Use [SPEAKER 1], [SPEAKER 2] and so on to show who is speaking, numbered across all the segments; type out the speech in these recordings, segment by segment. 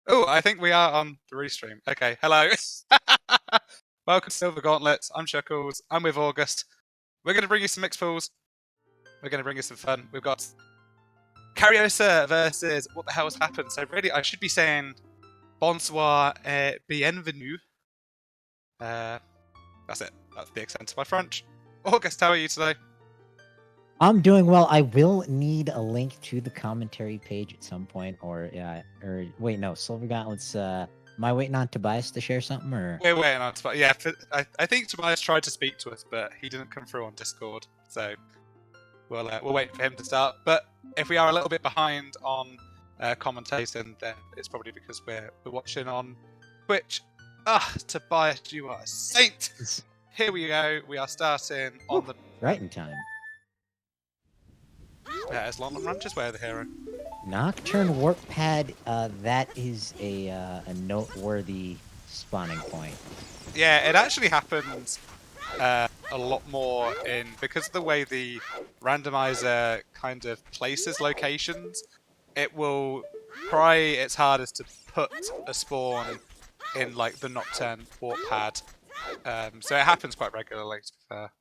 [SPEAKER 1] Oh, I think we are on the restream. Okay, hello. Welcome to Silver Gauntlets. I'm Chuckles. I'm with August. We're going to bring you some mixed pools. We're going to bring you some fun. We've got Kariossa versus what the hell has happened. So really, I should be saying bonsoir, bienvenue. That's it. That's the extent of my French. August, how are you today?
[SPEAKER 2] I'm doing well. I will need a link to the commentary page at some point, or wait, no, Silver Gauntlets. Am I waiting on Tobias to share something, or
[SPEAKER 1] We're waiting on Tobias. Yeah, I think Tobias tried to speak to us, but he didn't come through on Discord. So we'll wait for him to start. But if we are a little bit behind on commentating, then it's probably because we're watching on Twitch. Tobias, you are a saint. Here we go. We are starting on the
[SPEAKER 2] right in time.
[SPEAKER 1] As London Rancher's Way of the Hero.
[SPEAKER 2] Nocturne Warp Pad. That is a noteworthy spawning point.
[SPEAKER 1] Yeah, it actually happens a lot more because of the way the randomizer kind of places locations. It will try its hardest to put a spawn in like the Nocturne Warp Pad. So it happens quite regularly, to be fair.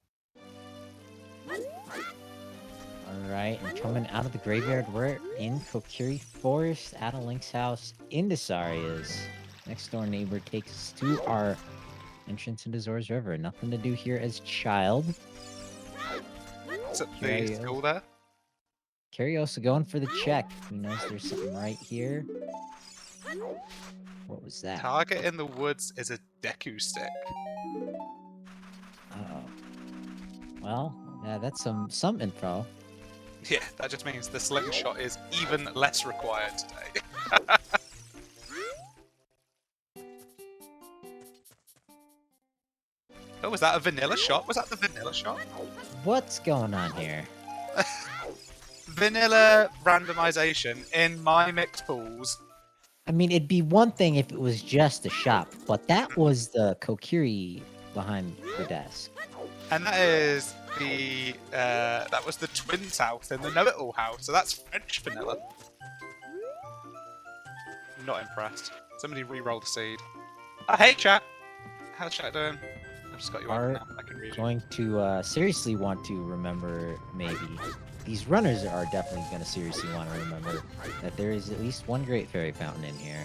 [SPEAKER 2] Alright, and coming out of the graveyard, we're in Kokiri Forest, out of Link's house, into Saria's. Next door neighbor takes us to our entrance into Zora's River. Nothing to do here as child.
[SPEAKER 1] Is it the school there?
[SPEAKER 2] Kariossa going for the check. He knows there's something right here. What was that?
[SPEAKER 1] Target in the woods is a Deku stick.
[SPEAKER 2] Uh-oh. Well, yeah, that's some info.
[SPEAKER 1] Yeah, that just means the slingshot is even less required today. Oh, was that a vanilla shot? Was that the vanilla shot?
[SPEAKER 2] What's going on here?
[SPEAKER 1] Vanilla randomization in my mixed pools.
[SPEAKER 2] I mean, it'd be one thing if it was just a shop, but that was the Kokiri behind the desk.
[SPEAKER 1] And that is that was the twins' house in the know-it-all house, so that's French vanilla. Not impressed. Somebody re-roll the seed. Oh, hey chat! How's chat doing? I've just got you on now. I can read you.
[SPEAKER 2] Going to seriously want to remember, maybe. These runners are definitely going to seriously want to remember that there is at least one Great Fairy Fountain in here.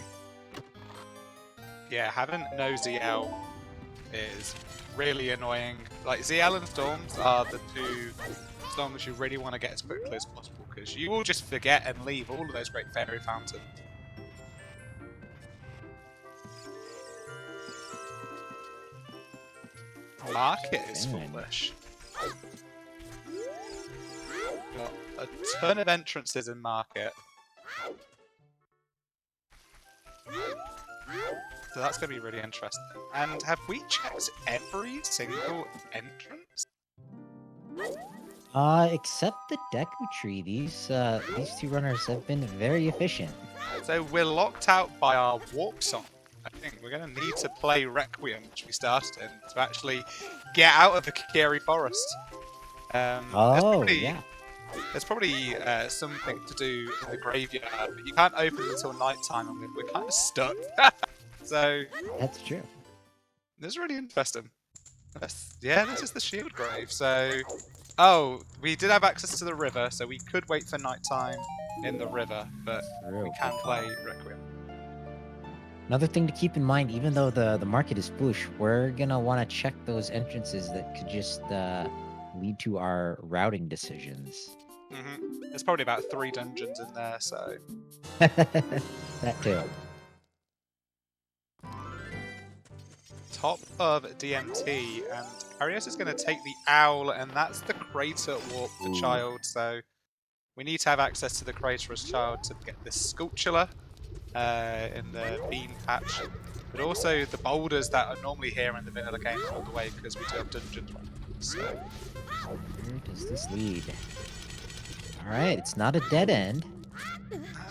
[SPEAKER 1] Yeah, having no ZL is really annoying. Like, ZL and Storms are the two Storms you really want to get as quickly as possible, because you will just forget and leave all of those Great Fairy Fountains. Market is foolish. Got a ton of entrances in Market. So that's going to be really interesting. And have we checked every single entrance?
[SPEAKER 2] Except the Deku Tree. These two runners have been very efficient.
[SPEAKER 1] So we're locked out by our warp song. I think we're going to need to play Requiem, which we started in, to actually get out of the Kokiri Forest.
[SPEAKER 2] Yeah.
[SPEAKER 1] There's probably something to do in the graveyard, but you can't open it until night time, and we're kind of stuck. So
[SPEAKER 2] that's true.
[SPEAKER 1] This is really interesting. Yeah, this is the shield grave. So, oh, we did have access to the river, so we could wait for night time in the river, but we can play Requiem.
[SPEAKER 2] Another thing to keep in mind, even though the market is foolish, we're gonna want to check those entrances that could just lead to our routing decisions.
[SPEAKER 1] There's probably about 3 dungeons in there, so
[SPEAKER 2] that too.
[SPEAKER 1] Top of DMT, and Arios is going to take the owl, and that's the crater warp the child. So we need to have access to the crater as child to get this sculpture in the bean patch, but also the boulders that are normally here in the vanilla game all the way, because we do have dungeons. So
[SPEAKER 2] where does this lead? Alright, it's not a dead end.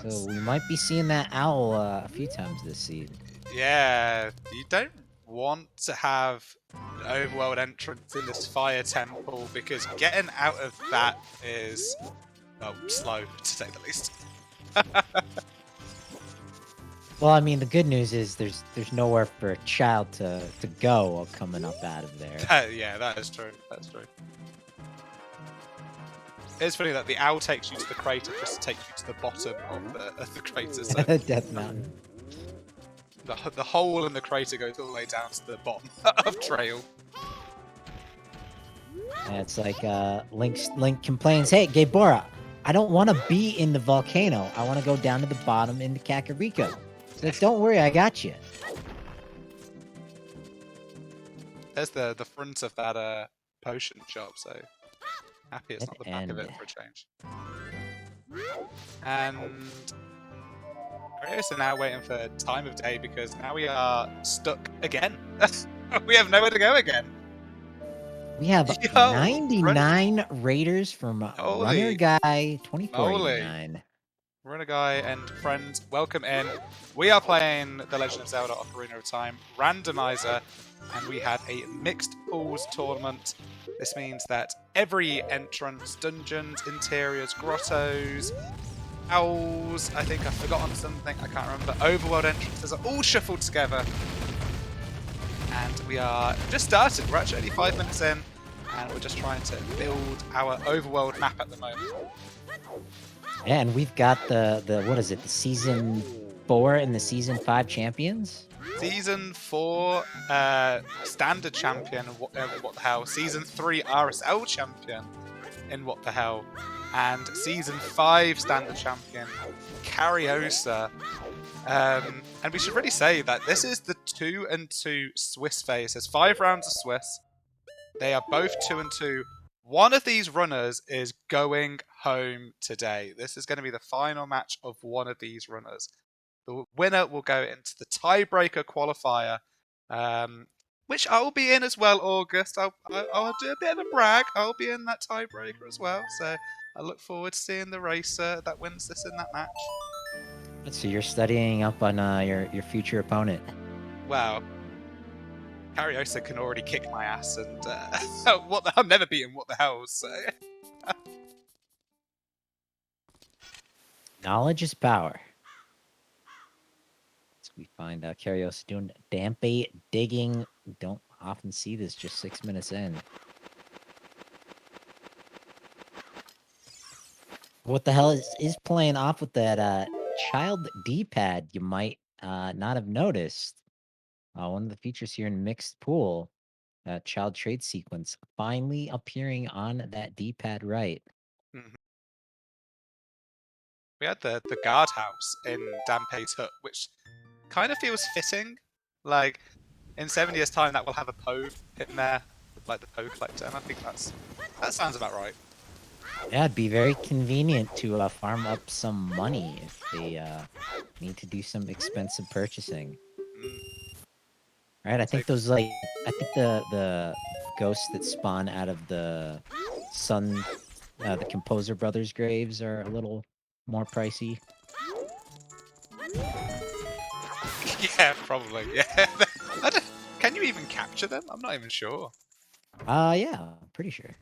[SPEAKER 2] So we might be seeing that owl a few times this season.
[SPEAKER 1] Yeah, you don't want to have an overworld entrance in this fire temple, because getting out of that is, well, slow, to say the least.
[SPEAKER 2] Well, I mean, the good news is there's nowhere for a child to go coming up out of there.
[SPEAKER 1] Yeah, that is true. That's true. It's funny that the owl takes you to the crater just to take you to the bottom of the crater. So
[SPEAKER 2] Death Mountain.
[SPEAKER 1] the hole in the crater goes all the way down to the bottom of Trail.
[SPEAKER 2] And it's like Link complains, "Hey, Gaebora, I don't want to be in the volcano. I want to go down to the bottom in the Kakariko." It's like, "Don't worry, I got you."
[SPEAKER 1] There's the front of that potion shop. So happy it's not the back of it for a change. And Kariossa now waiting for time of day because now we are stuck again. We have nowhere to go again.
[SPEAKER 2] We have 99 raiders from Runner Guy 2489.
[SPEAKER 1] Runner Guy and friends, welcome in. We are playing The Legend of Zelda Ocarina of Time Randomizer, and we had a mixed pools tournament. This means that every entrance, dungeons, interiors, grottos, owls, I think I've forgotten something, I can't remember, overworld entrances are all shuffled together. And we are just started, we're actually only 5 minutes in, and we're just trying to build our overworld map at the moment.
[SPEAKER 2] Yeah, and we've got the what is it, the Season 4 and the Season 5 champions?
[SPEAKER 1] Season 4 Standard Champion, what the hell? Season 3 RSL Champion, in what the hell? And Season 5 Standard Champion, Kariossa. And we should really say that this is the 2-2 Swiss phase. There's 5 rounds of Swiss. They are both 2-2. One of these runners is going home today. This is going to be the final match of one of these runners. The winner will go into the tiebreaker qualifier, which I'll be in as well, August. I'll do a bit of a brag. I'll be in that tiebreaker as well. So I look forward to seeing the racer that wins this in that match.
[SPEAKER 2] So you're studying up on your future opponent.
[SPEAKER 1] Wow. Kariossa can already kick my ass, and I'm never beating what the hell, so...
[SPEAKER 2] Knowledge is power. So we find Kariossa doing Dampe digging. We don't often see this just 6 minutes in. What the hell is playing off with that child D-pad you might not have noticed? One of the features here in Mixed Pool, child trade sequence, finally appearing on that D-pad right.
[SPEAKER 1] Mm-hmm. We had the guardhouse in Dampe's hut, which kind of feels fitting. Like, in 7 years' time, that will have a Poe in there, like the Poe collector, and I think that sounds about right.
[SPEAKER 2] Yeah, it'd be very convenient to farm up some money if they need to do some expensive purchasing. Right, I think those I think the ghosts that spawn out of the the Composer Brothers graves are a little more pricey.
[SPEAKER 1] Yeah, probably. Yeah. Can you even capture them? I'm not even sure.
[SPEAKER 2] Yeah, I'm pretty sure.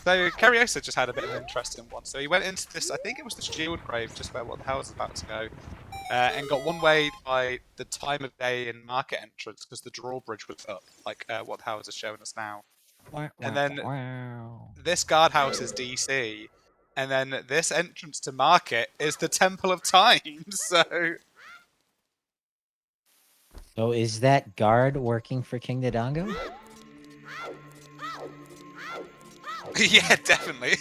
[SPEAKER 1] So Kariossa just had a bit of an interesting one. So he went into this, I think it was the Shield Grave, just where what the hell was about to go, and got one-wayed by the time of day and market entrance because the drawbridge was up, like what the hell is showing us now. And then this guardhouse is DC, and then this entrance to market is the Temple of Time.
[SPEAKER 2] So is that guard working for King Dodongo?
[SPEAKER 1] Yeah, definitely.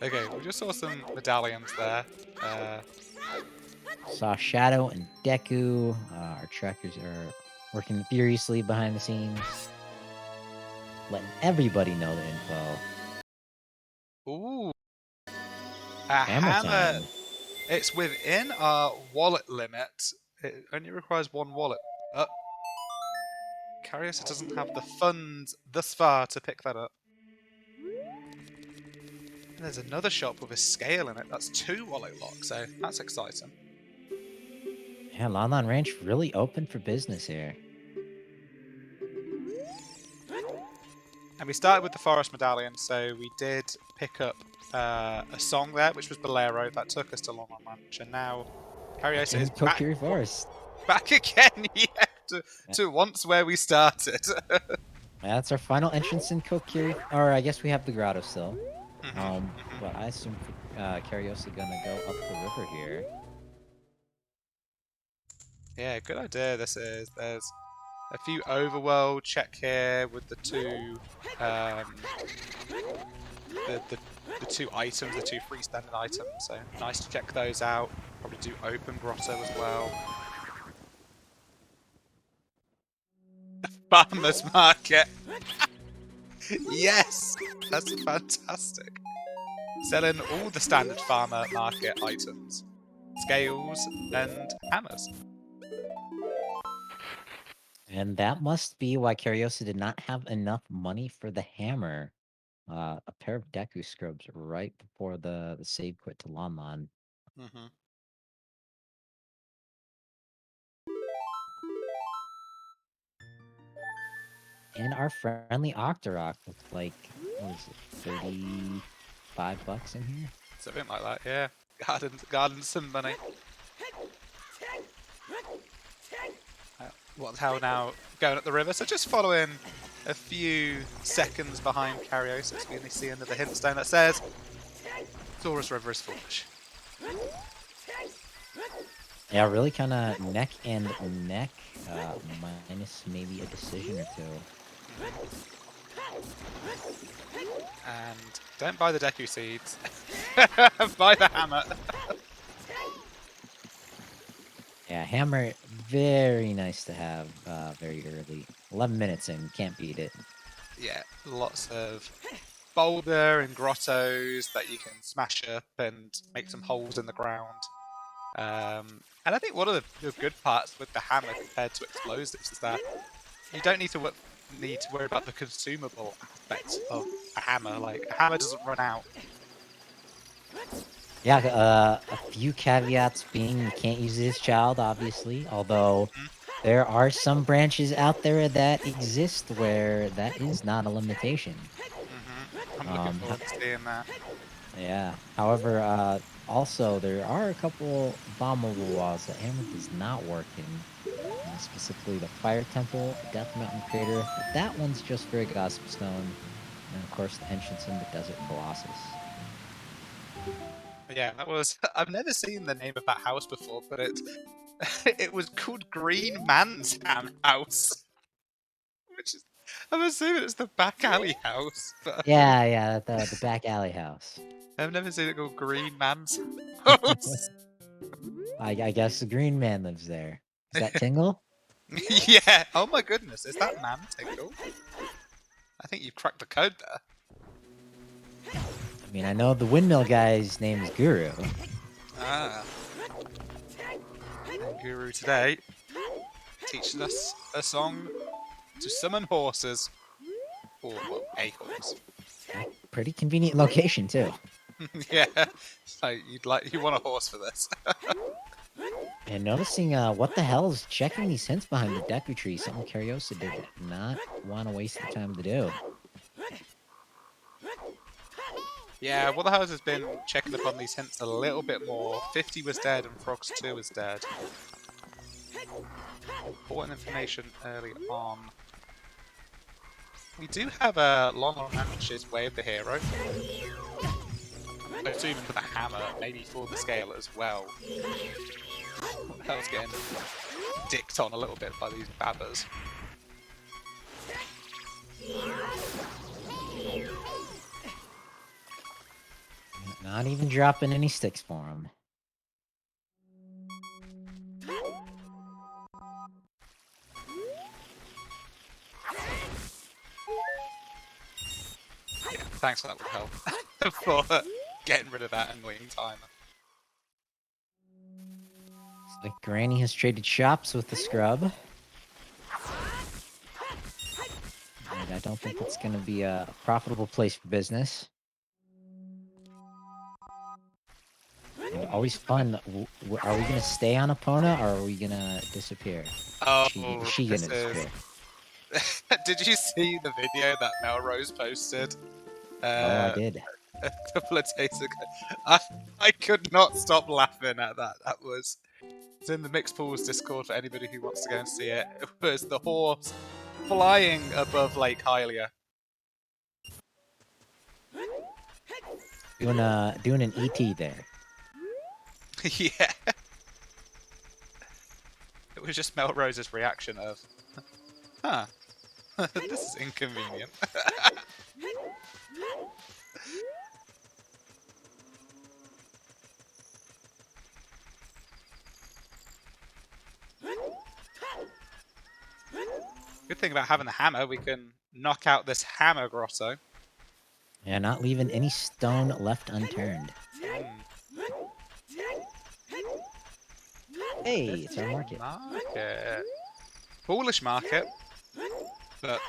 [SPEAKER 1] Okay, we just saw some medallions there.
[SPEAKER 2] Saw Shadow and Deku. Our trackers are working furiously behind the scenes, letting everybody know the info.
[SPEAKER 1] Ooh. A hammer. It's within our wallet limit. It only requires one wallet. Kariossa doesn't have the funds thus far to pick that up. And there's another shop with a scale in it. That's 2 wallet locks, so that's exciting.
[SPEAKER 2] Yeah, Lon Lon Ranch really open for business here.
[SPEAKER 1] And we started with the forest medallion, so we did pick up a song there, which was Bolero, that took us to Long Ranch, and now Kariossa
[SPEAKER 2] In
[SPEAKER 1] is back,
[SPEAKER 2] Kokiri Forest.
[SPEAKER 1] back again, yeah, to once where we started.
[SPEAKER 2] That's our final entrance in Kokiri. Or I guess we have the grotto still.
[SPEAKER 1] Mhm.
[SPEAKER 2] But I assume Kariossa gonna go up the river here.
[SPEAKER 1] Yeah, good idea. This is. There's a few overworld check here with the two, the two items, the two freestanding items. So nice to check those out. Probably do open grotto as well. Farmers market. Yes, that's fantastic. Selling all the standard farmer market items, scales and hammers.
[SPEAKER 2] And that must be why Kariossa did not have enough money for the hammer. A pair of Deku scrubs right before the save quit to Lon Lon.
[SPEAKER 1] Hmm.
[SPEAKER 2] And our friendly Octorok with like, what is it, $35 in here?
[SPEAKER 1] Something like that, yeah. Gardens, some money. What the hell now? Going up the river. So just following a few seconds behind Kariossa, we only see another hint stone that says Taurus River is foolish.
[SPEAKER 2] Yeah, really kind of neck and neck, minus maybe a decision or two.
[SPEAKER 1] And don't buy the Deku seeds. Buy the hammer.
[SPEAKER 2] Yeah, hammer, very nice to have very early. 11 minutes in, can't beat it.
[SPEAKER 1] Yeah, lots of boulder and grottos that you can smash up and make some holes in the ground. And I think one of the good parts with the hammer compared to explosives is that you don't need to worry about the consumable aspect of a hammer. Like, a hammer doesn't run out.
[SPEAKER 2] Yeah, a few caveats being you can't use it as child, obviously, although there are some branches out there that exist where that is not a limitation.
[SPEAKER 1] I'm looking forward to seeing that.
[SPEAKER 2] Yeah. However, also there are a couple bombable walls that hammer does not work in. Specifically the Fire Temple, the Death Mountain Crater. That one's just for a Gossip Stone. And of course the entrance in the Desert Colossus.
[SPEAKER 1] But yeah, that was. I've never seen the name of that house before, but it was called Green Man's House, which is. I'm assuming it's the back alley house. But
[SPEAKER 2] Yeah, the back alley house.
[SPEAKER 1] I've never seen it called Green Man's House.
[SPEAKER 2] I guess the Green Man lives there. Is that Tingle?
[SPEAKER 1] Yeah. Oh my goodness, is that Man Tingle? I think you've cracked the code there.
[SPEAKER 2] I mean, I know the windmill guy's name is Guru.
[SPEAKER 1] Ah. And Guru today teaching us a song to summon horses. Or, well, a horse.
[SPEAKER 2] Pretty convenient location, too.
[SPEAKER 1] Yeah. So you want a horse for this.
[SPEAKER 2] And noticing what the hell is checking these hints behind the Deku Tree, something Kariossa did not want to waste the time to do.
[SPEAKER 1] Yeah, what the hell has been checking up on these hints a little bit more. 50 was dead and Frogs 2 was dead. Important information early on. We do have a Long Ranch's Way of the Hero. I assume for the hammer, maybe for the scale as well. What the hell's getting dicked on a little bit by these babbers?
[SPEAKER 2] Not even dropping any sticks for him.
[SPEAKER 1] Yeah, thanks for that little help. For getting rid of that annoying timer.
[SPEAKER 2] It's like Granny has traded shops with the scrub. And I don't think it's going to be a profitable place for business. And always fun. Are we going to stay on Epona or are we going to disappear?
[SPEAKER 1] Oh,
[SPEAKER 2] is she going to disappear?
[SPEAKER 1] Did you see the video that Melrose posted?
[SPEAKER 2] Oh, I did.
[SPEAKER 1] a couple of days ago. I could not stop laughing at that. That was... It's in the Mixed Pools Discord for anybody who wants to go and see it. It was the horse flying above Lake Hylia.
[SPEAKER 2] Doing an ET there.
[SPEAKER 1] Yeah. It was just Melrose's reaction of, huh, this is inconvenient. Good thing about having the hammer, we can knock out this hammer grotto.
[SPEAKER 2] Yeah, not leaving any stone left unturned. Hey, it's our market.
[SPEAKER 1] Foolish market, but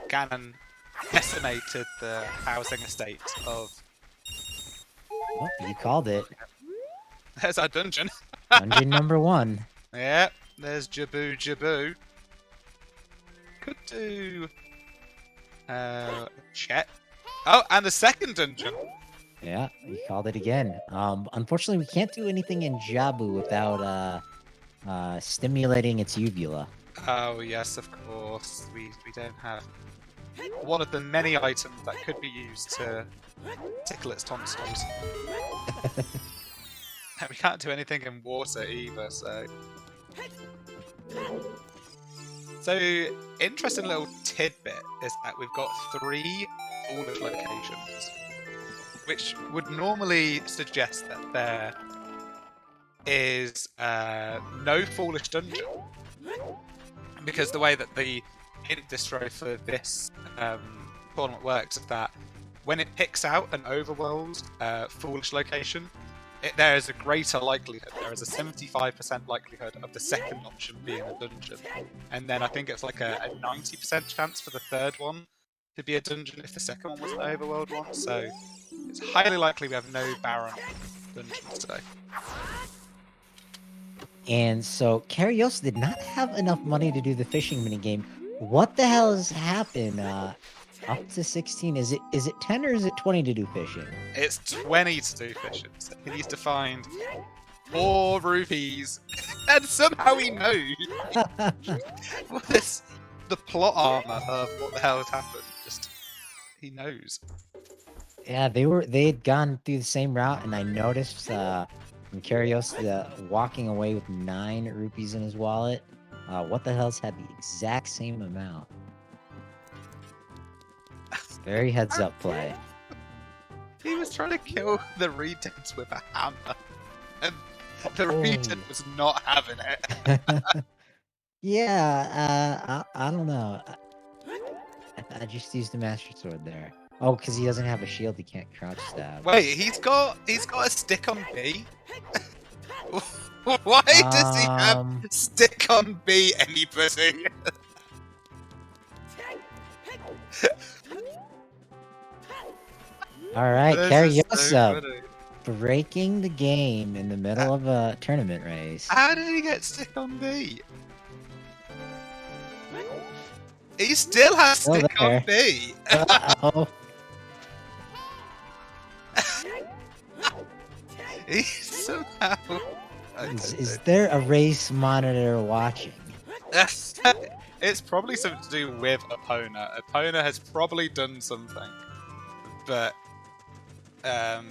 [SPEAKER 1] Ganon decimated the housing estate of...
[SPEAKER 2] Oh, you called it.
[SPEAKER 1] There's our dungeon.
[SPEAKER 2] Dungeon number 1.
[SPEAKER 1] Yeah, there's Jabu Jabu. Could do... Chet. Oh, and the second dungeon.
[SPEAKER 2] Yeah, you called it again. Unfortunately, we can't do anything in Jabu without stimulating its uvula.
[SPEAKER 1] Oh yes, of course. We don't have one of the many items that could be used to tickle its tonsils. We can't do anything in water either, so... So, interesting little tidbit is that we've got 3 foolish locations, which would normally suggest that there is no foolish dungeon. Because the way that the hint distro for this tournament works is that when it picks out an overworld foolish location, there is a greater likelihood, there is a 75% likelihood of the second option being a dungeon. And then I think it's like a 90% chance for the third one to be a dungeon if the second one was an overworld one. So it's highly likely we have no barren dungeons today.
[SPEAKER 2] And so Kariossa did not have enough money to do the fishing minigame. What the hell has happened? Up to 16. Is it 10 or is it 20 to do fishing?
[SPEAKER 1] It's 20 to do fishing. So he needs to find 4 rupees. And somehow he knows. What is the plot armor of what the hell has happened? Just he knows.
[SPEAKER 2] Yeah, they had gone through the same route, and I noticed from Kariossa walking away with 9 rupees in his wallet. What the hell's had the exact same amount? Very heads up play.
[SPEAKER 1] He was trying to kill the regents with a hammer, and the regent was not having it.
[SPEAKER 2] Yeah, I don't know. I just used the Master Sword there. Oh, because he doesn't have a shield, he can't crouch stab.
[SPEAKER 1] Wait, he's got a stick on B. Why does he have stick on B, anybody?
[SPEAKER 2] Alright, Kariossa breaking the game in the middle of a tournament race.
[SPEAKER 1] How did he get stick on B? He still has stick on B!
[SPEAKER 2] Uh-oh.
[SPEAKER 1] He somehow...
[SPEAKER 2] Is there a race monitor watching?
[SPEAKER 1] It's probably something to do with Epona. Epona has probably done something. But... I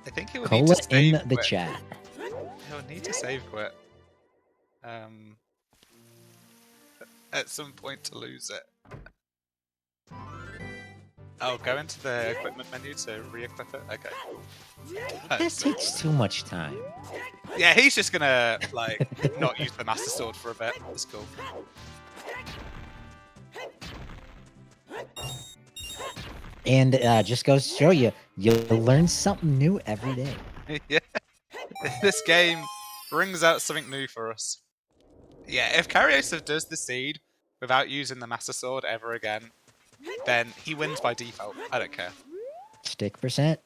[SPEAKER 1] think he will need to save
[SPEAKER 2] in the chat.
[SPEAKER 1] He'll need to save quit. At some point to lose it. Oh, go into the equipment menu to re-equip it? Okay.
[SPEAKER 2] That takes too much time.
[SPEAKER 1] Yeah, he's just gonna, like, not use the Master Sword for a bit. It's cool.
[SPEAKER 2] And just goes to show you, you'll learn something new every day.
[SPEAKER 1] Yeah. This game brings out something new for us. Yeah, if Kariossa does the seed without using the Master Sword ever again, then he wins by default. I don't care.
[SPEAKER 2] Stick percent?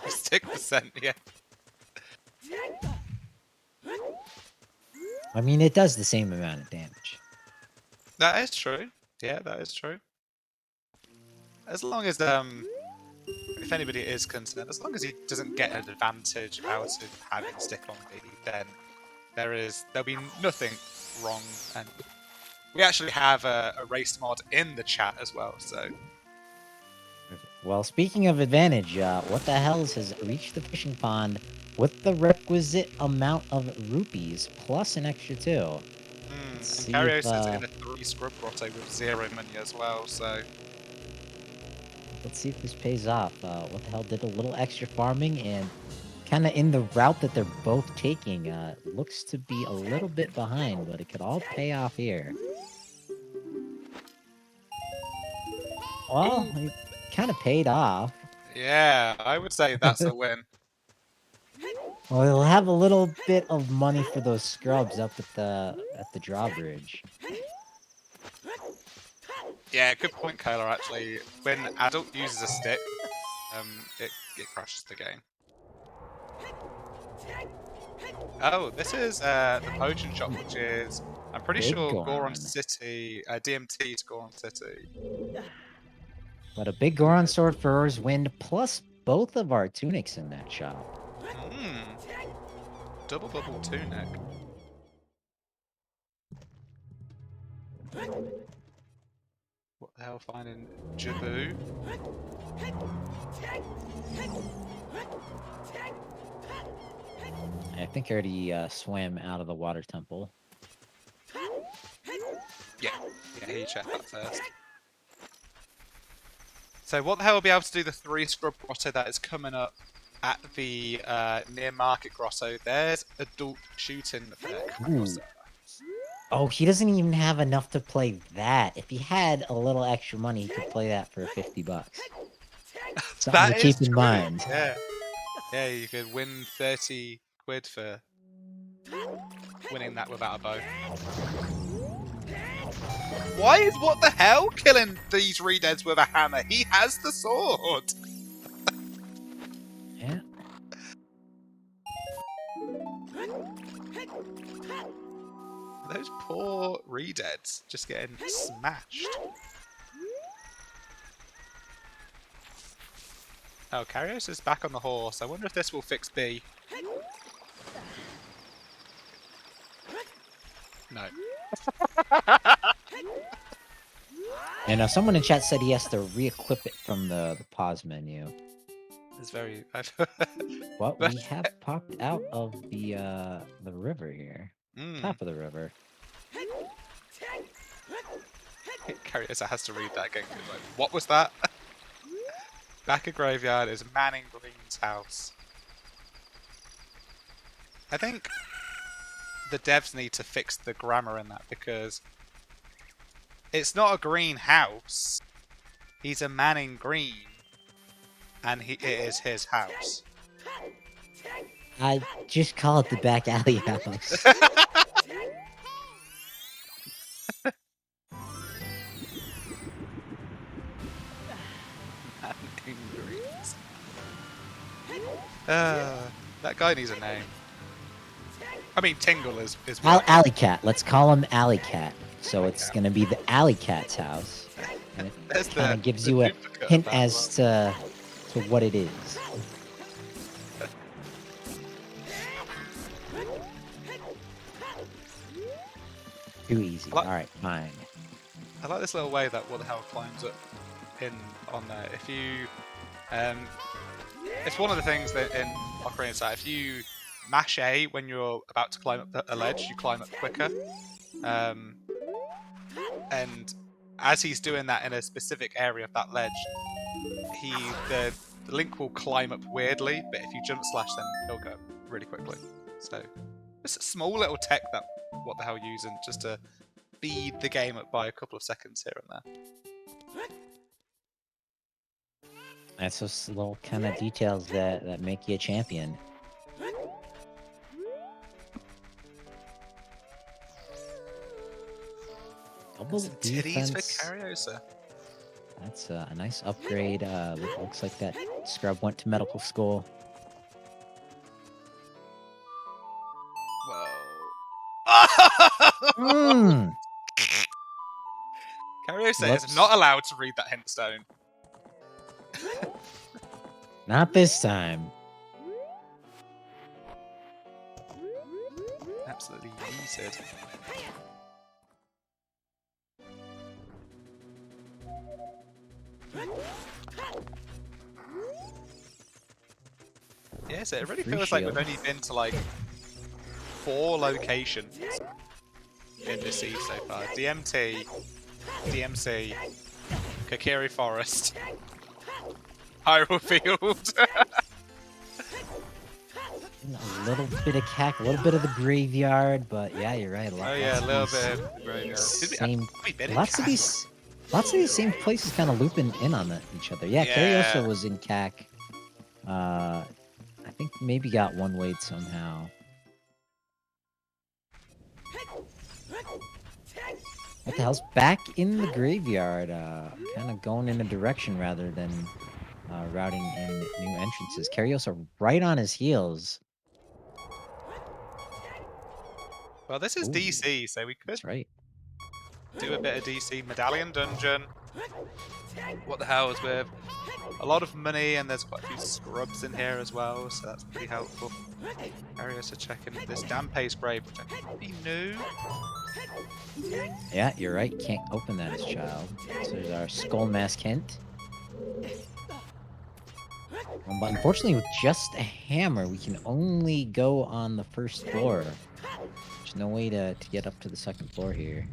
[SPEAKER 1] Stick percent, yeah.
[SPEAKER 2] I mean, it does the same amount of damage.
[SPEAKER 1] That is true. Yeah, that is true. as long as if anybody is concerned, as long as he doesn't get an advantage out of having stick on B, then there'll be nothing wrong. And we actually have a race mod in the chat as well, so.
[SPEAKER 2] Well, speaking of advantage, what the hells has reached the fishing pond with the requisite amount of rupees plus an extra 2.
[SPEAKER 1] And
[SPEAKER 2] See
[SPEAKER 1] Kariossa is
[SPEAKER 2] if,
[SPEAKER 1] in a 3 scrub grotto with 0 money as well, so.
[SPEAKER 2] Let's see if this pays off. What the hell did a little extra farming and kind of in the route that they're both taking. Looks to be a little bit behind, but it could all pay off here. Well, it kind of paid off.
[SPEAKER 1] Yeah, I would say that's a win.
[SPEAKER 2] Well, he'll have a little bit of money for those scrubs up at the drawbridge.
[SPEAKER 1] Yeah, good point, Kyler, actually. When adult uses a stick, it crashes the game. Oh, this is the potion shop, which is, I'm pretty sure, Goron City, DMT to Goron City.
[SPEAKER 2] But a big Goron sword for Ur's Wind, plus both of our tunics in that shop.
[SPEAKER 1] Double bubble tunic. What the hell, finding Jabu?
[SPEAKER 2] I think I already swam out of the water temple.
[SPEAKER 1] Yeah, he checked that first. So what the hell will be able to do the 3 scrub grotto that is coming up at the near market grotto? There's adult shooting there.
[SPEAKER 2] Oh, he doesn't even have enough to play that. If he had a little extra money, he could play that for 50 bucks. Something to keep in mind.
[SPEAKER 1] Yeah. Yeah, you could win 30 quid for winning that without a bow. Why is what the hell killing these redeads with a hammer? He has the sword!
[SPEAKER 2] Yeah.
[SPEAKER 1] Those poor redeads just getting smashed. Oh, Karios is back on the horse. I wonder if this will fix B. No.
[SPEAKER 2] And someone in chat said he has to re-equip it from the pause menu.
[SPEAKER 1] It's very...
[SPEAKER 2] Well, we have popped out of the river here. Top of the river.
[SPEAKER 1] Kariosa has to read that again. Like, what was that? Back at Graveyard is Manning Green's house. I think the devs need to fix the grammar in that, because it's not a green house. He's a Manning Green, and it is his house.
[SPEAKER 2] I just call it the back alley house.
[SPEAKER 1] That guy needs a name. I mean, Tingle is
[SPEAKER 2] Alley Cat. Let's call him Alley Cat. So it's going to be the Alley Cat's house. And it kind of gives you a hint as to what it is. Too easy. Alright, fine.
[SPEAKER 1] I like this little way that what the hell climbs up on there. If you it's one of the things that in Ocarina side, if you mash A when you're about to climb up a ledge, you climb up quicker. And as he's doing that in a specific area of that ledge, the Link will climb up weirdly, but if you jump slash, then he'll go really quickly. So it's a small little tech that what the hell using just to speed the game up by a couple of seconds here and there.
[SPEAKER 2] That's those little kind of details that make you a champion. Double defense.
[SPEAKER 1] For Kariosa.
[SPEAKER 2] That's a nice upgrade. Looks like that scrub went to medical school.
[SPEAKER 1] Kariosa is not allowed to read that hint stone.
[SPEAKER 2] Not this time.
[SPEAKER 1] Absolutely yeeted. Yeah, so it really
[SPEAKER 2] Free
[SPEAKER 1] feels like we've
[SPEAKER 2] shield.
[SPEAKER 1] only been to like 4 locations in this eve so far. DMT, DMC, Kokiri Forest, Hyrule Field.
[SPEAKER 2] A little bit of cack, a little bit of the graveyard, but yeah, you're right.
[SPEAKER 1] Oh yeah, a little bit of the graveyard.
[SPEAKER 2] Same.
[SPEAKER 1] Have we been in
[SPEAKER 2] Lots of
[SPEAKER 1] CAC?
[SPEAKER 2] these same places kind of looping in on each other. Yeah,
[SPEAKER 1] Yeah.
[SPEAKER 2] Kariossa was in CAC. I think maybe got one weight somehow. What the hell's back in the graveyard? Kind of going in a direction rather than routing in new entrances. Kariossa right on his heels.
[SPEAKER 1] Well, this is
[SPEAKER 2] Ooh,
[SPEAKER 1] DC, so we could
[SPEAKER 2] that's right.
[SPEAKER 1] do a bit of DC. Medallion Dungeon. What the hell is with a lot of money, and there's quite a few scrubs in here as well, so that's pretty helpful. Areas to check in this Dampé's Grave, which I think we knew.
[SPEAKER 2] Yeah, you're right. Can't open that as child. So there's our Skull Mask hint. But unfortunately, with just a hammer, we can only go on the first floor. There's no way to get up to the second floor here.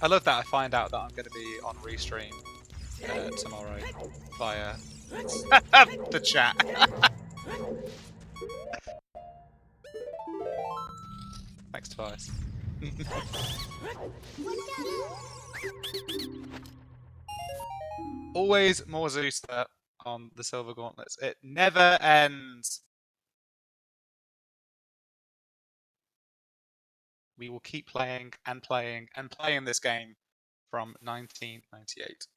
[SPEAKER 1] I love that I find out that I'm going to be on Restream tomorrow via the chat. Thanks, Tobias. Always more Zeus on the Silver Gauntlets. It never ends. We will keep playing and playing and playing this game from 1998.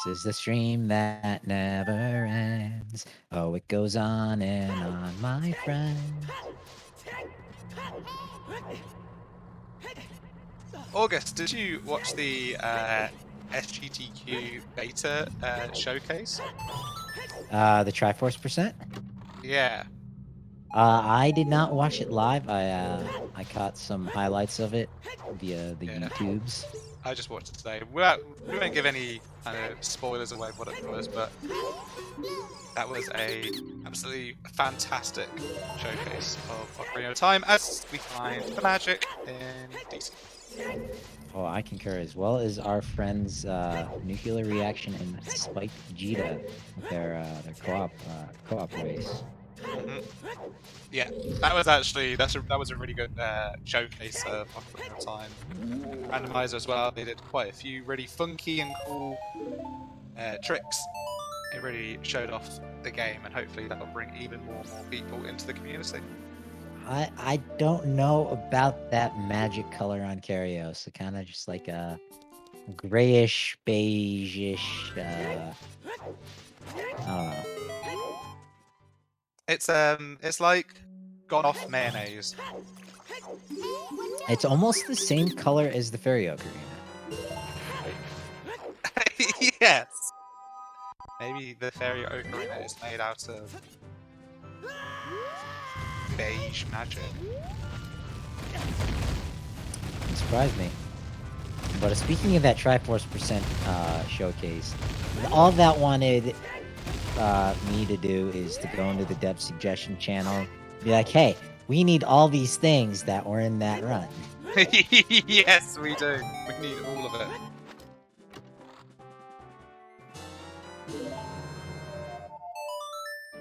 [SPEAKER 2] This is the stream that never ends. Oh, it goes on and on, my friend.
[SPEAKER 1] August, did you watch the SGTQ beta showcase?
[SPEAKER 2] The Triforce percent?
[SPEAKER 1] Yeah.
[SPEAKER 2] I did not watch it live. I caught some highlights of it via the YouTubes.
[SPEAKER 1] I just watched it today. We won't give any kind of spoilers away of what it was, but that was a absolutely fantastic showcase of Ocarina of Time as we find the magic in DC.
[SPEAKER 2] Oh, I concur, as well as our friends Nuclear Reaction and Spike Vegeta with their co-op race.
[SPEAKER 1] Yeah, that was actually that was a really good showcase of Ocarina of Time. Randomizer as well. They did quite a few really funky and cool tricks. It really showed off the game, and hopefully that will bring even more people into the community.
[SPEAKER 2] I don't know about that magic color on Kariossa. Kind of just like a grayish, beige-ish. I don't know.
[SPEAKER 1] It's like gone off mayonnaise.
[SPEAKER 2] It's almost the same color as the Fairy Ocarina.
[SPEAKER 1] Yes. Maybe the Fairy Ocarina is made out of beige magic.
[SPEAKER 2] It surprised me. But speaking of that Triforce percent showcase, all that wanted me to do is to go into the dev suggestion channel, be like, hey, we need all these things that were in that run.
[SPEAKER 1] Yes, we do. We need all of it.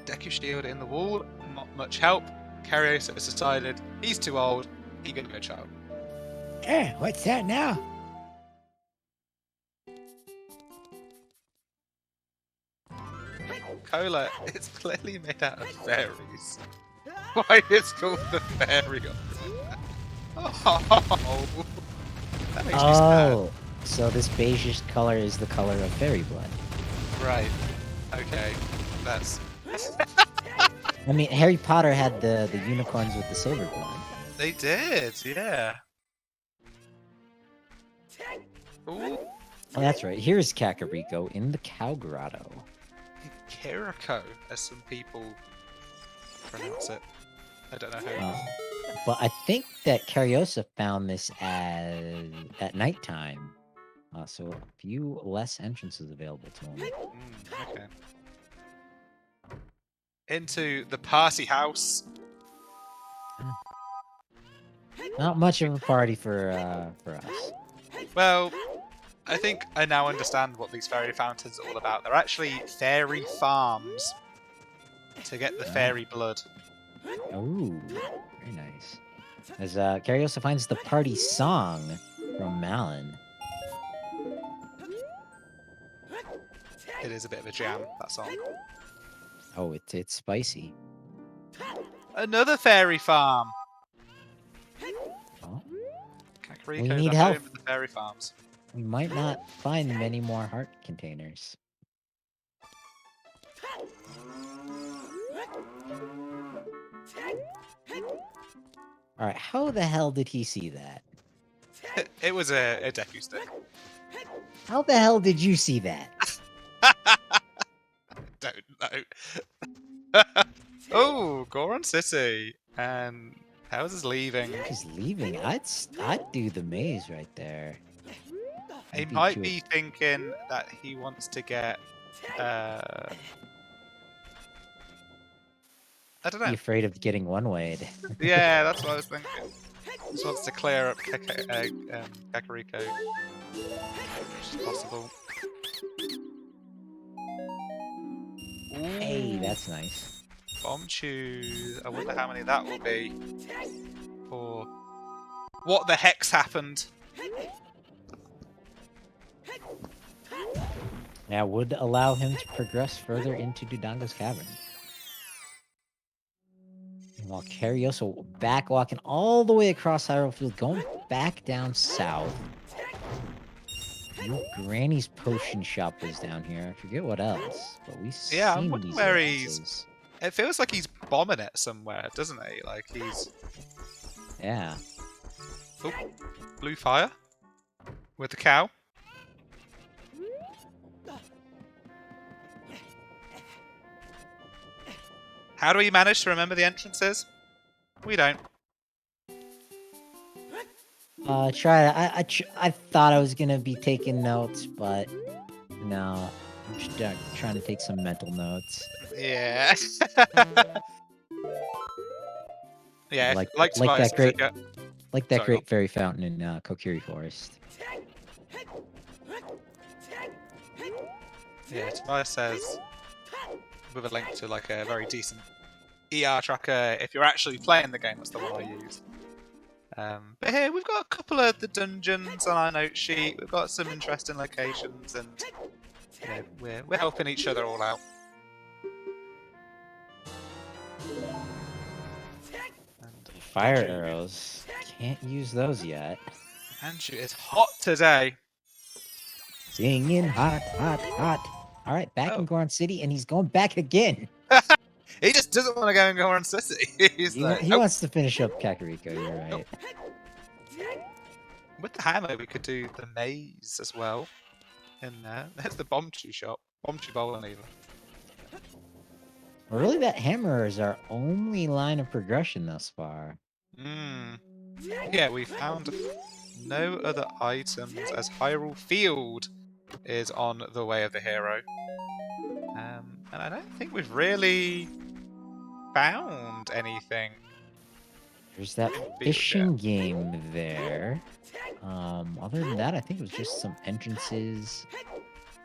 [SPEAKER 1] Deku Shield in the wall, not much help. Kariossa has decided he's too old, he's gonna go child.
[SPEAKER 2] What's that now?
[SPEAKER 1] Cola, it's clearly made out of fairies. Why it's called the fairy Ocarina? Oh, that makes me sad.
[SPEAKER 2] So this beigeish color is the color of fairy blood.
[SPEAKER 1] Right. Okay. That's.
[SPEAKER 2] I mean, Harry Potter had the unicorns with the silver blood.
[SPEAKER 1] They did, yeah. Ooh.
[SPEAKER 2] Oh, that's right. Here's Kakariko in the Cow Grotto.
[SPEAKER 1] Kiriko, as some people pronounce it. I don't know how.
[SPEAKER 2] But I think that Kariossa found this at nighttime. So a few less entrances available to him.
[SPEAKER 1] Okay. Into the party house.
[SPEAKER 2] Not much of a party for us.
[SPEAKER 1] Well, I think I now understand what these fairy fountains are all about. They're actually fairy farms to get the fairy blood.
[SPEAKER 2] Oh, very nice. As Kariossa finds the party song from Malin.
[SPEAKER 1] It is a bit of a jam, that song.
[SPEAKER 2] Oh, it's spicy.
[SPEAKER 1] Another fairy farm!
[SPEAKER 2] Oh,
[SPEAKER 1] Kakariko,
[SPEAKER 2] we need
[SPEAKER 1] the
[SPEAKER 2] help.
[SPEAKER 1] home of the fairy farms.
[SPEAKER 2] We might not find many more heart containers. Alright, how the hell did he see that?
[SPEAKER 1] It was a Deku stick.
[SPEAKER 2] How the hell did you see that?
[SPEAKER 1] Don't know. Oh, Goron City. And how's his leaving?
[SPEAKER 2] He's leaving. I'd do the maze right there.
[SPEAKER 1] He might be thinking that he wants to get I don't know.
[SPEAKER 2] Be afraid of getting one-wayed.
[SPEAKER 1] Yeah, that's what I was thinking. Just wants to clear up Kakariko as much as possible. Ooh,
[SPEAKER 2] Hey, that's nice.
[SPEAKER 1] bomb chews. I wonder how many that will be. Or what the heck's happened?
[SPEAKER 2] Now would allow him to progress further into Dodongo's cavern. And while Kariossa back walking all the way across Hyrule Field, going back down south. Granny's potion shop was down here. I forget what else, but we've
[SPEAKER 1] Yeah, I'm
[SPEAKER 2] seen
[SPEAKER 1] wondering
[SPEAKER 2] these
[SPEAKER 1] where
[SPEAKER 2] entrances.
[SPEAKER 1] It feels like he's bombing it somewhere, doesn't he? Like he's...
[SPEAKER 2] Yeah.
[SPEAKER 1] Oh, blue fire? With the cow? How do we manage to remember the entrances? We don't.
[SPEAKER 2] Try. I thought I was gonna be taking notes, but no. I'm just trying to take some mental notes.
[SPEAKER 1] Yeah. Yeah,
[SPEAKER 2] Like
[SPEAKER 1] Tobias
[SPEAKER 2] that great,
[SPEAKER 1] said,
[SPEAKER 2] like that
[SPEAKER 1] Sorry,
[SPEAKER 2] great fairy fountain in Kokiri Forest.
[SPEAKER 1] yeah, Tobias says, with a link to like a very decent ER tracker, if you're actually playing the game, that's the one I use. But here we've got a couple of the dungeons on our note sheet. We've got some interesting locations, and you know, we're helping each other all out. And
[SPEAKER 2] Fire
[SPEAKER 1] Anju,
[SPEAKER 2] arrows. Can't use those yet.
[SPEAKER 1] Anju is hot today.
[SPEAKER 2] Singing hot, hot, hot. All right, back in Goron City, and he's going back again.
[SPEAKER 1] He just doesn't want to go and go on City. He's like,
[SPEAKER 2] He wants to finish up Kakariko. You're right.
[SPEAKER 1] With the hammer, we could do the maze as well. In there, there's the Bombchu shop, Bombchu Bowling even.
[SPEAKER 2] Well, really, that hammer is our only line of progression thus far.
[SPEAKER 1] Yeah, we found no other items as Hyrule Field is on the way of the hero. And I don't think we've really found anything.
[SPEAKER 2] There's that fishing game there. Other than that, I think it was just some entrances.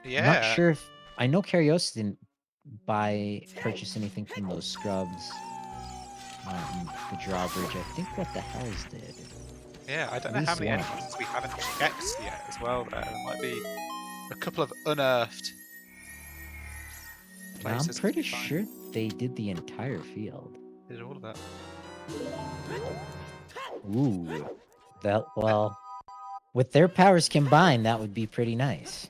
[SPEAKER 1] Yeah.
[SPEAKER 2] I'm not sure if... I know Kariossa didn't purchase anything from those scrubs. The drawbridge. I think what the hells did.
[SPEAKER 1] Yeah, I don't know how many entrances we haven't checked yet as well. There might be a couple of unearthed places.
[SPEAKER 2] I'm pretty sure they did the entire field.
[SPEAKER 1] They did all of that.
[SPEAKER 2] Ooh. That, well, with their powers combined, that would be pretty nice.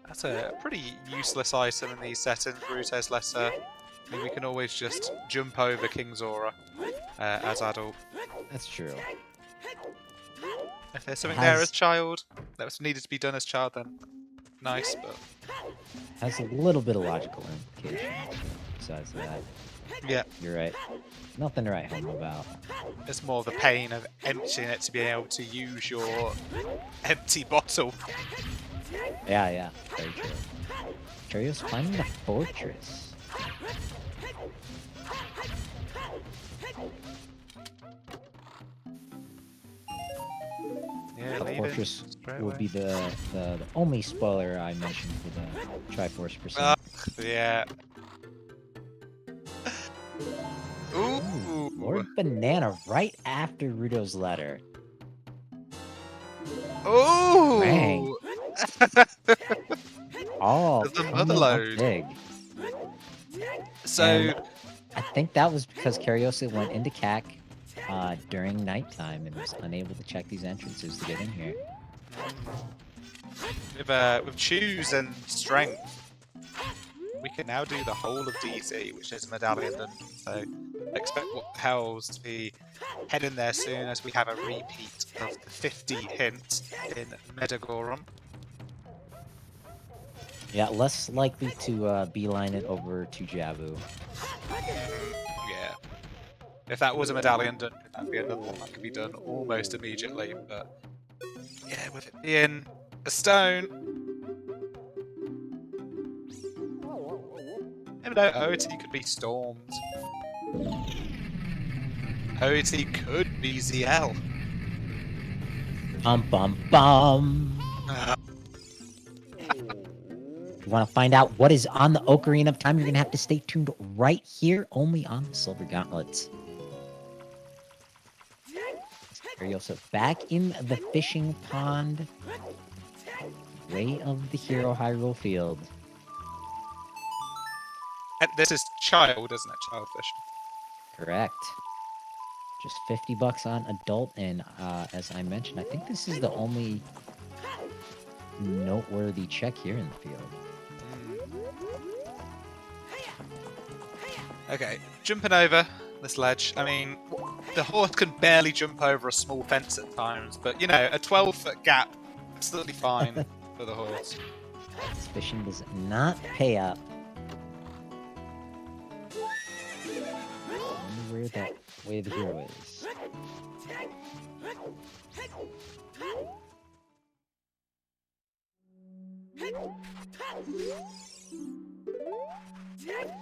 [SPEAKER 1] That's a pretty useless item in these settings, Brutes Lesser. I mean, we can always just jump over King Zora as adult.
[SPEAKER 2] That's true.
[SPEAKER 1] If there's something there as child that was needed to be done as child, then nice, but
[SPEAKER 2] has a little bit of logical implication. Besides that,
[SPEAKER 1] yeah,
[SPEAKER 2] you're right. Nothing to write home about.
[SPEAKER 1] it's more the pain of emptying it to be able to use your empty bottle.
[SPEAKER 2] Yeah, very true. Curio's finding the fortress.
[SPEAKER 1] Yeah,
[SPEAKER 2] The fortress will be the only spoiler I mentioned for the Triforce percent.
[SPEAKER 1] Yeah. Ooh.
[SPEAKER 2] Lord Banana right after Rudo's letter.
[SPEAKER 1] Ooh.
[SPEAKER 2] Dang. Oh,
[SPEAKER 1] the
[SPEAKER 2] coming
[SPEAKER 1] mother
[SPEAKER 2] up
[SPEAKER 1] load.
[SPEAKER 2] big.
[SPEAKER 1] So
[SPEAKER 2] and I think that was because Kariossa went into CAC during nighttime and was unable to check these entrances to get in here.
[SPEAKER 1] With choose and strength, we can now do the whole of DZ, which is a medallion dungeon. So expect what the hells to be heading there soon as we have a repeat of the 50 hint in Medagorum.
[SPEAKER 2] Yeah, less likely to beeline it over to Jabu.
[SPEAKER 1] Yeah. If that was a medallion dungeon, that'd be another one that could be done almost immediately. But yeah, with it being a stone, even though OoT could be stormed. OoT could be ZL.
[SPEAKER 2] Bum. You want to find out what is on the Ocarina of Time? You're going to have to stay tuned right here, only on the Silver Gauntlets. Kariossa back in the fishing pond. Way of the hero Hyrule Field.
[SPEAKER 1] And this is child, isn't it? Child fishing.
[SPEAKER 2] Correct. Just $50 on adult, and as I mentioned, I think this is the only noteworthy check here in the field.
[SPEAKER 1] Okay, jumping over this ledge. I mean, the horse can barely jump over a small fence at times, but you know, a 12-foot gap, absolutely fine for the horse.
[SPEAKER 2] This fishing does not pay up. I wonder where that way the hero is.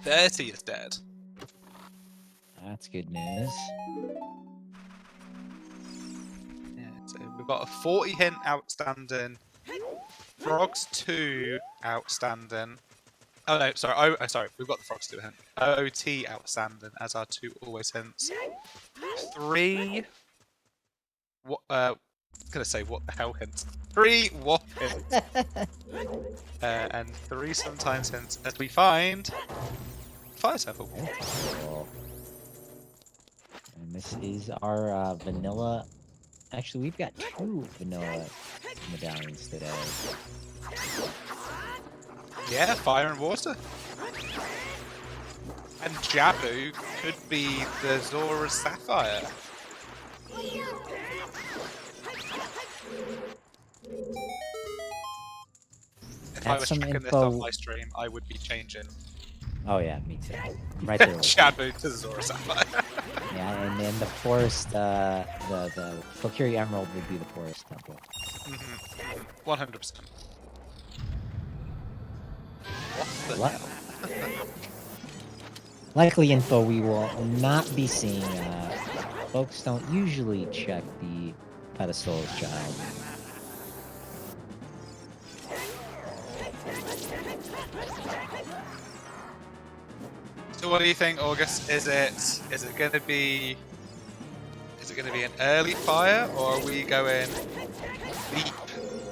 [SPEAKER 1] Dirty is dead.
[SPEAKER 2] That's good news.
[SPEAKER 1] Yeah, so we've got a 40 hint outstanding. Frogs 2 outstanding. Oh no, sorry. Sorry. We've got the Frogs 2 hint. OOT outstanding as our 2 always hints. 3. What? I was gonna say what the hell hints. 3 what hints. And 3 sometimes hints as we find Fire Temple.
[SPEAKER 2] Cool. And this is our vanilla. Actually, we've got 2 vanilla medallions today.
[SPEAKER 1] Yeah, fire and water. And Jabu could be the Zora Sapphire. If I was checking this off my stream, I would be changing.
[SPEAKER 2] Oh yeah, me too. Right there.
[SPEAKER 1] Jabu to Zora Sapphire.
[SPEAKER 2] Yeah, and then the forest, the Kokiri Emerald would be the forest temple.
[SPEAKER 1] 100%. What the hell?
[SPEAKER 2] Likely info we will not be seeing. Folks don't usually check the pedestal as child.
[SPEAKER 1] So what do you think, August? Is it gonna be an early fire, or are we going deep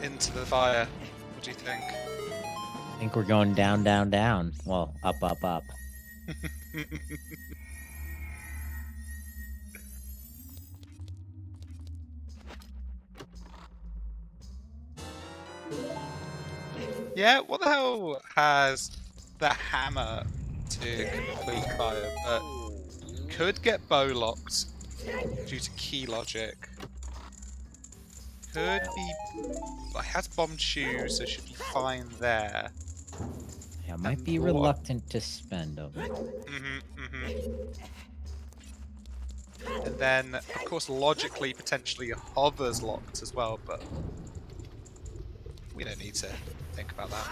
[SPEAKER 1] into the fire? What do you think?
[SPEAKER 2] I think we're going down, down, down. Well, up, up, up.
[SPEAKER 1] Yeah, what the hell has the hammer to complete fire, but could get bow locked due to key logic. could be. It has bomb shoes, so should be fine there.
[SPEAKER 2] Yeah, might
[SPEAKER 1] And
[SPEAKER 2] be
[SPEAKER 1] what-
[SPEAKER 2] reluctant to spend them.
[SPEAKER 1] And then, of course, logically, potentially hover's locked as well, but we don't need to think about that.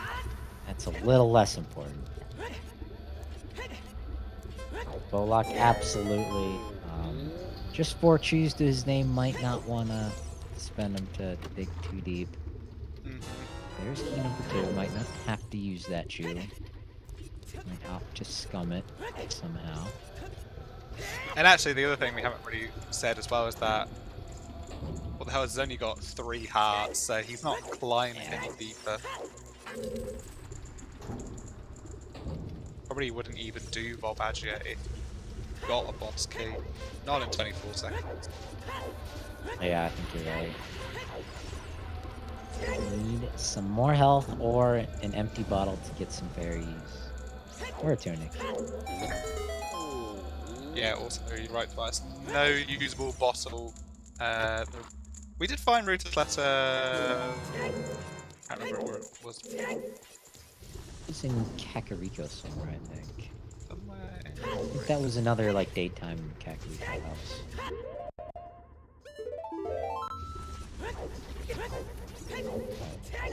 [SPEAKER 2] That's a little less important. Bollock, absolutely. Just 4 chews to his name, might not want to spend them to dig too deep. There's key number 2, might not have to use that chew. Might opt to scum it somehow.
[SPEAKER 1] And actually, the other thing we haven't really said as well is that, what the hell, has only got 3 hearts, so he's not climbing any deeper. Probably wouldn't even do Bob Adger if he got a boss key. Not in 24 seconds.
[SPEAKER 2] Yeah, I think you're right. Need some more health or an empty bottle to get some fairies. Or a tunic.
[SPEAKER 1] Yeah, also, you're right, twice. No usable bottle. We did find Ruta's letter. I can't remember where it was.
[SPEAKER 2] It's in Kakariko somewhere, I think.
[SPEAKER 1] Somewhere.
[SPEAKER 2] I think that was another, like, daytime Kakariko house.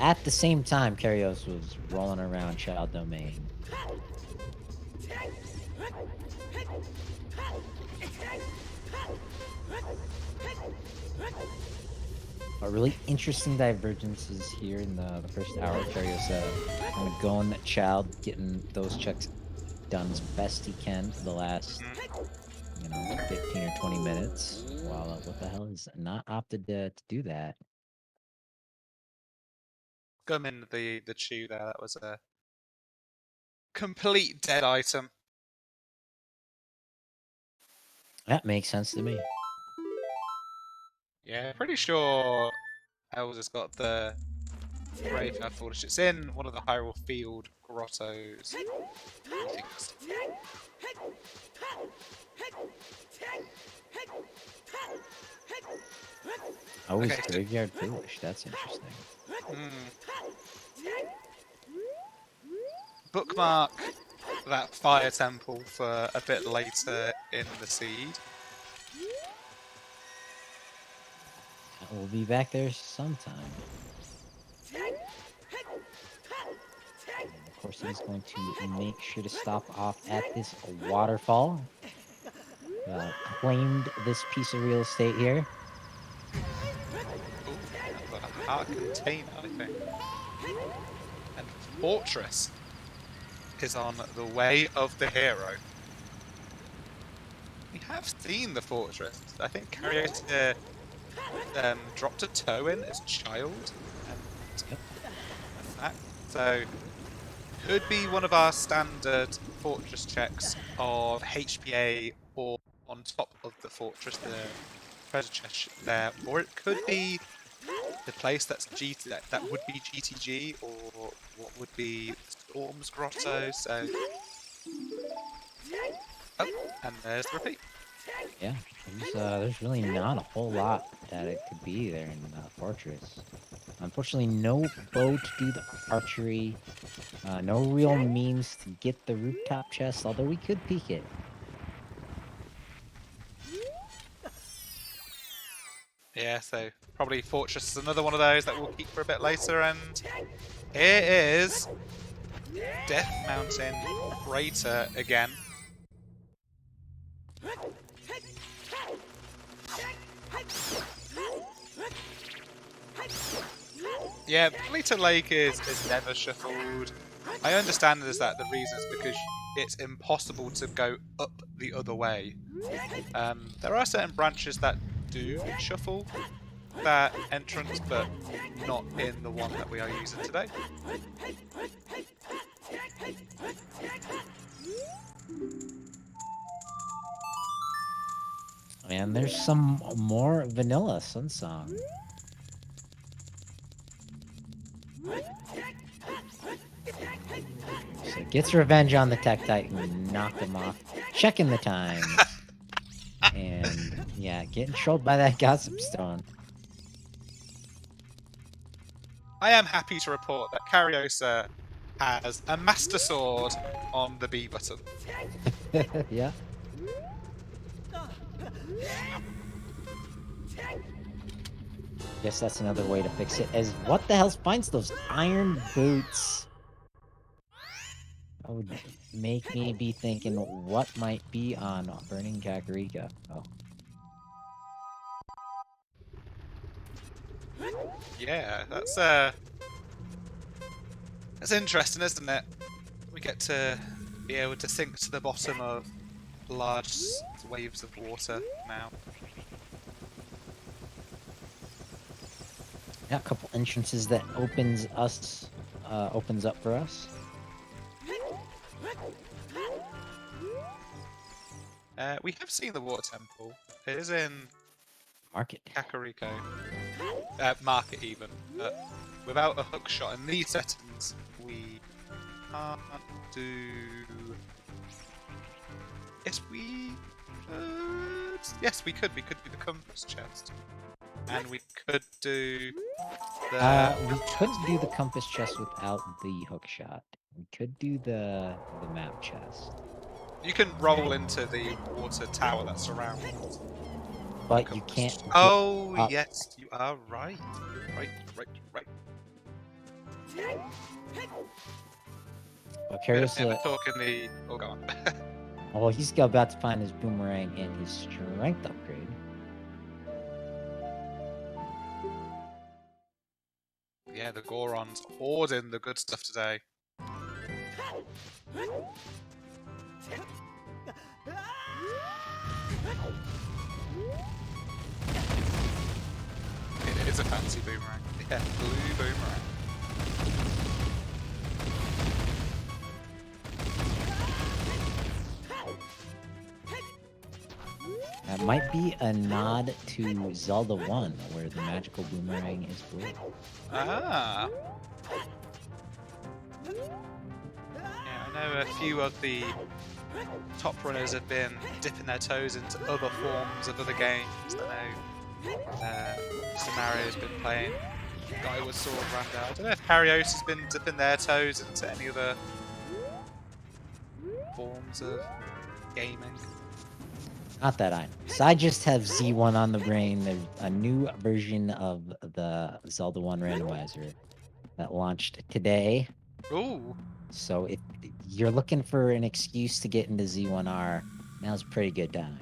[SPEAKER 2] At the same time, Kariossa was rolling around Child Domain. A really interesting divergences here in the first hour. Kariossa kind of going that Child, getting those checks done as best he can for the last, 15 or 20 minutes. While what the hell is not opted to do that.
[SPEAKER 1] Gum in the chew there. That was a complete dead item.
[SPEAKER 2] That makes sense to me.
[SPEAKER 1] Yeah, pretty sure Els has got the Graveyard Forge. It's in one of the Hyrule Field grottos. He thinks.
[SPEAKER 2] Oh, it's
[SPEAKER 1] Okay, so-
[SPEAKER 2] Graveyard Foolish. That's interesting.
[SPEAKER 1] Bookmark that fire temple for a bit later in the seed.
[SPEAKER 2] We'll be back there sometime. And of course, he's going to make sure to stop off at this waterfall. Claimed this piece of real estate here.
[SPEAKER 1] Ooh, that's a heart container, I think. And Fortress is on the way of the hero. We have seen the fortress. I think Kariossa dropped a toe in as a child. And that, so could be one of our standard fortress checks of HPA or on top of the fortress, the treasure chest there, or it could be the place that's that would be GTG, or what would be Storm's Grotto. So, oh, and there's the repeat.
[SPEAKER 2] Yeah, there's really not a whole lot that it could be there in the fortress. Unfortunately, no bow to do the archery. No real means to get the rooftop chest, although we could peek it.
[SPEAKER 1] Yeah, so probably Fortress is another one of those that we'll keep for a bit later, and here is Death Mountain Crater again. Yeah, Plato Lake is never shuffled. I understand is that the reason is because it's impossible to go up the other way. There are certain branches that do shuffle that entrance, but not in the one that we are using today.
[SPEAKER 2] And there's some more vanilla Sunsong. So gets revenge on the Tech Titan, knocked him off, checking the time. And yeah, getting trolled by that Gossip Stone.
[SPEAKER 1] I am happy to report that Kariossa has a Master Sword on the B button.
[SPEAKER 2] Yeah. Guess that's another way to fix it. As what the hell finds those iron boots? That would make me be thinking what might be on Burning Kakarika. Oh.
[SPEAKER 1] Yeah, that's interesting, isn't it? We get to be able to sink to the bottom of large waves of water now.
[SPEAKER 2] Yeah, a couple entrances that opens up for us.
[SPEAKER 1] We have seen the water temple. It is in
[SPEAKER 2] Market.
[SPEAKER 1] Kakariko. Market even. Without a hook shot in these settings, we can't do... Yes, yes, we could. We could do the compass chest. And we could do the...
[SPEAKER 2] We couldn't do the compass chest without the hook shot. We could do the map chest.
[SPEAKER 1] You can roll into the water tower that surrounds it.
[SPEAKER 2] But you can't.
[SPEAKER 1] Oh, yes, you are right. You're right.
[SPEAKER 2] Well, Kariossa...
[SPEAKER 1] talking the... Oh, go on.
[SPEAKER 2] Well, he's about to find his boomerang and his strength upgrade.
[SPEAKER 1] Yeah, the Goron's hoarding the good stuff today. It is a fancy boomerang. Yeah, blue boomerang.
[SPEAKER 2] That might be a nod to Zelda 1, where the magical boomerang is blue.
[SPEAKER 1] Ah. Yeah, I know a few of the top runners have been dipping their toes into other forms of other games. I know Mr. Mario's been playing Skyward Sword Randa. I don't know if Kariossa's been dipping their toes into any other forms of gaming.
[SPEAKER 2] Not that I know. So I just have Z1 on the brain. There's a new version of the Zelda 1 randomizer that launched today.
[SPEAKER 1] Ooh.
[SPEAKER 2] So if you're looking for an excuse to get into Z1R, now's a pretty good time.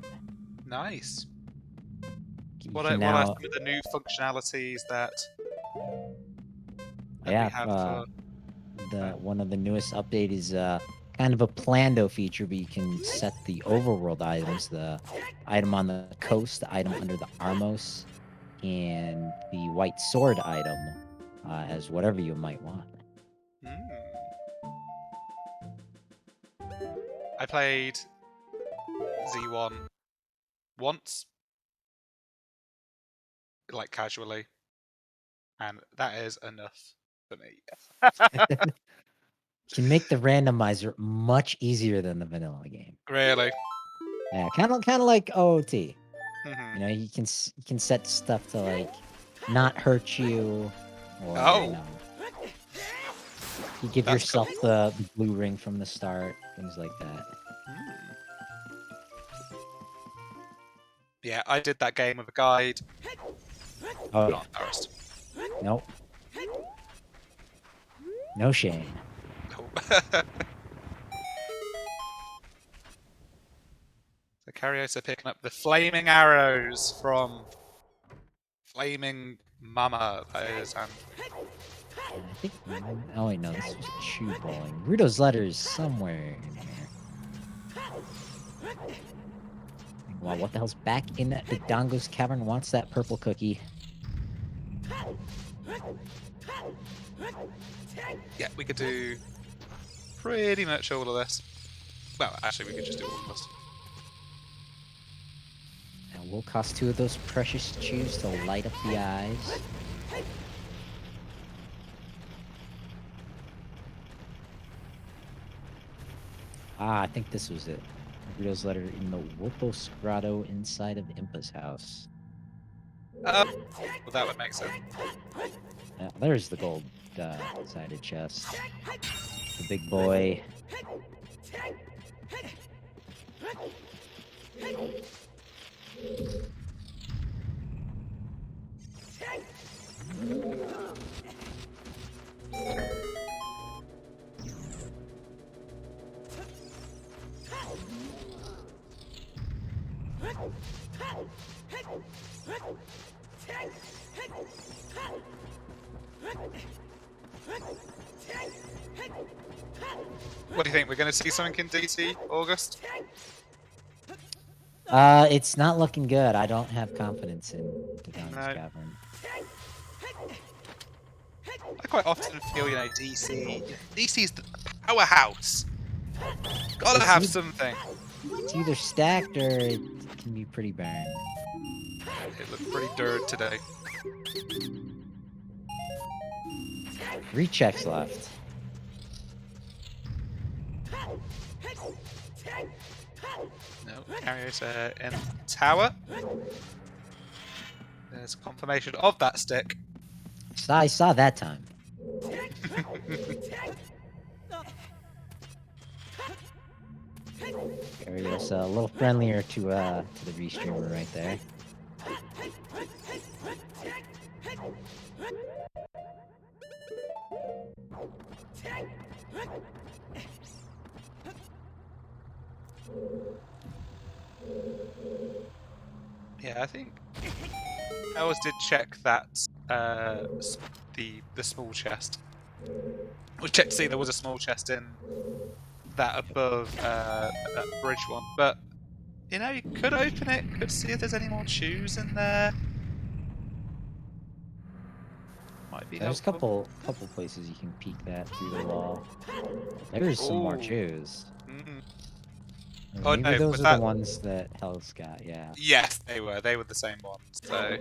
[SPEAKER 1] Nice.
[SPEAKER 2] You
[SPEAKER 1] What
[SPEAKER 2] can
[SPEAKER 1] are
[SPEAKER 2] now,
[SPEAKER 1] some of the new functionalities that
[SPEAKER 2] yeah,
[SPEAKER 1] we have for...
[SPEAKER 2] one of the newest update is kind of a Plando feature, but you can set the overworld items, the item on the coast, the item under the Armos, and the white sword item as whatever you might want.
[SPEAKER 1] I played Z1 once, like casually, and that is enough for me.
[SPEAKER 2] Can make the randomizer much easier than the vanilla game.
[SPEAKER 1] Really?
[SPEAKER 2] Yeah, kind of like OoT.
[SPEAKER 1] Mm-hmm.
[SPEAKER 2] You know, you can set stuff to like not hurt you, or
[SPEAKER 1] Oh.
[SPEAKER 2] you know, you give
[SPEAKER 1] That's
[SPEAKER 2] yourself
[SPEAKER 1] cool.
[SPEAKER 2] the blue ring from the start, things like that.
[SPEAKER 1] Yeah, I did that game with a guide.
[SPEAKER 2] Oh,
[SPEAKER 1] Not embarrassed.
[SPEAKER 2] nope. No shame.
[SPEAKER 1] So Kariossa picking up the flaming arrows from Flaming Mama, that is, and
[SPEAKER 2] I think. Oh wait, no, this was chew bowling. Rudo's letter is somewhere in here. Wow, what the hell's back in the Dongo's cavern? Wants that purple cookie.
[SPEAKER 1] yeah, we could do pretty much all of this. Well, actually, we could just do all of this.
[SPEAKER 2] And we'll cost 2 of those precious chews to light up the eyes. Ah, I think this was it. Rudo's letter in the Wolfos grotto inside of Impa's house.
[SPEAKER 1] Well, that would make sense.
[SPEAKER 2] There's the gold sided chest. The big boy.
[SPEAKER 1] What do you think? We're going to see something in DT, August?
[SPEAKER 2] It's not looking good. I don't have confidence in the Diamond
[SPEAKER 1] No.
[SPEAKER 2] Cavern.
[SPEAKER 1] I quite often feel, DC's the powerhouse. Gotta have something.
[SPEAKER 2] It's either stacked or it can be pretty barren.
[SPEAKER 1] It looked pretty dirt today.
[SPEAKER 2] 3 checks left.
[SPEAKER 1] No, kariossa in tower. There's confirmation of that stick.
[SPEAKER 2] I saw that time. Kariossa a little friendlier to the restreamer right there.
[SPEAKER 1] Yeah, I think I always did check that the small chest. We checked to see there was a small chest in that above that bridge one, but you could open it, could see if there's any more shoes in there. Might be
[SPEAKER 2] There's
[SPEAKER 1] helpful.
[SPEAKER 2] a couple places you can peek that through the wall. There's some more shoes.
[SPEAKER 1] Mm.
[SPEAKER 2] Maybe
[SPEAKER 1] no,
[SPEAKER 2] those
[SPEAKER 1] was
[SPEAKER 2] are
[SPEAKER 1] that...
[SPEAKER 2] the ones that Hell's got, yeah.
[SPEAKER 1] Yes, they were. They were the same ones. So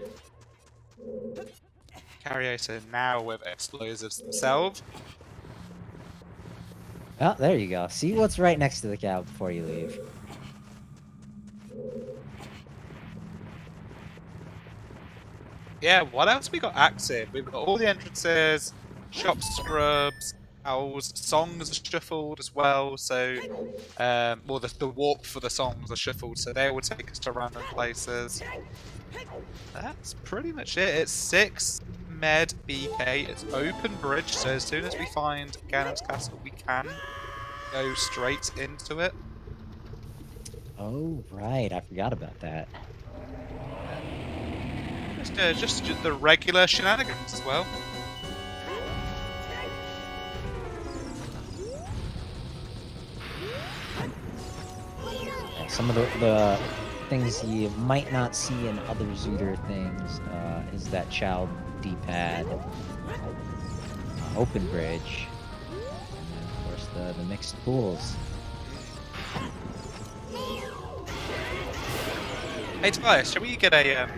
[SPEAKER 1] kariossa now with explosives themselves.
[SPEAKER 2] Oh, there you go. See what's right next to the cow before you leave.
[SPEAKER 1] Yeah, what else we got active? We've got all the entrances, shop scrubs, owls, songs are shuffled as well. So, well, the warp for the songs are shuffled, so they will take us to random places. That's pretty much it. It's 6 med BK. It's open bridge, so as soon as we find Ganon's castle, we can go straight into it.
[SPEAKER 2] Oh, right. I forgot about that.
[SPEAKER 1] Just the regular shenanigans as well.
[SPEAKER 2] Some of the things you might not see in other Zooter things is that child D-pad, open bridge, and then of course the mixed pools.
[SPEAKER 1] Hey Tobias, should we get a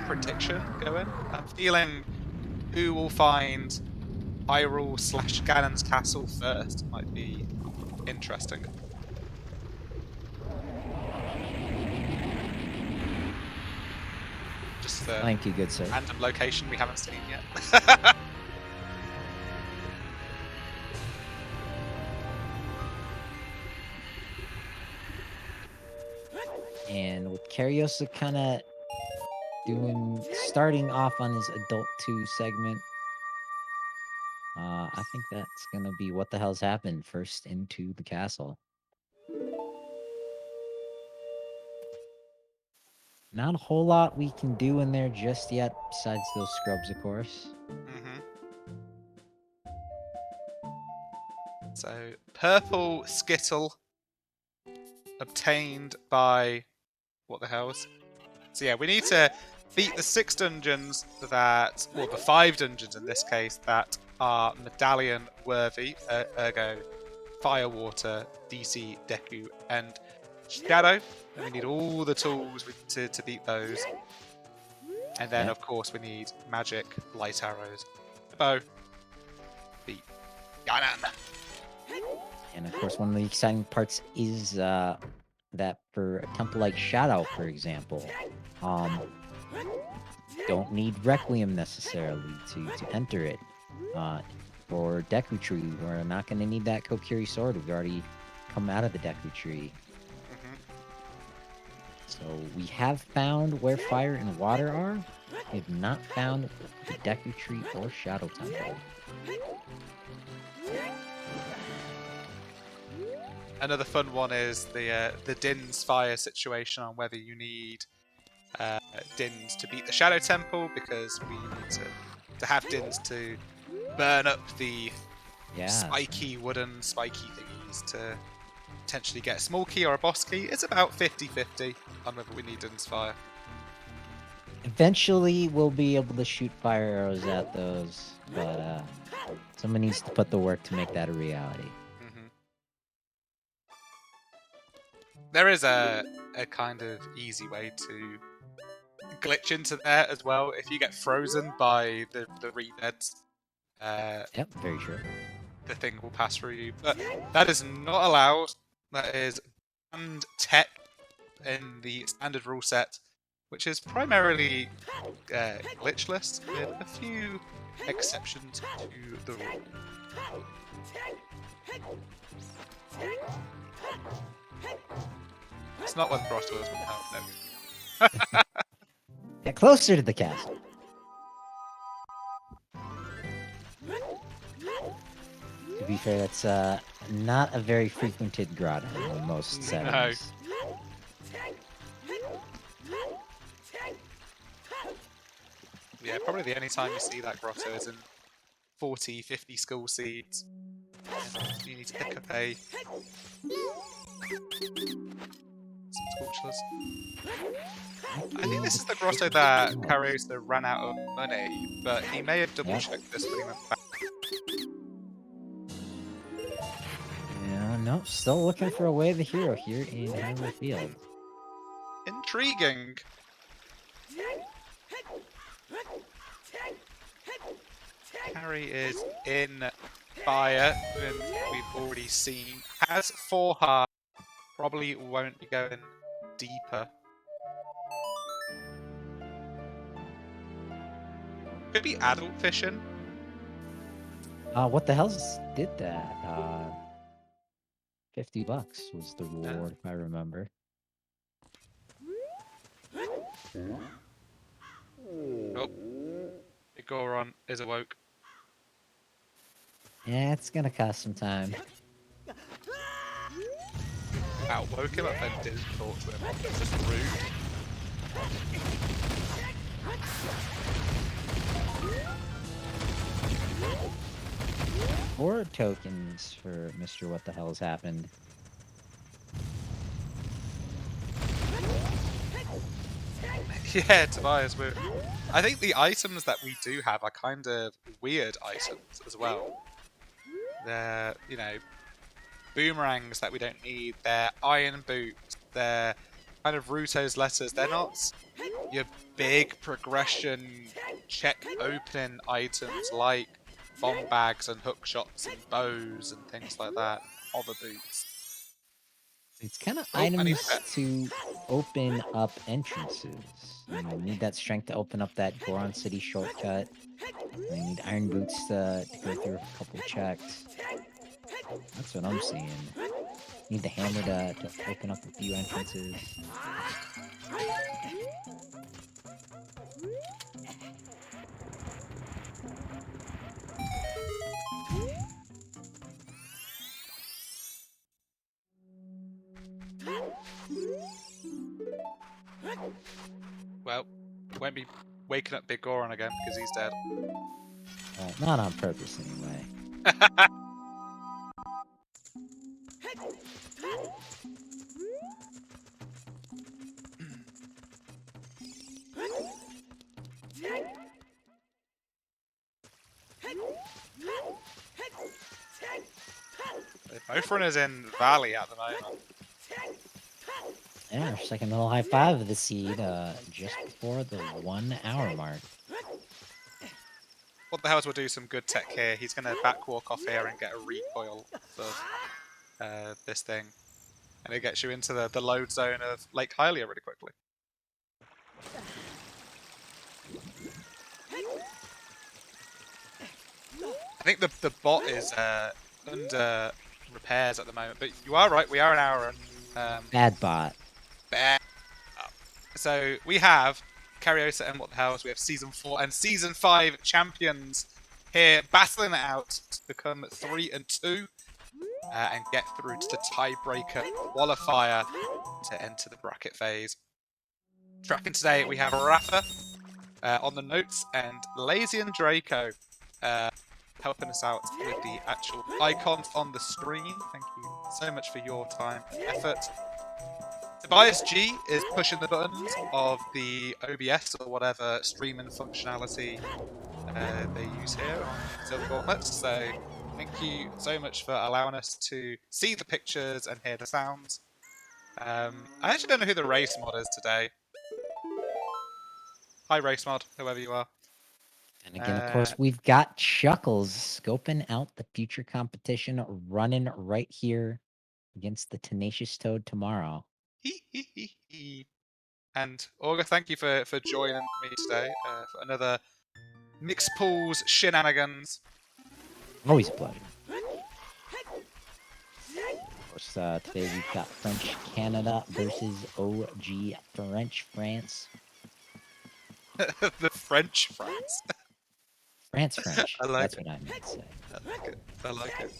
[SPEAKER 1] prediction going? I'm feeling who will find Hyrule / Ganon's castle first might be interesting. Just a
[SPEAKER 2] Thank you, good sir.
[SPEAKER 1] random location we haven't seen yet.
[SPEAKER 2] And with kariossa kind of starting off on his Adult 2 segment, I think that's gonna be what the hell's happened first into the castle. Not a whole lot we can do in there just yet, besides those scrubs, of course.
[SPEAKER 1] So, purple Skittle obtained by what the hell's? So yeah, we need to beat the 6 dungeons that, well, the 5 dungeons in this case that are medallion worthy, ergo Fire, Water, DC, Deku, and Shadow. And we need all the tools to beat those. And then, of course, we need magic, light arrows, bow, beat Ganon.
[SPEAKER 2] And of course, one of the exciting parts is that for a temple like Shadow, for example, don't need Requiem necessarily to enter it. For Deku Tree, we're not going to need that Kokiri sword. We've already come out of the Deku Tree.
[SPEAKER 1] Mhm.
[SPEAKER 2] So we have found where fire and water are. We have not found the Deku Tree or Shadow Temple.
[SPEAKER 1] Another fun one is the Din's fire situation on whether you need Dins to beat the Shadow Temple, because we need to have Dins to burn up the spiky wooden spiky thingies to potentially get a small key or a boss key. It's about 50-50 on whether we need Din's fire.
[SPEAKER 2] Eventually, we'll be able to shoot fire arrows at those, but someone needs to put the work to make that a reality.
[SPEAKER 1] Mm-hmm. There is a kind of easy way to glitch into there as well. If you get frozen by the rebeds,
[SPEAKER 2] Yep, very true.
[SPEAKER 1] the thing will pass through you. But that is not allowed. That is banned tech in the standard rule set, which is primarily glitchless, with a few exceptions to the rule. It's not when grottos will help, no.
[SPEAKER 2] Get closer to the castle. To be fair, that's not a very frequented grotto in most settings.
[SPEAKER 1] Yeah, probably the only time you see that grotto is in 40, 50 school seeds. And you need to pick up some torches. I think this is the grotto that Kariossa ran out of money, but he may have double-checked this when he went back.
[SPEAKER 2] Yeah, no, still looking for a way of the hero here in Hyrule Field.
[SPEAKER 1] Intriguing. Harry is in fire, and we've already seen. Has 4 hearts. Probably won't be going deeper. Could be adult fishing.
[SPEAKER 2] What the hell did that? $50 was the reward, if I remember.
[SPEAKER 1] Oh, Goron is awoke.
[SPEAKER 2] Yeah, it's gonna cost some time.
[SPEAKER 1] Wow, woke him up and didn't talk to him. That's just rude.
[SPEAKER 2] Or tokens for Mr. What the Hell's happened.
[SPEAKER 1] Yeah, Tobias, I think the items that we do have are kind of weird items as well. They're, you know, boomerangs that we don't need. They're iron boots. They're kind of Ruto's letters. They're not your big progression check opening items like bomb bags and hook shots and bows and things like that. Hover boots.
[SPEAKER 2] It's kind of items to open up entrances. You need that strength to open up that Goron City shortcut. You need iron boots to go through a couple checks. That's what I'm seeing. Need the hammer to open up a few entrances.
[SPEAKER 1] Well, won't be waking up Big Goron again because he's dead.
[SPEAKER 2] Not on purpose, anyway.
[SPEAKER 1] Both runners in Valley at the moment.
[SPEAKER 2] Yeah, our second little high five of the seed, just before the 1 hour mark.
[SPEAKER 1] What the hells will do some good tech here. He's going to backwalk off here and get a recoil of this thing. And it gets you into the load zone of Lake Hylia really quickly. think the bot is under repairs at the moment, but you are right. We are an hour in.
[SPEAKER 2] Bad bot.
[SPEAKER 1] Bad. So we have Kariossa and What the Hells. We have Season 4 and Season 5 champions here battling it out to become 3 and 2 and get through to the tiebreaker qualifier to enter the bracket phase. Tracking today, we have Rafa on the notes and Lazy and Draco helping us out with the actual icons on the screen. Thank you so much for your time and effort. Tobias G is pushing the buttons of the OBS or whatever streaming functionality they use here on Silver Gauntlet. So thank you so much for allowing us to see the pictures and hear the sounds. I actually don't know who the race mod is today. Hi race mod, whoever you are.
[SPEAKER 2] And again, of course, we've got Chuckles scoping out the future competition, running right here against the Tenacious Toad tomorrow.
[SPEAKER 1] And August, thank you for joining me today for another Mixed Pools shenanigans.
[SPEAKER 2] Always a pleasure. Of course, today we've got French Canada versus OG French France.
[SPEAKER 1] The French France.
[SPEAKER 2] France.
[SPEAKER 1] I like
[SPEAKER 2] That's
[SPEAKER 1] it.
[SPEAKER 2] what I meant to say.
[SPEAKER 1] I like it. I like it.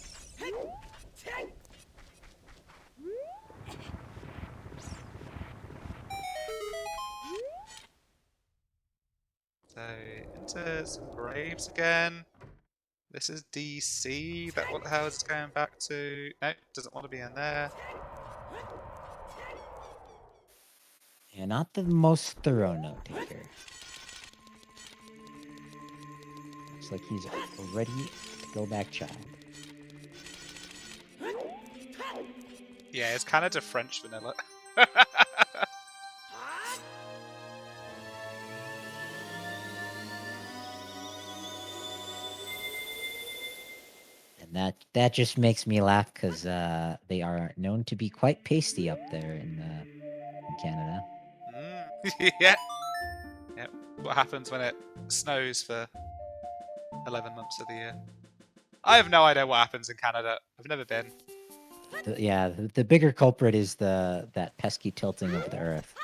[SPEAKER 1] So into some graves again. This is DC. That what the hell is going back to? No, doesn't want to be in there.
[SPEAKER 2] Yeah, not the most thorough note taker. Looks like he's ready to go back child.
[SPEAKER 1] Yeah, it's Canada French vanilla.
[SPEAKER 2] And that just makes me laugh because they are known to be quite pasty up there in Canada.
[SPEAKER 1] Yeah. Yep. What happens when it snows for 11 months of the year? I have no idea what happens in Canada. I've never been.
[SPEAKER 2] The bigger culprit is that pesky tilting of the earth.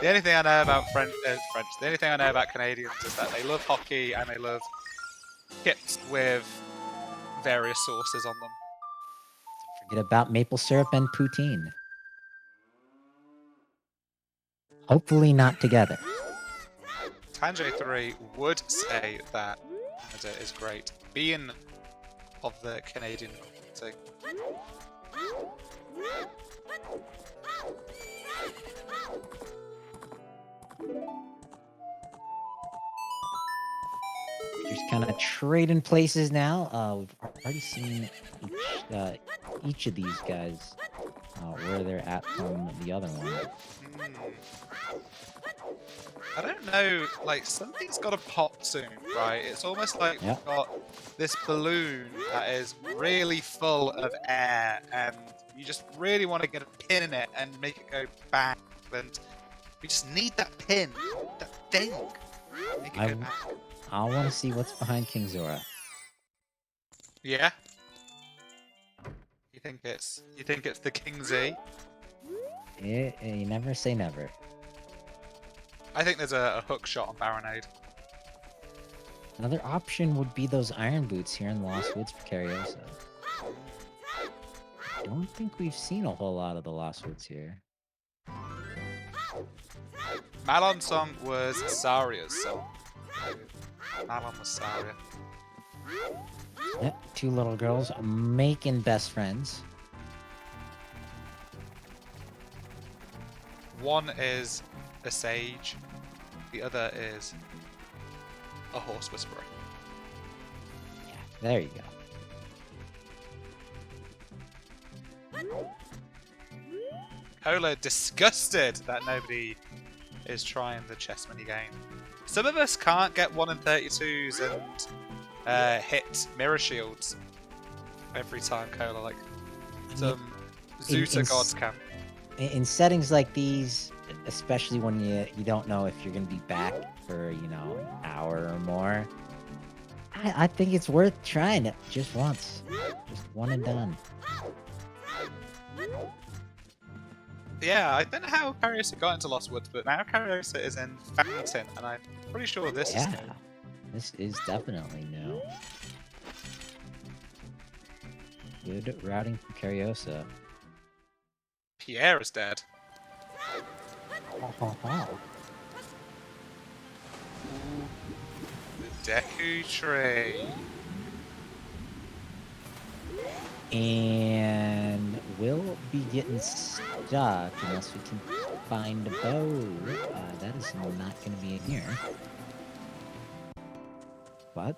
[SPEAKER 1] The only thing I know about French. The only thing I know about Canadians is that they love hockey and they love kits with various sauces on them.
[SPEAKER 2] Forget about maple syrup and poutine. Hopefully not together.
[SPEAKER 1] Tanjo3 would say that Canada is great, being of the Canadian community.
[SPEAKER 2] Just kind of trading places now. We've already seen each of these guys where they're at from the other one.
[SPEAKER 1] I don't know, like, something's got to pop soon, right? It's almost like we've got this balloon that is really full of air, and you just really want to get a pin in it and make it go bang, and we just need that pin, that ding, make it go bang.
[SPEAKER 2] I want to see what's behind King Zora.
[SPEAKER 1] Yeah? You think it's the King Z?
[SPEAKER 2] You never say never.
[SPEAKER 1] I think there's a hook shot on Baronade.
[SPEAKER 2] Another option would be those iron boots here in the Lost Woods for Kariossa. I don't think we've seen a whole lot of the Lost Woods here.
[SPEAKER 1] Malon's song was Saria's song. Malon was Saria.
[SPEAKER 2] Yep, two little girls making best friends.
[SPEAKER 1] One is a sage, the other is a horse whisperer.
[SPEAKER 2] Yeah, there you go.
[SPEAKER 1] Cola disgusted that nobody is trying the chess mini game. Some of us can't get 1 in 32s and hit mirror shields every time, Cola. Like some Zuta gods can.
[SPEAKER 2] In settings like these, especially when you don't know if you're going to be back for, you know, an hour or more, I think it's worth trying it just once. Just one and done.
[SPEAKER 1] Yeah, I don't know how Kariossa got into Lost Woods, but now Kariossa is in Fountain, and I'm pretty sure this is
[SPEAKER 2] Yeah,
[SPEAKER 1] new.
[SPEAKER 2] this is definitely new. Good routing from Kariossa.
[SPEAKER 1] Pierre is dead. The Deku Tree.
[SPEAKER 2] And we'll be getting stuck unless we can find a bow. That is not going to be in here. But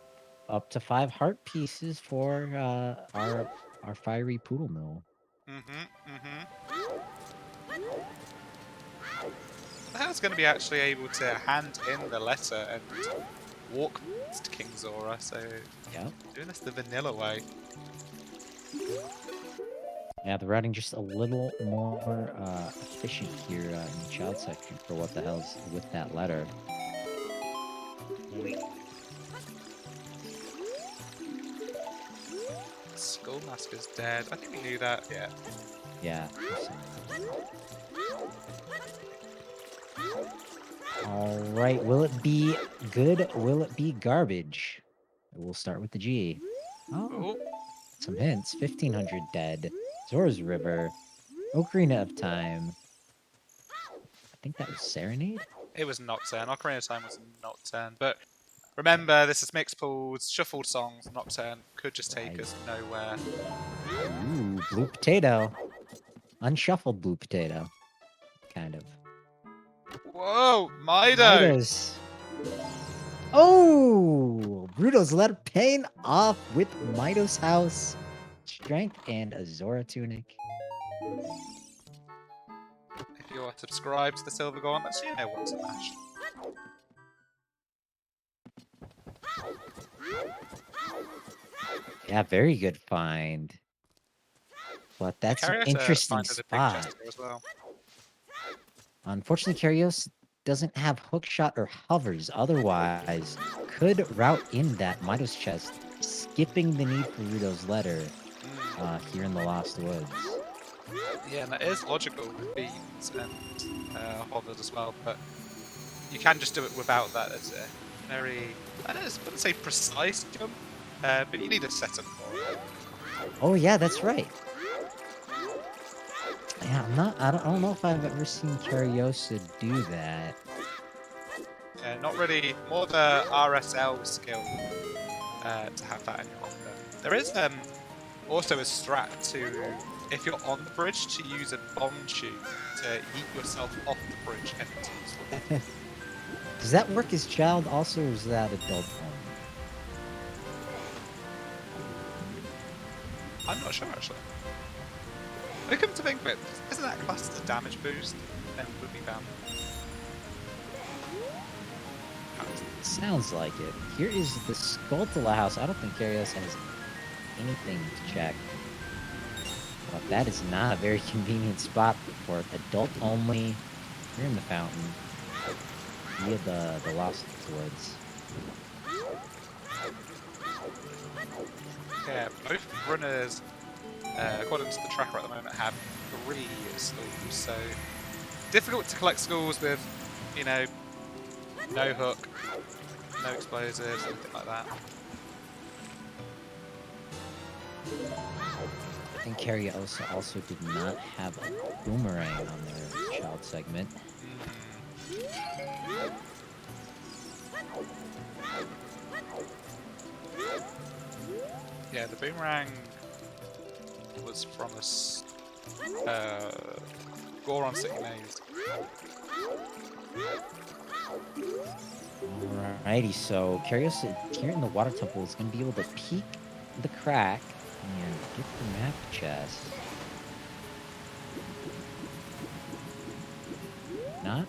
[SPEAKER 2] up to 5 heart pieces for our fiery poodle mill.
[SPEAKER 1] The hell's going to be actually able to hand in the letter and walk past King Zora, so
[SPEAKER 2] Yep.
[SPEAKER 1] doing this the vanilla way.
[SPEAKER 2] Yeah, the routing just a little more efficient here in the child section for what the hell's with that letter.
[SPEAKER 1] Skullmasker's dead. I think we knew that, yeah.
[SPEAKER 2] Yeah. Alright, will it be good? Will it be garbage? We'll start with the G. Oh, some hints. 1500 dead. Zora's River. Ocarina of Time. I think that was Serenade?
[SPEAKER 1] It was Nocturne. Ocarina of Time was Nocturne. But remember, this is mixed pools, shuffled songs. Nocturne could just take us nowhere.
[SPEAKER 2] Ooh, blue potato. Unshuffled blue potato. Kind of.
[SPEAKER 1] Whoa, Mido!
[SPEAKER 2] Midos. Oh! Bruto's letter paying off with Midos House. Strength and a Zora tunic.
[SPEAKER 1] If you're subscribed to the Silver Gauntlets, you know what to mash.
[SPEAKER 2] Yeah, very good find. But that's an
[SPEAKER 1] Kariossa
[SPEAKER 2] interesting
[SPEAKER 1] finding a big
[SPEAKER 2] spot.
[SPEAKER 1] chest here as well.
[SPEAKER 2] Unfortunately, Kariossa doesn't have hookshot or hovers. Otherwise, could route in that Midos chest, skipping the need for Rudo's letter here in the Lost Woods.
[SPEAKER 1] Yeah, and that is logical with beams and hovers as well, but you can just do it without that. It's a very, I wouldn't say precise jump, but you need a setup for it.
[SPEAKER 2] Oh yeah, that's right. Yeah, I don't know if I've ever seen Kariossa do that.
[SPEAKER 1] Not really, more the RSL skill to have that in your locker. There is also a strat to, if you're on the bridge, to use a bomb tube to yeet yourself off the bridge and it's useful.
[SPEAKER 2] Does that work as child also, or is that adult only?
[SPEAKER 1] I'm not sure actually. When it comes to think of it, isn't that classed as a damage boost? Then it would be banned.
[SPEAKER 2] Sounds like it. Here is the Skulltula house. I don't think Kariossa has anything to check. But that is not a very convenient spot for adult only. Here in the fountain. Via the Lost Woods.
[SPEAKER 1] Yeah, both runners, according to the tracker at the moment, have 3 schools, so difficult to collect schools with, you know, no hook, no explosives, anything like that.
[SPEAKER 2] I think Kariossa also did not have a boomerang on their child segment.
[SPEAKER 1] Yeah, the boomerang was from a Goron City Maze.
[SPEAKER 2] Alrighty, so Kariossa here in the water temple is going to be able to peek the crack and get the map chest.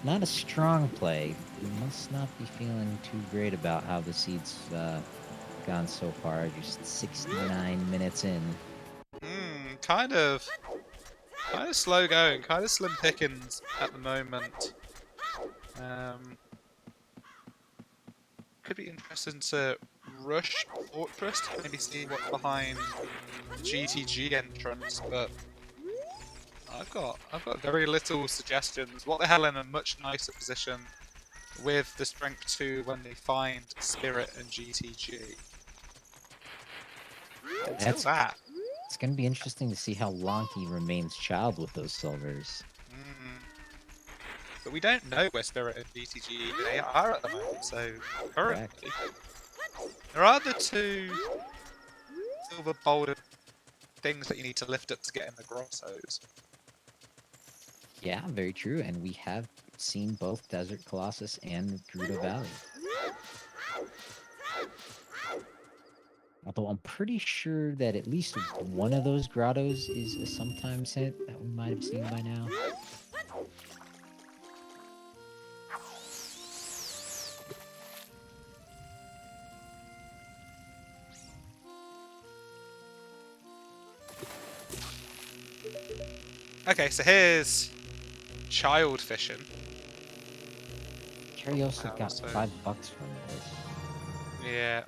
[SPEAKER 2] Not a strong play. You must not be feeling too great about how the seed's gone so far. Just 69 minutes in.
[SPEAKER 1] Kind of slow going, kind of slim pickings at the moment. could be interesting to rush Fortress to maybe see what's behind the GTG entrance, but I've got very little suggestions. What the hell in a much nicer position with the strength 2 when they find Spirit and GTG. Until that.
[SPEAKER 2] It's going to be interesting to see how long he remains child with those silvers.
[SPEAKER 1] But we don't know where Spirit and GTG they are at the moment, so currently there are the 2 silver boulder things that you need to lift up to get in the grottos.
[SPEAKER 2] Yeah, very true. And we have seen both Desert Colossus and Gerudo Valley. Although I'm pretty sure that at least one of those grottos is a sometimes hit that we might have seen by now.
[SPEAKER 1] Okay, so here's child fishing.
[SPEAKER 2] Kariossa got $5 from this.
[SPEAKER 1] Yeah.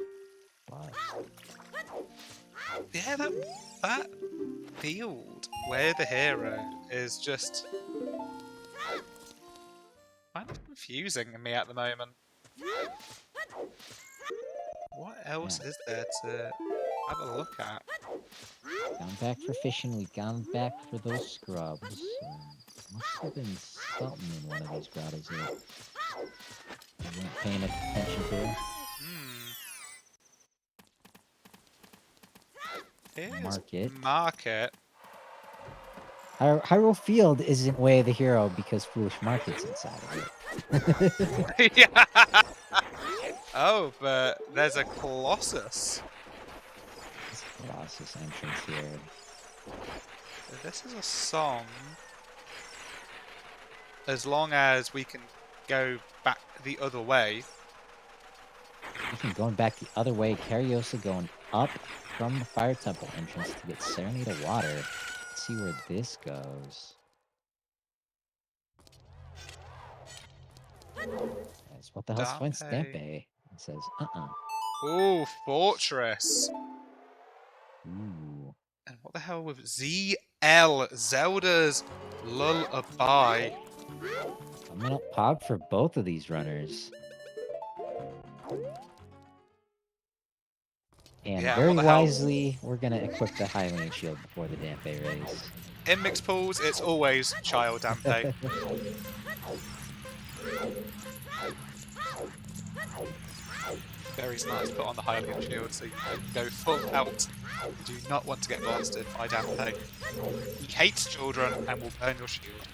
[SPEAKER 2] Wow.
[SPEAKER 1] Yeah, that field where the hero is just kind of confusing me at the moment. What else is there to have a look at?
[SPEAKER 2] Gone back for fishing, we've gone back for those scrubs. Must have been something in one of these grottos here. I wasn't paying attention to.
[SPEAKER 1] Here's Market.
[SPEAKER 2] Hyrule Field isn't Way of the Hero because Foolish Market's inside of
[SPEAKER 1] it. Yeah. Oh, but there's a Colossus.
[SPEAKER 2] There's a Colossus entrance here.
[SPEAKER 1] So this is a song. As long as we can go back the other way.
[SPEAKER 2] Going back the other way, Kariossa going up from the Fire Temple entrance to get Serenade of Water. Let's see where this goes. Yes, what the hell's Sven Stampe? It says,
[SPEAKER 1] Ooh, Fortress.
[SPEAKER 2] Ooh.
[SPEAKER 1] And what the hell with ZL, Zelda's Lullaby?
[SPEAKER 2] Coming up Pog for both of these runners. And very wisely, we're going to equip the Hylian Shield before the Dampe race.
[SPEAKER 1] In mixed pools, it's always Child Dampe. Very smart to put on the Hylian Shield so you can go full out. You do not want to get blasted by Dampe. He hates children and will burn your shield.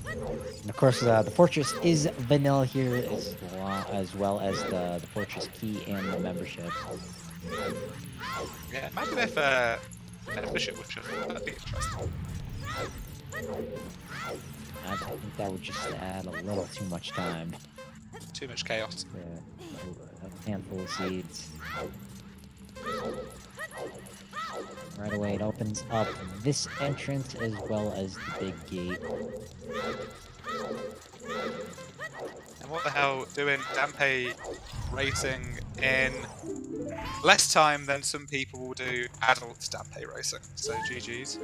[SPEAKER 2] And of course, the fortress is vanilla here, as well as the fortress key and the membership.
[SPEAKER 1] Yeah, imagine if membership was shuffled. That'd be interesting.
[SPEAKER 2] I think that would just add a little too much time.
[SPEAKER 1] Too much chaos.
[SPEAKER 2] Yeah, a handful of seeds. Right away, it opens up this entrance as well as the big gate.
[SPEAKER 1] And what the hell, doing Dampe racing in less time than some people will do adult Dampe racing. So GG's.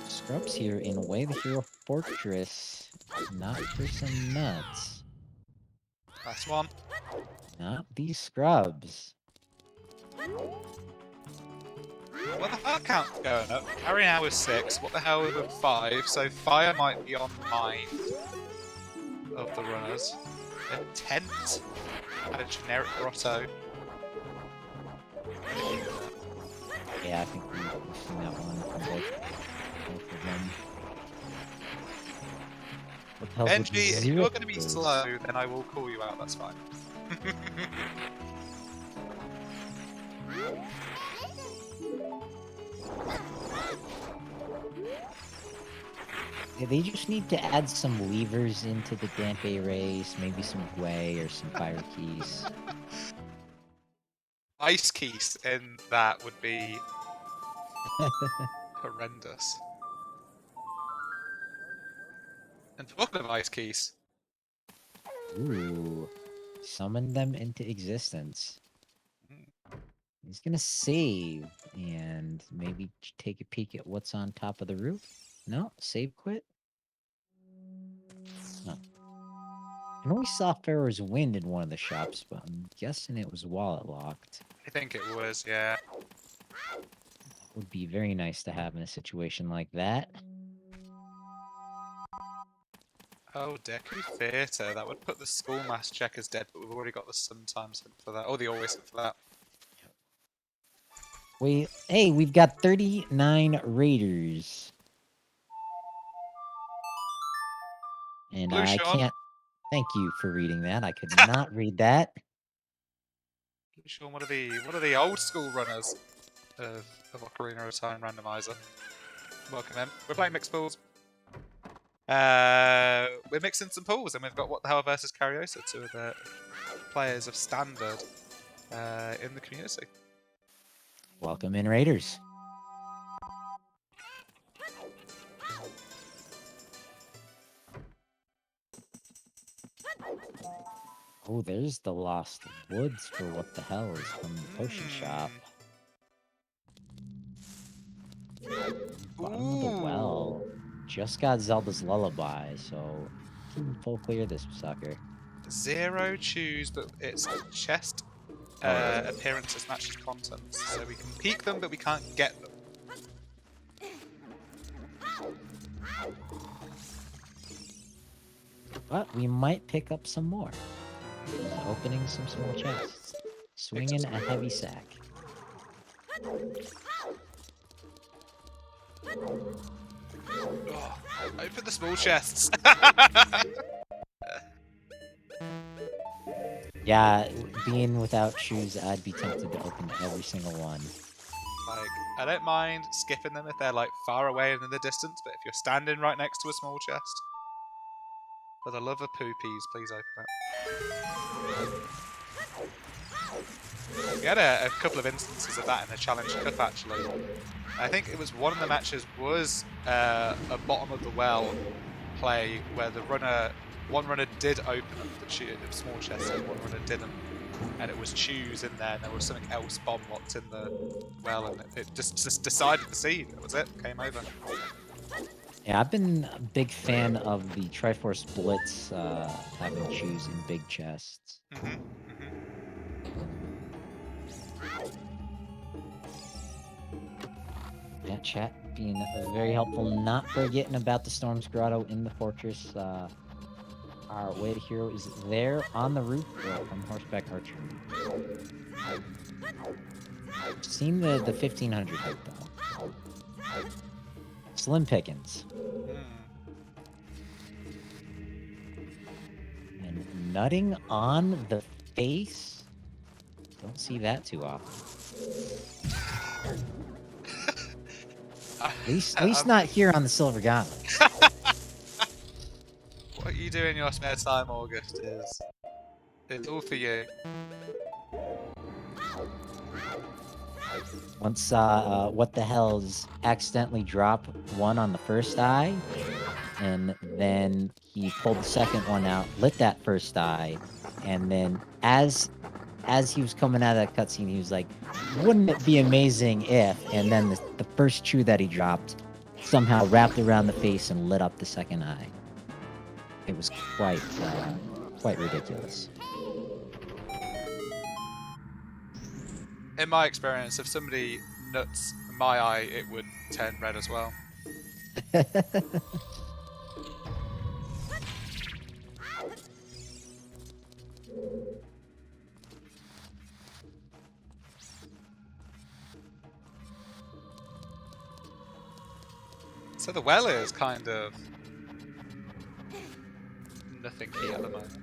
[SPEAKER 2] Scrubs here in Way of the Hero Fortress. Not for some nuts.
[SPEAKER 1] Last one.
[SPEAKER 2] Not these scrubs.
[SPEAKER 1] Well, the heart count's going up. Carry now is 6. What the hell is with 5? So fire might be on mind of the runners. A tent and a generic grotto.
[SPEAKER 2] Yeah, I think we've seen that one from both of them.
[SPEAKER 1] Benji, if you're going to be slow, then I will call you out, that's fine.
[SPEAKER 2] Yeah, they just need to add some levers into the Dampe race, maybe some Gwei or some fire keys.
[SPEAKER 1] Ice keys in that would be horrendous. And talking of ice keys,
[SPEAKER 2] Ooh. Summon them into existence.
[SPEAKER 1] Mm.
[SPEAKER 2] He's gonna save and maybe take a peek at what's on top of the roof. No, save quit. No. I know we saw Pharaoh's Wind in one of the shops, but I'm guessing it was wallet locked.
[SPEAKER 1] I think it was, yeah.
[SPEAKER 2] Would be very nice to have in a situation like that.
[SPEAKER 1] Oh, Deku Theatre. That would put the Schoolmaster check as dead, but we've already got the sometimes hint for that. Or the always hint for that.
[SPEAKER 2] Hey, we've got 39 raiders. And
[SPEAKER 1] Blue
[SPEAKER 2] I
[SPEAKER 1] Sean.
[SPEAKER 2] can't... Thank you for reading that. I could not read that.
[SPEAKER 1] Blue Sean, one of the old school runners of Ocarina of Time Randomizer. Welcome in. We're playing mixed pools. We're mixing some pools, and we've got What the Hell versus Kariossa, two of the players of standard in the community.
[SPEAKER 2] Welcome in, raiders. Oh, there's the Lost Woods for What the Hell is from the potion shop. Bottom of the well. Just got Zelda's Lullaby, so can full clear this sucker.
[SPEAKER 1] 0 choose, but it's chest appearances matches contents, so we can peek them, but we can't get them.
[SPEAKER 2] But we might pick up some more. Opening some small chests. Swinging a heavy sack.
[SPEAKER 1] Oh, open the small chests.
[SPEAKER 2] Yeah, being without shoes, I'd be tempted to open every single one.
[SPEAKER 1] Like, I don't mind skipping them if they're like far away and in the distance, but if you're standing right next to a small chest, for the love of poopies, please open it. We had a couple of instances of that in the Challenge Cup, actually. I think it was one of the matches was a bottom of the well play where one runner did open up the small chest and one runner didn't. And it was choose in there, and there was something else bomb locked in the well, and it just decided the seed. That was it. Came over.
[SPEAKER 2] Yeah, I've been a big fan of the Triforce Blitz having choose in big chests. Yeah, chat being very helpful. Not forgetting about the Storm's Grotto in the fortress. Our way to hero is there on the roof from horseback archery. Seen the 1500 hit though. Slim pickings. And nutting on the face. Don't see that too often. At least not here on the Silver Gauntlet.
[SPEAKER 1] What you do in your spare time, August, it's all for you.
[SPEAKER 2] Once What the Hell's accidentally drop one on the first eye, and then he pulled the second one out, lit that first eye, and then as he was coming out of that cutscene, he was like, "Wouldn't it be amazing if?" And then the first chew that he dropped somehow wrapped around the face and lit up the second eye. It was quite ridiculous.
[SPEAKER 1] In my experience, if somebody nuts my eye, it would turn red as well. So the well is kind of nothing key at the moment.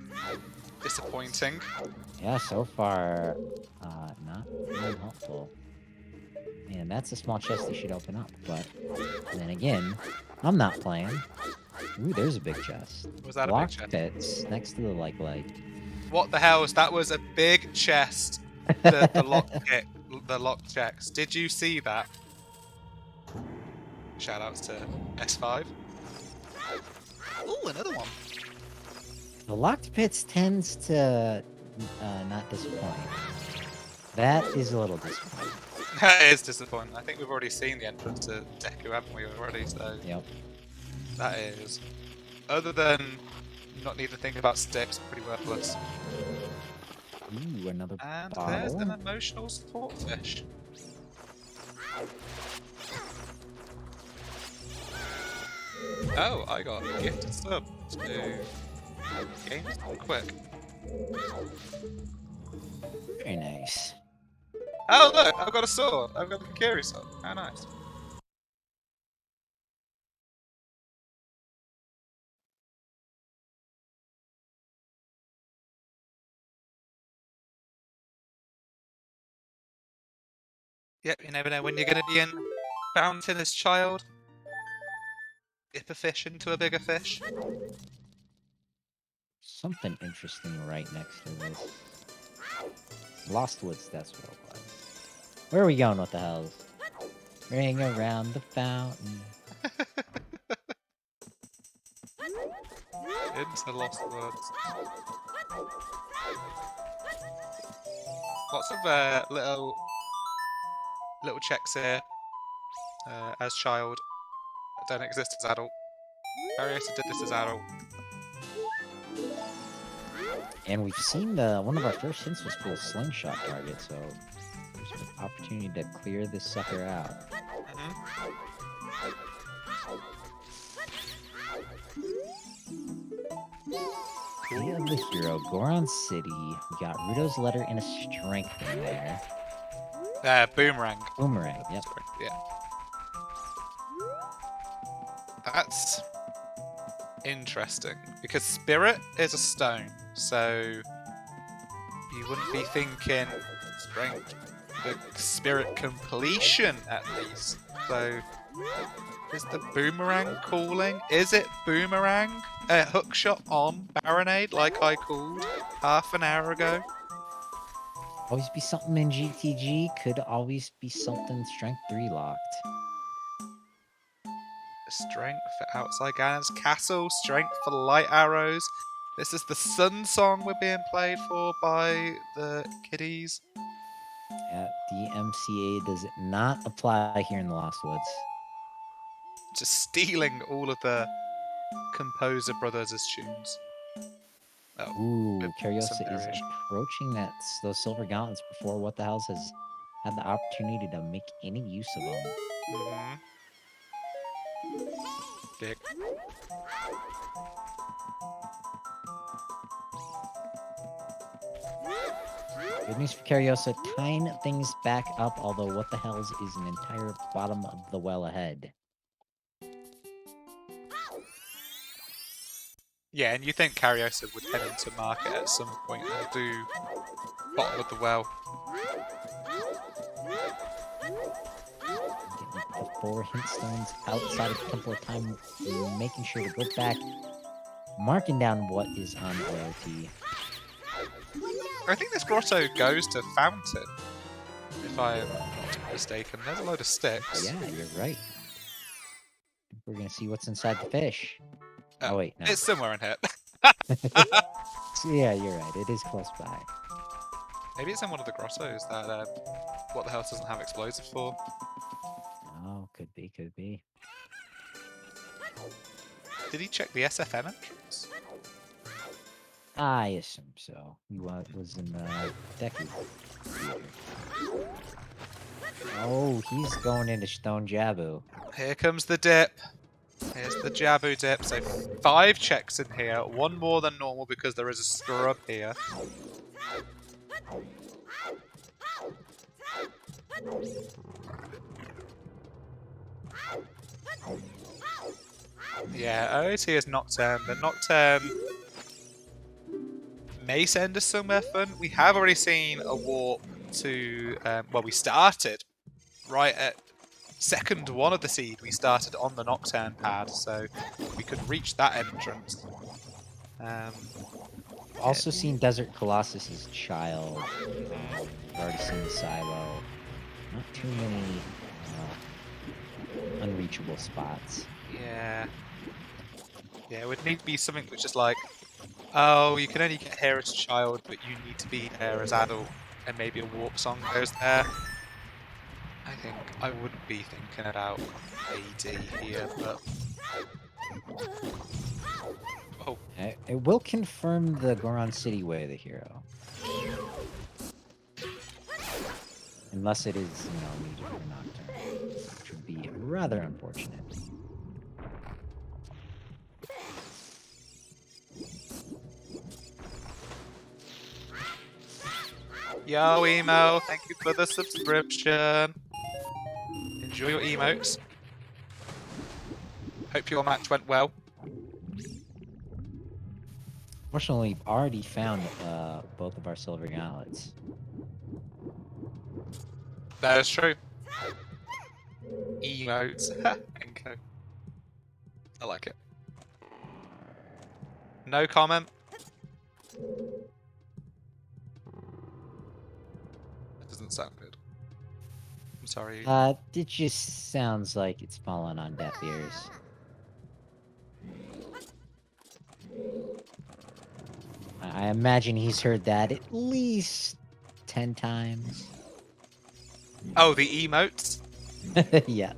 [SPEAKER 1] Disappointing.
[SPEAKER 2] Yeah, so far, not really helpful. And that's a small chest they should open up, but then again, I'm not playing. Ooh, there's a big chest.
[SPEAKER 1] Was that
[SPEAKER 2] Block
[SPEAKER 1] a big chest?
[SPEAKER 2] pits next to the like.
[SPEAKER 1] What the hell? That was a big chest. The lock checks. Did you see that? Shout outs to S5. Ooh, another one.
[SPEAKER 2] The locked pits tends to not disappoint. That is a little disappointing.
[SPEAKER 1] That is disappointing. I think we've already seen the entrance to Deku, haven't we, already? So
[SPEAKER 2] Yep.
[SPEAKER 1] that is, other than not need to think about sticks, pretty worthless.
[SPEAKER 2] Ooh, another
[SPEAKER 1] And there's
[SPEAKER 2] bottle.
[SPEAKER 1] an emotional support fish. Oh, I got a gifted sub to games quick.
[SPEAKER 2] Very nice.
[SPEAKER 1] Oh look, I've got a sword. I've got a Kakiri sword. How nice. Yep, you never know when you're going to be in Fountain as child. Dip a fish into a bigger fish.
[SPEAKER 2] Something interesting right next to this. Lost Woods, that's what it was. Where are we going? What the hell? Ring around the fountain.
[SPEAKER 1] Into Lost Woods. Lots of little checks here as child that don't exist as adult. Kariossa did this as adult.
[SPEAKER 2] And we've seen one of our first hints was for the slingshot target, so there's an opportunity to clear this sucker out. Idea of the hero, Goron City. We got Rudo's letter and a strength in there.
[SPEAKER 1] Boomerang.
[SPEAKER 2] Boomerang, yep.
[SPEAKER 1] Sorry, yeah. That's interesting because spirit is a stone, so you wouldn't be thinking strength, but spirit completion at least. So is the boomerang calling? Is it boomerang? Hookshot on Baronade like I called half an hour ago?
[SPEAKER 2] Always be something in GTG, could always be something strength 3 locked.
[SPEAKER 1] Strength for outside Ganon's castle, strength for light arrows. This is the sun song we're being played for by the kiddies.
[SPEAKER 2] Yeah, DMCA does not apply here in the Lost Woods.
[SPEAKER 1] Just stealing all of the Composer Brothers' tunes. Oh,
[SPEAKER 2] Ooh, Kariossa
[SPEAKER 1] some
[SPEAKER 2] is
[SPEAKER 1] variation.
[SPEAKER 2] approaching those silver gauntlets before What the Hells has had the opportunity to make any use of them.
[SPEAKER 1] Dick.
[SPEAKER 2] Good news for Kariossa, tying things back up, although What the Hells is an entire bottom of the well ahead.
[SPEAKER 1] Yeah, and you think Kariossa would head into market at some point and do bottom of the well.
[SPEAKER 2] Getting the 4 hint stones outside of the Temple of Time, making sure to go back, marking down what is on OoT.
[SPEAKER 1] I think this grotto goes to Fountain, if I am not mistaken. There's a load of sticks.
[SPEAKER 2] Yeah, you're right. We're gonna see what's inside the fish. Oh wait, no.
[SPEAKER 1] It's somewhere in here.
[SPEAKER 2] Yeah, you're right. It is close by.
[SPEAKER 1] Maybe it's in one of the grottos that What the House doesn't have explosive for.
[SPEAKER 2] Oh, could be, could be.
[SPEAKER 1] Did he check the SFM entrance?
[SPEAKER 2] I assume so. He was in the Deku theater. Oh, he's going into Stone Jabu.
[SPEAKER 1] Here comes the dip. Here's the Jabu dip. So 5 checks in here. 1 more than normal because there is a scrub here. Yeah, OOT is Nocturne. The Nocturne may send us somewhere fun. We have already seen a warp to... well, we started right at second 1 of the seed. We started on the Nocturne pad, so we could reach that entrance.
[SPEAKER 2] Also seen Desert Colossus's child. We've already seen the silo. Not too many unreachable spots.
[SPEAKER 1] Yeah. Yeah, it would need to be something which is like Oh, you can only get here as child, but you need to be there as adult, and maybe a warp song goes there. I think I wouldn't be thinking about AD here, but... Oh,
[SPEAKER 2] It will confirm the Goron City way of the hero. Unless it is, you know, immediate or nocturne, which would be rather unfortunate.
[SPEAKER 1] yo, emo, thank you for the subscription. Enjoy your emotes. Hope your match went well.
[SPEAKER 2] Fortunately, we've already found both of our silver gauntlets.
[SPEAKER 1] That is true. Emotes. Enko. I like it. No comment. That doesn't sound good. I'm sorry.
[SPEAKER 2] It just sounds like it's fallen on deaf ears. I imagine he's heard that at least 10 times.
[SPEAKER 1] Oh, the emotes?
[SPEAKER 2] Yeah.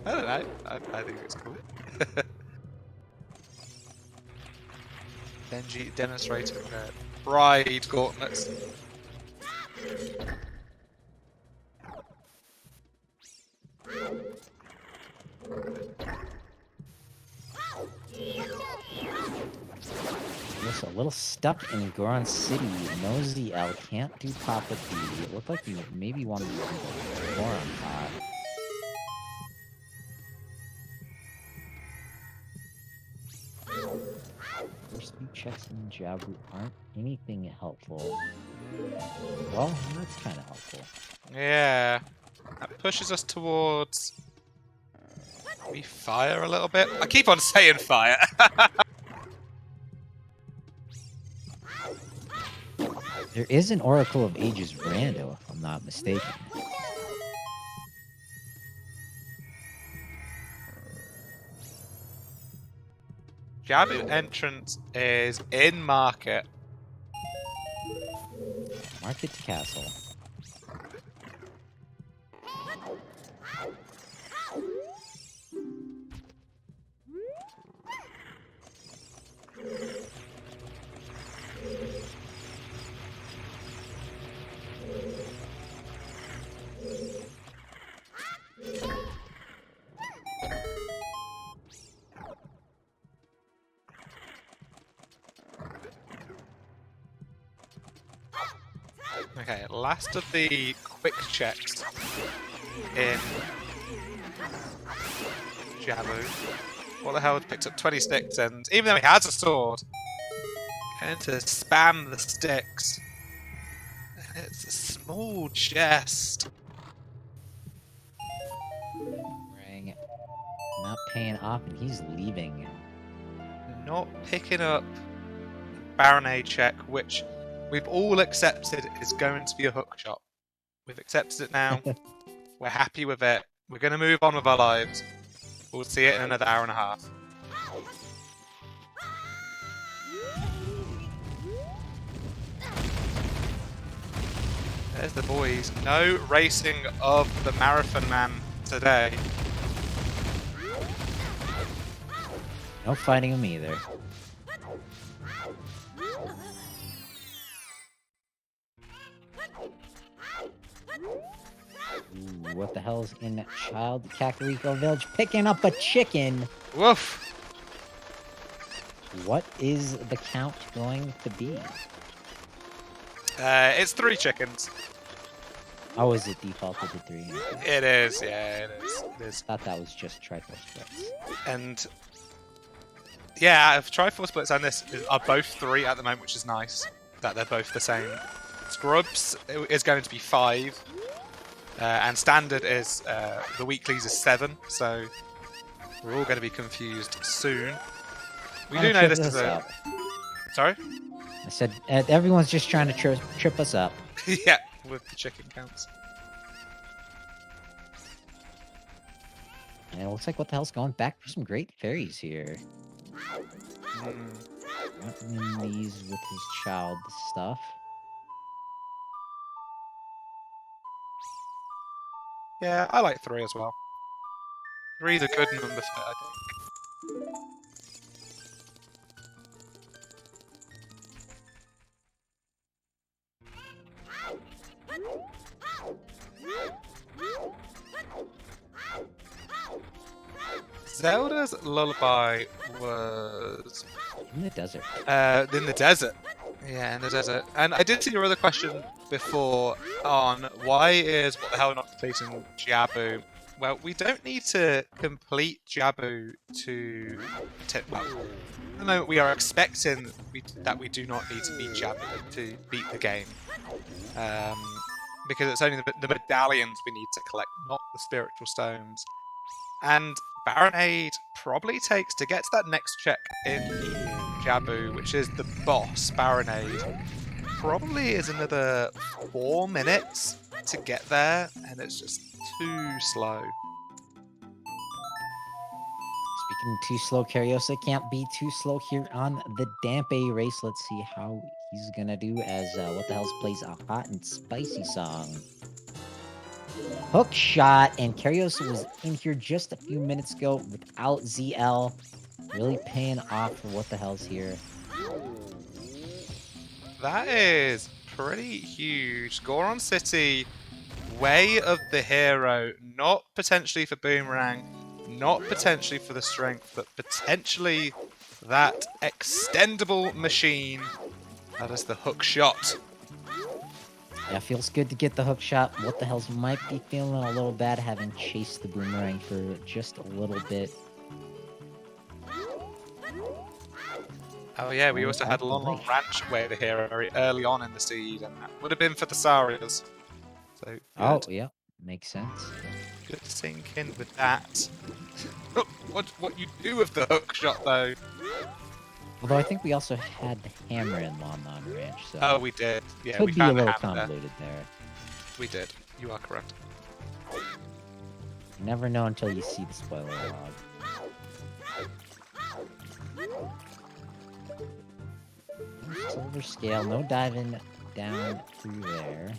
[SPEAKER 1] I don't know. I think it's cool. Benji demonstrating their pride gauntlets.
[SPEAKER 2] Just a little stuck in Goron City. Nosy L can't do top with B. It looked like he maybe wanted to do more on top. First few checks in Jabu aren't anything helpful. Well, that's kind of helpful.
[SPEAKER 1] Yeah. That pushes us towards... maybe fire a little bit? I keep on saying fire.
[SPEAKER 2] There is an Oracle of Ages rando, if I'm not mistaken.
[SPEAKER 1] Jabu entrance is in market.
[SPEAKER 2] Market to Castle.
[SPEAKER 1] Okay, last of the quick checks in Jabu. What the hell? Picked up 20 sticks, and even though he has a sword, going to spam the sticks. And it's a small chest.
[SPEAKER 2] Ring. Not paying off, and he's leaving.
[SPEAKER 1] Not picking up Baronet check, which we've all accepted is going to be a hook shot. We've accepted it now. We're happy with it. We're going to move on with our lives. We'll see it in another hour and a half. There's the boys. No racing of the Marathon Man today.
[SPEAKER 2] No fighting him either. Ooh, what the hell's in that child? Kakariko Village picking up a chicken.
[SPEAKER 1] Woof!
[SPEAKER 2] What is the count going to be?
[SPEAKER 1] It's 3 chickens.
[SPEAKER 2] Oh, is it defaulted to 3?
[SPEAKER 1] It is, yeah, it is. It is.
[SPEAKER 2] Thought that was just trifle splits.
[SPEAKER 1] And yeah, Triforce Splits and this are both 3 at the moment, which is nice. That they're both the same. Scrubs is going to be 5. And Standard is, the weeklies is 7, so we're all going to be confused soon. We do know this is a... Sorry?
[SPEAKER 2] I said, everyone's just trying to trip us up.
[SPEAKER 1] Yeah, with the chicken counts.
[SPEAKER 2] And it looks like what the hell's going back for some great fairies here. Threatening these with his child stuff.
[SPEAKER 1] Yeah, I like 3 as well. 3's a good number for it, I think. Zelda's lullaby was
[SPEAKER 2] In the desert.
[SPEAKER 1] in the desert. Yeah, in the desert. And I did see your other question before on why is What the Hell not completing Jabu? Well, we don't need to complete Jabu to well, at the moment we are expecting that we do not need to beat Jabu to beat the game. Because it's only the medallions we need to collect, not the spiritual stones. And Baronade probably takes, to get to that next check in Jabu, which is the boss, Baronade, probably is another 4 minutes to get there, and it's just too slow.
[SPEAKER 2] Speaking too slow, Kariossa can't be too slow here on the Dampe race. Let's see how he's gonna do as What the Hell's plays a hot and spicy song. Hook shot, and Kariossa was in here just a few minutes ago without ZL. Really paying off for What the Hell's here.
[SPEAKER 1] That is pretty huge. Goron City, way of the hero, not potentially for Boomerang, not potentially for the strength, but potentially that extendable machine. That is the hook shot.
[SPEAKER 2] Yeah, feels good to get the hook shot. What the Hell's might be feeling a little bad having chased the Boomerang for just a little bit.
[SPEAKER 1] Oh yeah, we also had Lon Lon Ranch way of the hero very early on in the seed, and that would have been for the Sarias. So good.
[SPEAKER 2] Oh, yeah, makes sense.
[SPEAKER 1] Good to sink in with that. What you do with the hook shot though?
[SPEAKER 2] Although I think we also had the hammer in Lon Lon Ranch, so
[SPEAKER 1] Oh, we did. Yeah,
[SPEAKER 2] could
[SPEAKER 1] we
[SPEAKER 2] be a
[SPEAKER 1] found the
[SPEAKER 2] little
[SPEAKER 1] hammer there.
[SPEAKER 2] convoluted there.
[SPEAKER 1] We did. You are correct.
[SPEAKER 2] You never know until you see the spoiler log. Silver scale, no diving down through there.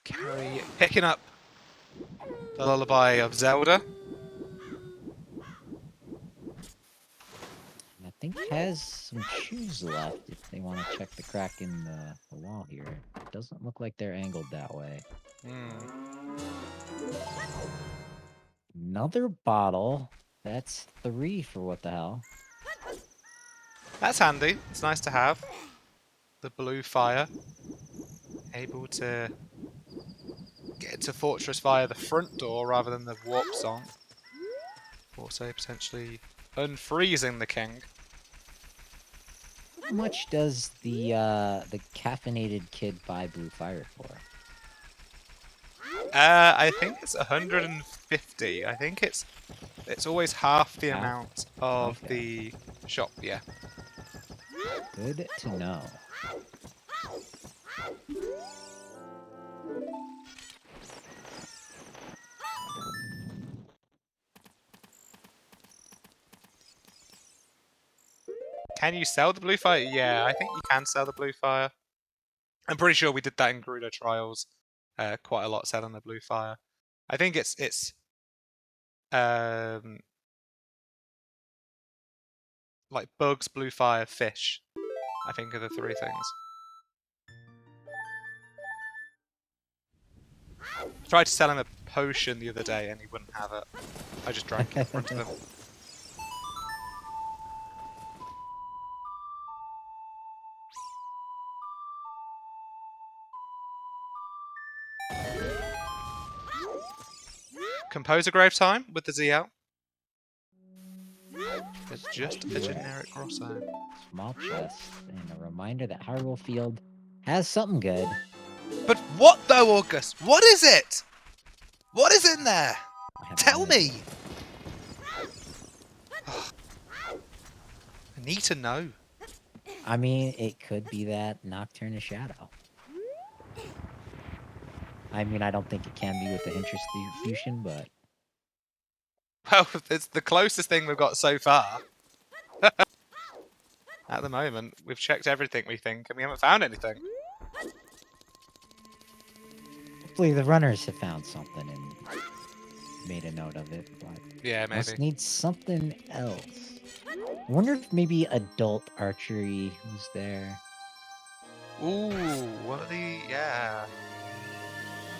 [SPEAKER 1] Carrie picking up the lullaby of Zelda.
[SPEAKER 2] I think has some shoes left if they want to check the crack in the wall here. Doesn't look like they're angled that way. Another bottle. That's 3 for What the Hell.
[SPEAKER 1] That's handy. It's nice to have. The blue fire. Able to get to Fortress via the front door rather than the warp song. Also potentially unfreezing the king.
[SPEAKER 2] How much does the caffeinated kid buy blue fire for?
[SPEAKER 1] I think it's 150. I think it's always half the amount of the shop. Yeah.
[SPEAKER 2] Good to know.
[SPEAKER 1] Can you sell the blue fire? Yeah, I think you can sell the blue fire. I'm pretty sure we did that in Gerudo Trials quite a lot, selling the blue fire. I think it's like bugs, blue fire, fish. I think are the 3 things. I tried to sell him a potion the other day and he wouldn't have it. I just drank it in front of him. Composer Grave time with the ZL. It's just a generic Grosso.
[SPEAKER 2] Small chest, and a reminder that Hyrule Field has something good.
[SPEAKER 1] But what though, August? What is it? What is in there? Tell me! I need to know.
[SPEAKER 2] I mean, it could be that Nocturne of Shadow. I mean, I don't think it can be with the Hintress distribution, but
[SPEAKER 1] Well, it's the closest thing we've got so far. At the moment, we've checked everything we think, and we haven't found anything.
[SPEAKER 2] hopefully the runners have found something and made a note of it. But
[SPEAKER 1] Yeah,
[SPEAKER 2] must
[SPEAKER 1] maybe.
[SPEAKER 2] need something else. I wonder if maybe adult archery was there.
[SPEAKER 1] Ooh, what are the... Yeah.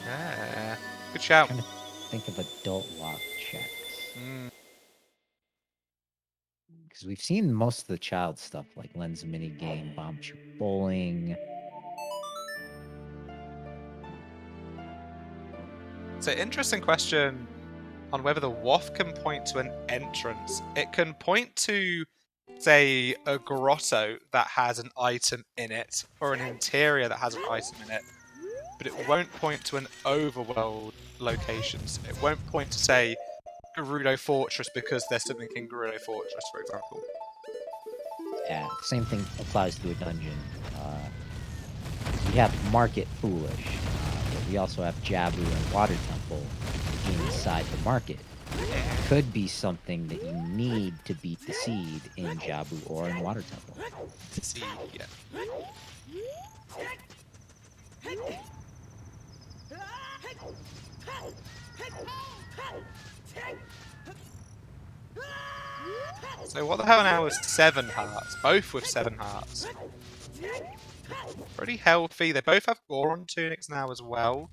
[SPEAKER 1] Yeah. Good shout.
[SPEAKER 2] Trying to think of adult lock checks. Because we've seen most of the child stuff, like lens mini game, bomb shoot bowling.
[SPEAKER 1] It's an interesting question on whether the WAF can point to an entrance. It can point to, say, a grotto that has an item in it, or an interior that has an item in it, but it won't point to an overworld locations. It won't point to, say, Gerudo Fortress because there's something in Gerudo Fortress, for example.
[SPEAKER 2] Yeah, same thing applies to a dungeon. We have Market Foolish, but we also have Jabu and Water Temple inside the market. It could be something that you need to beat the seed in Jabu or in Water Temple.
[SPEAKER 1] To see, yeah. So what the hell now is 7 hearts? Both with 7 hearts. Pretty healthy. They both have Goron tunics now as well.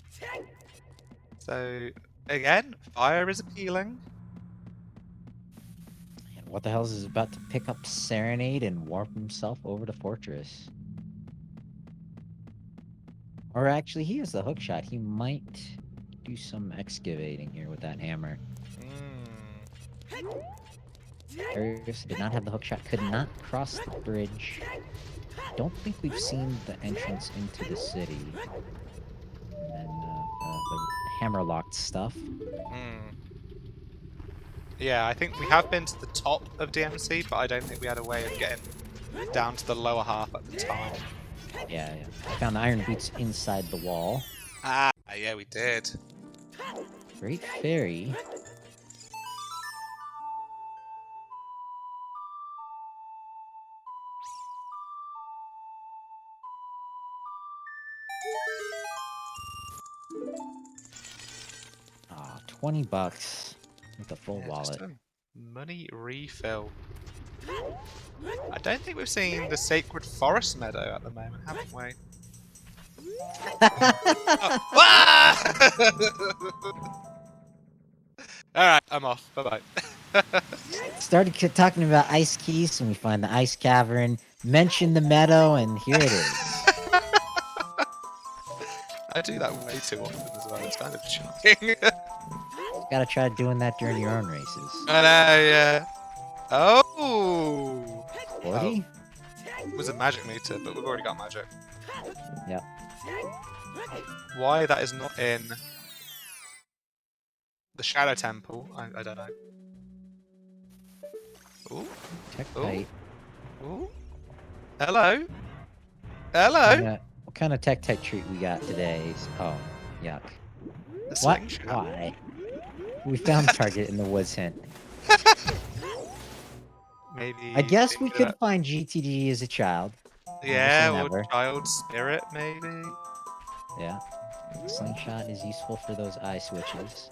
[SPEAKER 1] So, again, fire is appealing.
[SPEAKER 2] And what the hell is about to pick up Serenade and warp himself over to Fortress? Or actually, he has the hookshot. He might do some excavating here with that hammer. Kariossa did not have the hookshot, could not cross the bridge. Don't think we've seen the entrance into the city. And then the hammer-locked stuff.
[SPEAKER 1] Yeah, I think we have been to the top of DMC, but I don't think we had a way of getting down to the lower half at the time.
[SPEAKER 2] Yeah. I found the iron boots inside the wall.
[SPEAKER 1] Ah, yeah, we did.
[SPEAKER 2] Great Fairy. Ah, $20 with a full wallet.
[SPEAKER 1] Just a money refill. I don't think we've seen the Sacred Forest Meadow at the moment, haven't we? Alright, I'm off. Bye-bye.
[SPEAKER 2] Started talking about ice keys, and we find the ice cavern. Mention the meadow, and here it is.
[SPEAKER 1] I do that way too often as well. It's kind of shocking.
[SPEAKER 2] Gotta try doing that during your own races.
[SPEAKER 1] I know, yeah. Oh!
[SPEAKER 2] 40?
[SPEAKER 1] It was a magic meter, but we've already got magic.
[SPEAKER 2] Yep.
[SPEAKER 1] Why that is not in the Shadow Temple, I don't know. Ooh.
[SPEAKER 2] Check
[SPEAKER 1] Ooh.
[SPEAKER 2] tight.
[SPEAKER 1] Ooh. Hello? Hello?
[SPEAKER 2] What kind of tech treat we got today? Oh, yuck.
[SPEAKER 1] The
[SPEAKER 2] What?
[SPEAKER 1] slingshot.
[SPEAKER 2] Why? We found target in the woods hint.
[SPEAKER 1] Maybe.
[SPEAKER 2] I guess we could find GTD as a child.
[SPEAKER 1] Yeah, or
[SPEAKER 2] never.
[SPEAKER 1] child spirit, maybe.
[SPEAKER 2] Yeah. Slingshot is useful for those eye switches.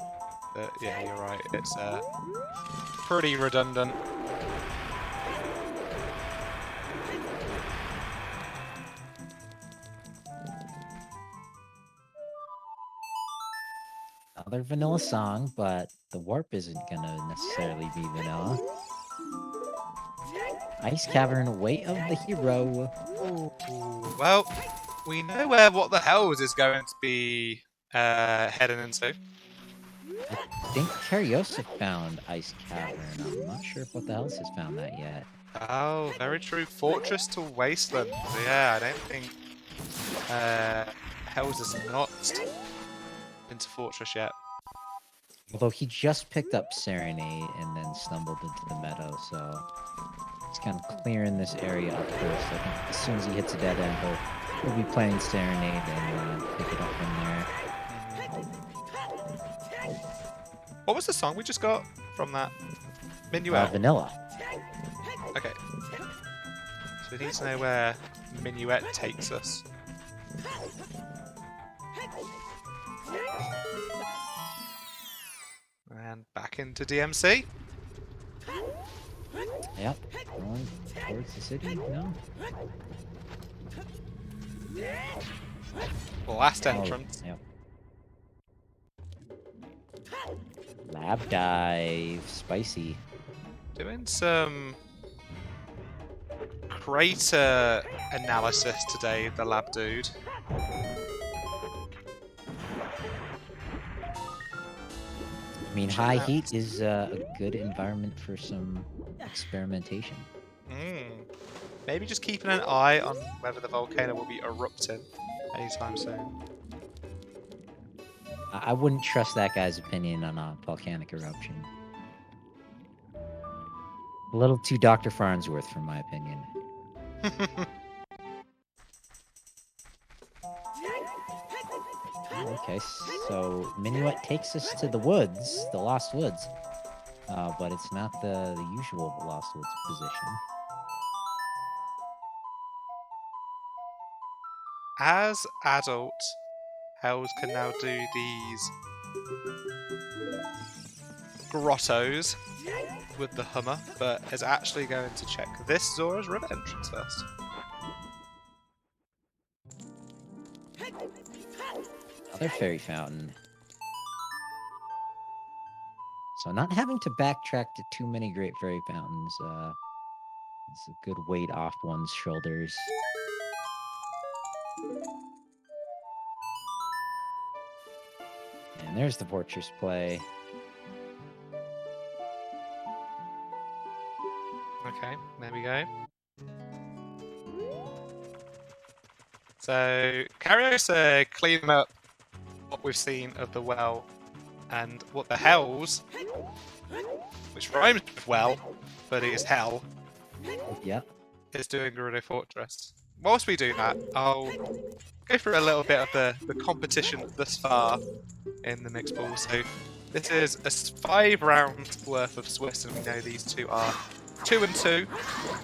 [SPEAKER 1] Yeah, you're right. It's pretty redundant.
[SPEAKER 2] Another vanilla song, but the warp isn't gonna necessarily be vanilla. Ice Cavern, Way of the Hero.
[SPEAKER 1] Ooh, well, we know where What the Hells is going to be heading into.
[SPEAKER 2] I think Kariossa found Ice Cavern. I'm not sure if What the Hells has found that yet.
[SPEAKER 1] Oh, very true. Fortress to Wasteland. Yeah, I don't think Hells has not into Fortress yet.
[SPEAKER 2] Although he just picked up Serenade and then stumbled into the meadow, so he's kind of clearing this area up first. I think as soon as he hits a dead end, he'll be playing Serenade and pick it up from there.
[SPEAKER 1] What was the song we just got from that? Minuet.
[SPEAKER 2] Vanilla.
[SPEAKER 1] Okay. So we need to know where Minuet takes us. And back into DMC.
[SPEAKER 2] Yep. Going towards the city. No.
[SPEAKER 1] Last entrance.
[SPEAKER 2] Oh, yep. Lab dive. Spicy.
[SPEAKER 1] Doing some crater analysis today, the lab dude.
[SPEAKER 2] I mean, high heat is a good environment for some experimentation.
[SPEAKER 1] Maybe just keeping an eye on whether the volcano will be erupting anytime soon.
[SPEAKER 2] I wouldn't trust that guy's opinion on a volcanic eruption. A little too Dr. Farnsworth, for my opinion. Okay, so Minuet takes us to the woods, the Lost Woods, but it's not the usual Lost Woods position.
[SPEAKER 1] As adult, Hells can now do these grottos with the Hummer, but is actually going to check this Zora's River entrance first.
[SPEAKER 2] Another fairy fountain. So not having to backtrack to too many Great Fairy Fountains, it's a good weight off one's shoulders. And there's the Fortress play.
[SPEAKER 1] Okay, there we go. So, kariossa cleaning up what we've seen of the well and what the hells, which rhymes with well, but it is hell,
[SPEAKER 2] Yep.
[SPEAKER 1] is doing Gerudo Fortress. Whilst we do that, I'll go through a little bit of the competition thus far in the mixed ball. So this is a 5 rounds worth of Swiss, and we know these two are 2 and 2.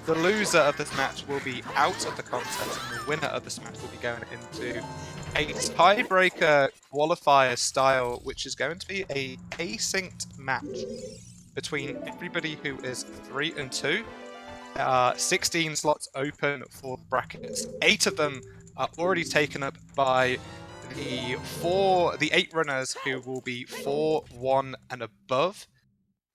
[SPEAKER 1] The loser of this match will be out of the contest, and the winner of this match will be going into a tiebreaker qualifier style, which is going to be a asynced match between everybody who is 3 and 2. There are 16 slots open for the brackets. 8 of them are already taken up by the 8 runners who will be 4, 1 and above.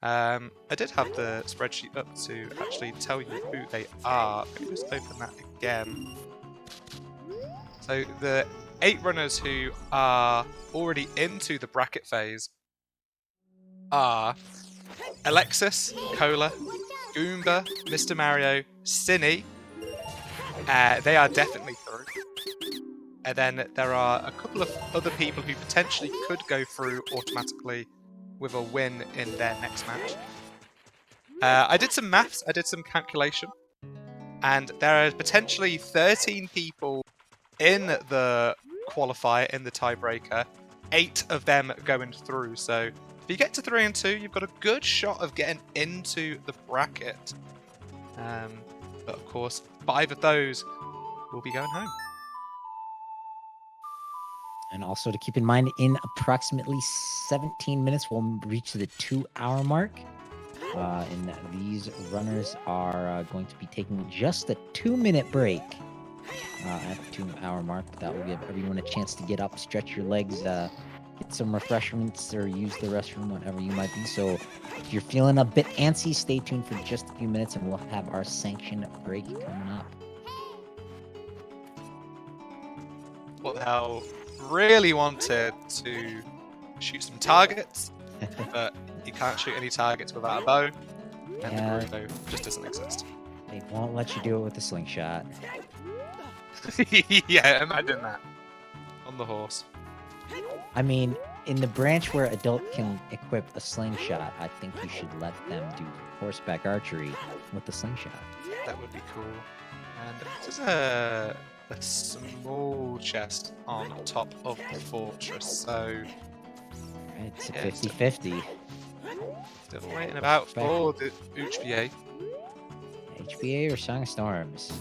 [SPEAKER 1] I did have the spreadsheet up to actually tell you who they are. Let me just open that again. So the 8 runners who are already into the bracket phase are Alexis, Cola, Goomba, Mr. Mario, Cinny. They are definitely through. And then there are a couple of other people who potentially could go through automatically with a win in their next match. I did some maths, I did some calculation, and there are potentially 13 people in the qualifier, in the tiebreaker, 8 of them going through. So if you get to 3 and 2, you've got a good shot of getting into the bracket. But of course, 5 of those will be going home.
[SPEAKER 2] And also to keep in mind, in approximately 17 minutes, we'll reach the 2-hour mark. And these runners are going to be taking just a 2-minute break at the 2-hour mark. That will give everyone a chance to get up, stretch your legs, get some refreshments, or use the restroom, whatever you might be. So if you're feeling a bit antsy, stay tuned for just a few minutes, and we'll have our sanction break coming up.
[SPEAKER 1] What the hell? Really wanted to shoot some targets, but you can't shoot any targets without a bow, and the Gerudo just doesn't exist.
[SPEAKER 2] They won't let you do it with a slingshot.
[SPEAKER 1] Yeah, imagine that. On the horse.
[SPEAKER 2] I mean, in the branch where adult can equip a slingshot, I think you should let them do horseback archery with the slingshot.
[SPEAKER 1] That would be cool. And this is a small chest on top of the fortress, so
[SPEAKER 2] It's a
[SPEAKER 1] Yeah,
[SPEAKER 2] 50-50.
[SPEAKER 1] Still waiting about
[SPEAKER 2] Respect.
[SPEAKER 1] for the HBA.
[SPEAKER 2] HBA or Song of Storms?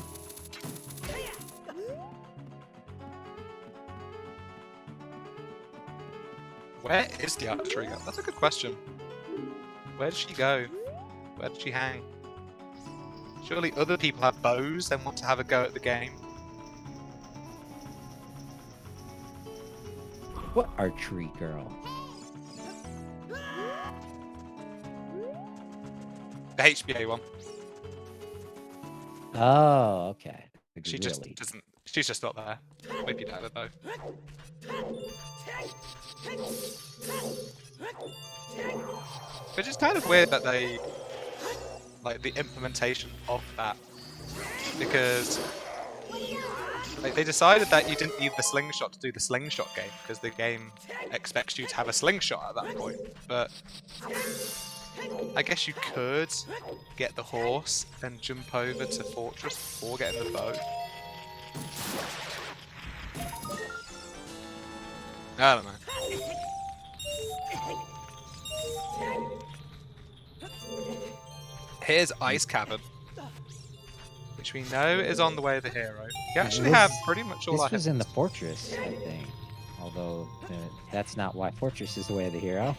[SPEAKER 1] Where is the archery girl? That's a good question. Where did she go? Where did she hang? Surely other people have bows and want to have a go at the game.
[SPEAKER 2] What archery girl?
[SPEAKER 1] The HBA one.
[SPEAKER 2] Oh, okay.
[SPEAKER 1] She
[SPEAKER 2] Really?
[SPEAKER 1] just doesn't. She's just not there. Maybe you don't have a bow. Which is kind of weird that they like the implementation of that, because like they decided that you didn't need the slingshot to do the slingshot game because the game expects you to have a slingshot at that point. But I guess you could get the horse and jump over to Fortress before getting the bow. I don't know. Here's Ice Cavern, which we know is on the way of the hero. You actually have pretty much all our
[SPEAKER 2] This was in the
[SPEAKER 1] hints.
[SPEAKER 2] Fortress, I think. Although, that's not why Fortress is the way of the hero.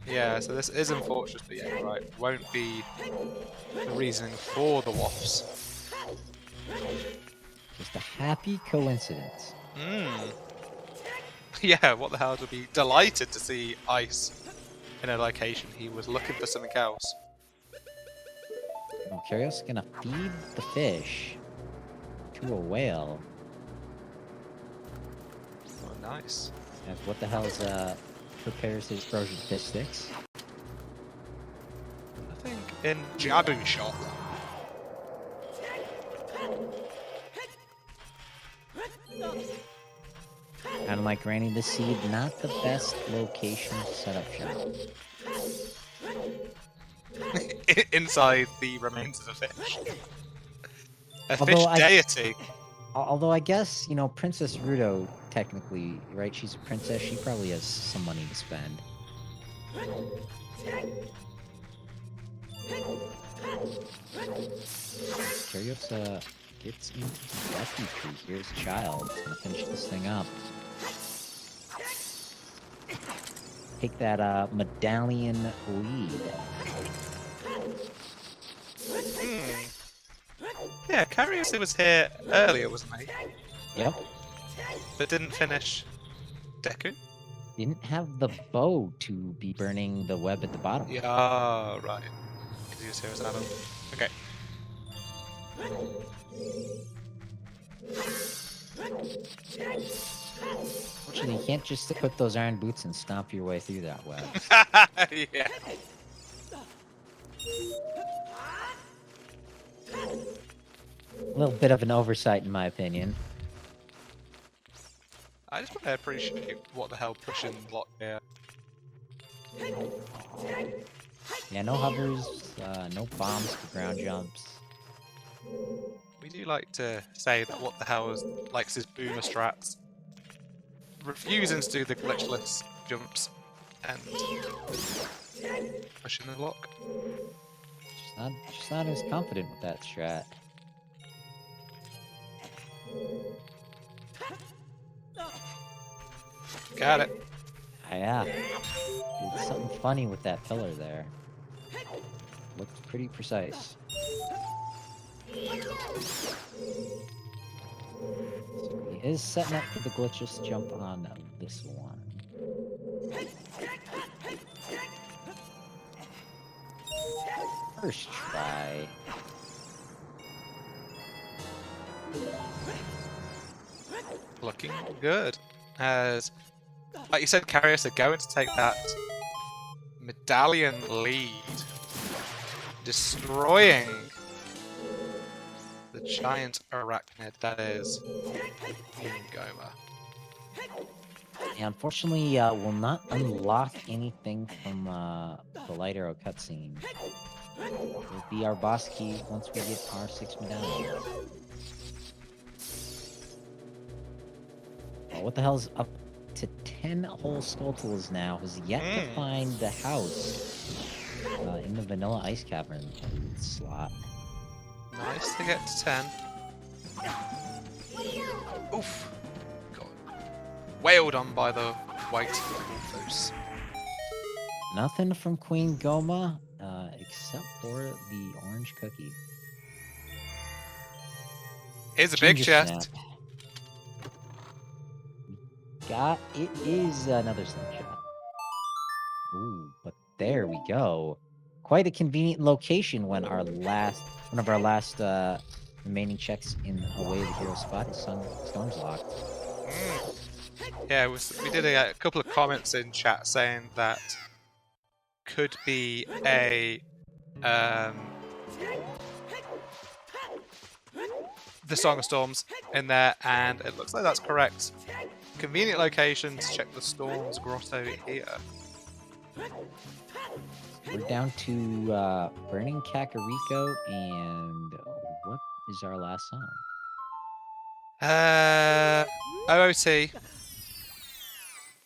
[SPEAKER 1] Yeah, so this is in Fortress, but yeah, you're right. Won't be the reasoning for the WAFs.
[SPEAKER 2] Just a happy coincidence.
[SPEAKER 1] Yeah, what the hell, would be delighted to see Ice in a location. He was looking for something else.
[SPEAKER 2] Oh, Kyrios gonna feed the fish to a whale.
[SPEAKER 1] Oh, nice.
[SPEAKER 2] And what the hell's prepares his frozen fish sticks?
[SPEAKER 1] I think in Jabu Shop.
[SPEAKER 2] Kind of like Granny the Seed, not the best location to set up shop.
[SPEAKER 1] Inside the remains of a fish. A
[SPEAKER 2] Although
[SPEAKER 1] fish deity.
[SPEAKER 2] Although I guess, you know, Princess Ruto, technically, right? She's a princess. She probably has some money to spend. Kariossa gets into the Lucky Tree. Here's Child. He's gonna finish this thing up. Take that medallion lead.
[SPEAKER 1] Yeah, Kariossa was here earlier, wasn't he?
[SPEAKER 2] Yep.
[SPEAKER 1] But didn't finish Deku?
[SPEAKER 2] Didn't have the bow to be burning the web at the bottom.
[SPEAKER 1] Yeah, right. Because he was here as Adam. Okay.
[SPEAKER 2] Fortunately, you can't just put those iron boots and stomp your way through that web.
[SPEAKER 1] Yeah.
[SPEAKER 2] A little bit of an oversight, in my opinion.
[SPEAKER 1] I just want to appreciate what the hell pushing block here.
[SPEAKER 2] Yeah, no hovers, no bombs for ground jumps.
[SPEAKER 1] We do like to say that what the hell is likes his boomer strats. Refusing to do the glitchless jumps and pushing the block.
[SPEAKER 2] Just not as confident with that strat.
[SPEAKER 1] Got it.
[SPEAKER 2] Yeah. Did something funny with that pillar there. Looked pretty precise. So he is setting up for the glitchless jump on this one. First try.
[SPEAKER 1] Looking good. As, like you said, Carriers are going to take that medallion lead. Destroying the giant arachnid that is Goma.
[SPEAKER 2] Yeah, unfortunately, will not unlock anything from the light arrow cutscene. Will be our boss key once we get our 6 medallion. Oh, what the hell's up to 10 whole Skulltulas now. Has yet to find the house in the Vanilla Ice Cavern slot.
[SPEAKER 1] Nice to get to 10. Oof. Got wailed on by the white Wolfos.
[SPEAKER 2] Nothing from Queen Goma, except for the orange cookie.
[SPEAKER 1] Here's a big
[SPEAKER 2] Ginger
[SPEAKER 1] chest.
[SPEAKER 2] Snap. It is another slingshot. Ooh, but there we go. Quite a convenient location when one of our last remaining checks in Away the Hero spot is Storm's Locked.
[SPEAKER 1] Yeah, we did a couple of comments in chat saying that could be a the Song of Storms in there, and it looks like that's correct. Convenient locations. Check the Storms Grotto here.
[SPEAKER 2] We're down to Burning Kakariko, and what is our last song?
[SPEAKER 1] OOT.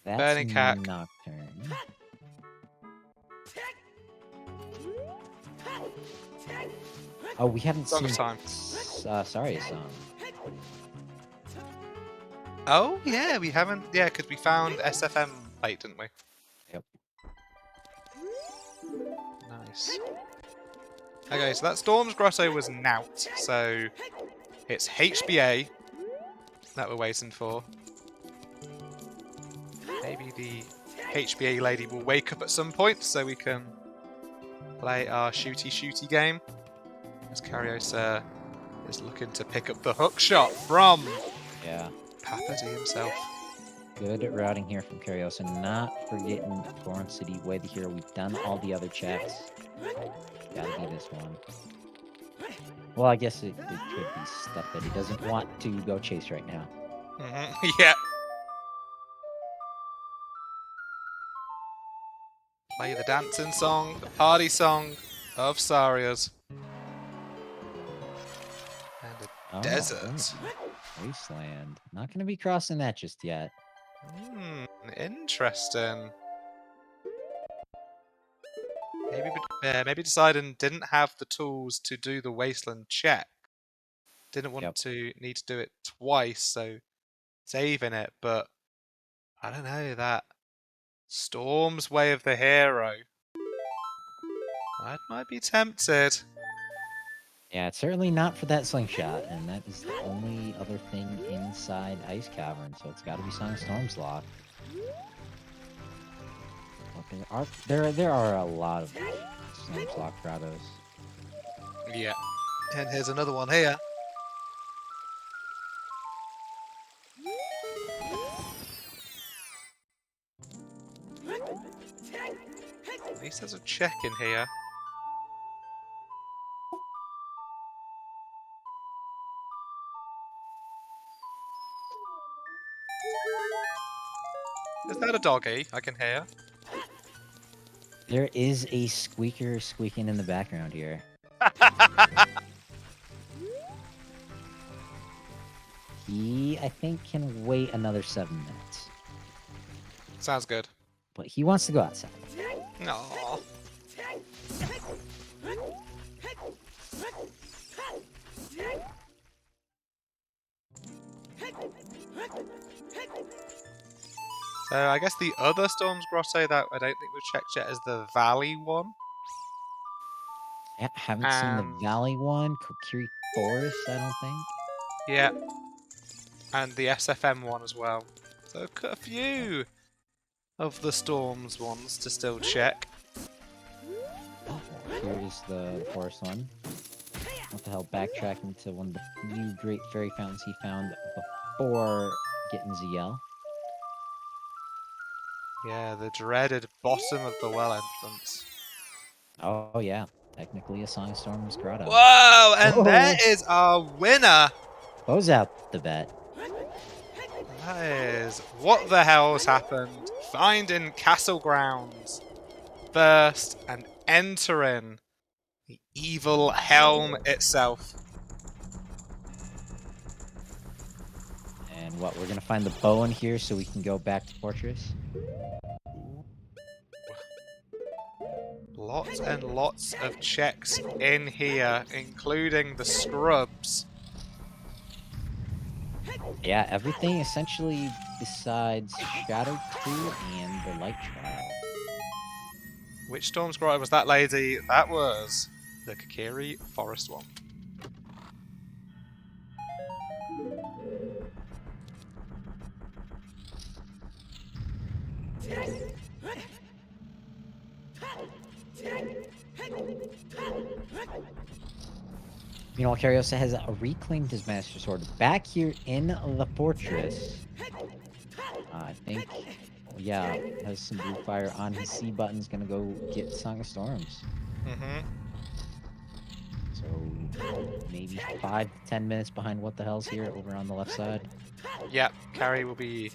[SPEAKER 2] That's
[SPEAKER 1] Burning Cack.
[SPEAKER 2] Nocturne. Oh, we haven't
[SPEAKER 1] Song
[SPEAKER 2] seen
[SPEAKER 1] of Time.
[SPEAKER 2] Sorry, song.
[SPEAKER 1] Oh, yeah, we haven't. Yeah, because we found SFM late, didn't we?
[SPEAKER 2] Yep.
[SPEAKER 1] Nice. Okay, so that Storm's Grotto was Nout, so it's HBA that we're waiting for. Maybe the HBA lady will wake up at some point so we can play our shooty game. As kariossa is looking to pick up the hook shot from Papa D himself.
[SPEAKER 2] Good routing here from kariossa, not forgetting Goron City, Way the Hero. We've done all the other checks. Gotta be this one. Well, I guess it could be stuff that he doesn't want to go chase right now.
[SPEAKER 1] Yeah. Play the dancing song, the party song of Saria's. And a desert.
[SPEAKER 2] Wasteland. Not going to be crossing that just yet.
[SPEAKER 1] Interesting. Maybe deciding didn't have the tools to do the Wasteland check. Didn't want to need to do it twice, so saving it, but I don't know, that Storm's Way of the Hero. I might be tempted.
[SPEAKER 2] Yeah, it's certainly not for that slingshot, and that is the only other thing inside Ice Cavern, so it's got to be Song of Storm's Lock. There are a lot of Storm's Lock grottos.
[SPEAKER 1] Yeah. And here's another one here. At least there's a check in here. Is that a doggy I can hear?
[SPEAKER 2] There is a squeaker squeaking in the background here. He, I think, can wait another 7 minutes.
[SPEAKER 1] Sounds good.
[SPEAKER 2] But he wants to go outside.
[SPEAKER 1] Aww. So I guess the other Storm's Grotto that I don't think we've checked yet is the Valley one.
[SPEAKER 2] Yeah, haven't seen the Valley one. Kokiri Forest, I don't think.
[SPEAKER 1] Yeah. And the SFM one as well. So a few of the Storms ones to still check.
[SPEAKER 2] Oh, here is the forest one. What the hell, backtracking to one of the few great fairy fountains he found before getting ZL.
[SPEAKER 1] Yeah, the dreaded bottom of the well entrance.
[SPEAKER 2] Oh yeah, technically a Song of Storm's grotto.
[SPEAKER 1] Whoa, and there is our winner!
[SPEAKER 2] Close out the bet.
[SPEAKER 1] That is what the hell's happened. Finding castle grounds first and entering the evil helm itself.
[SPEAKER 2] And And what, we're gonna find the bow in here so we can go back to Fortress?
[SPEAKER 1] Lots and lots of checks in here, including the scrubs.
[SPEAKER 2] Yeah, everything essentially besides Shadow 2 and the Light Trial.
[SPEAKER 1] Which storm squatter was that, lady? That was the Kokiri Forest one.
[SPEAKER 2] Meanwhile, Kariossa has reclaimed his Master Sword back here in the fortress. I think, yeah, has some blue fire on his C button. Is gonna go get Song of Storms.
[SPEAKER 1] Mm-hmm.
[SPEAKER 2] So maybe 5 to 10 minutes behind what the hell's here over on the left side.
[SPEAKER 1] Yep, Carrie will be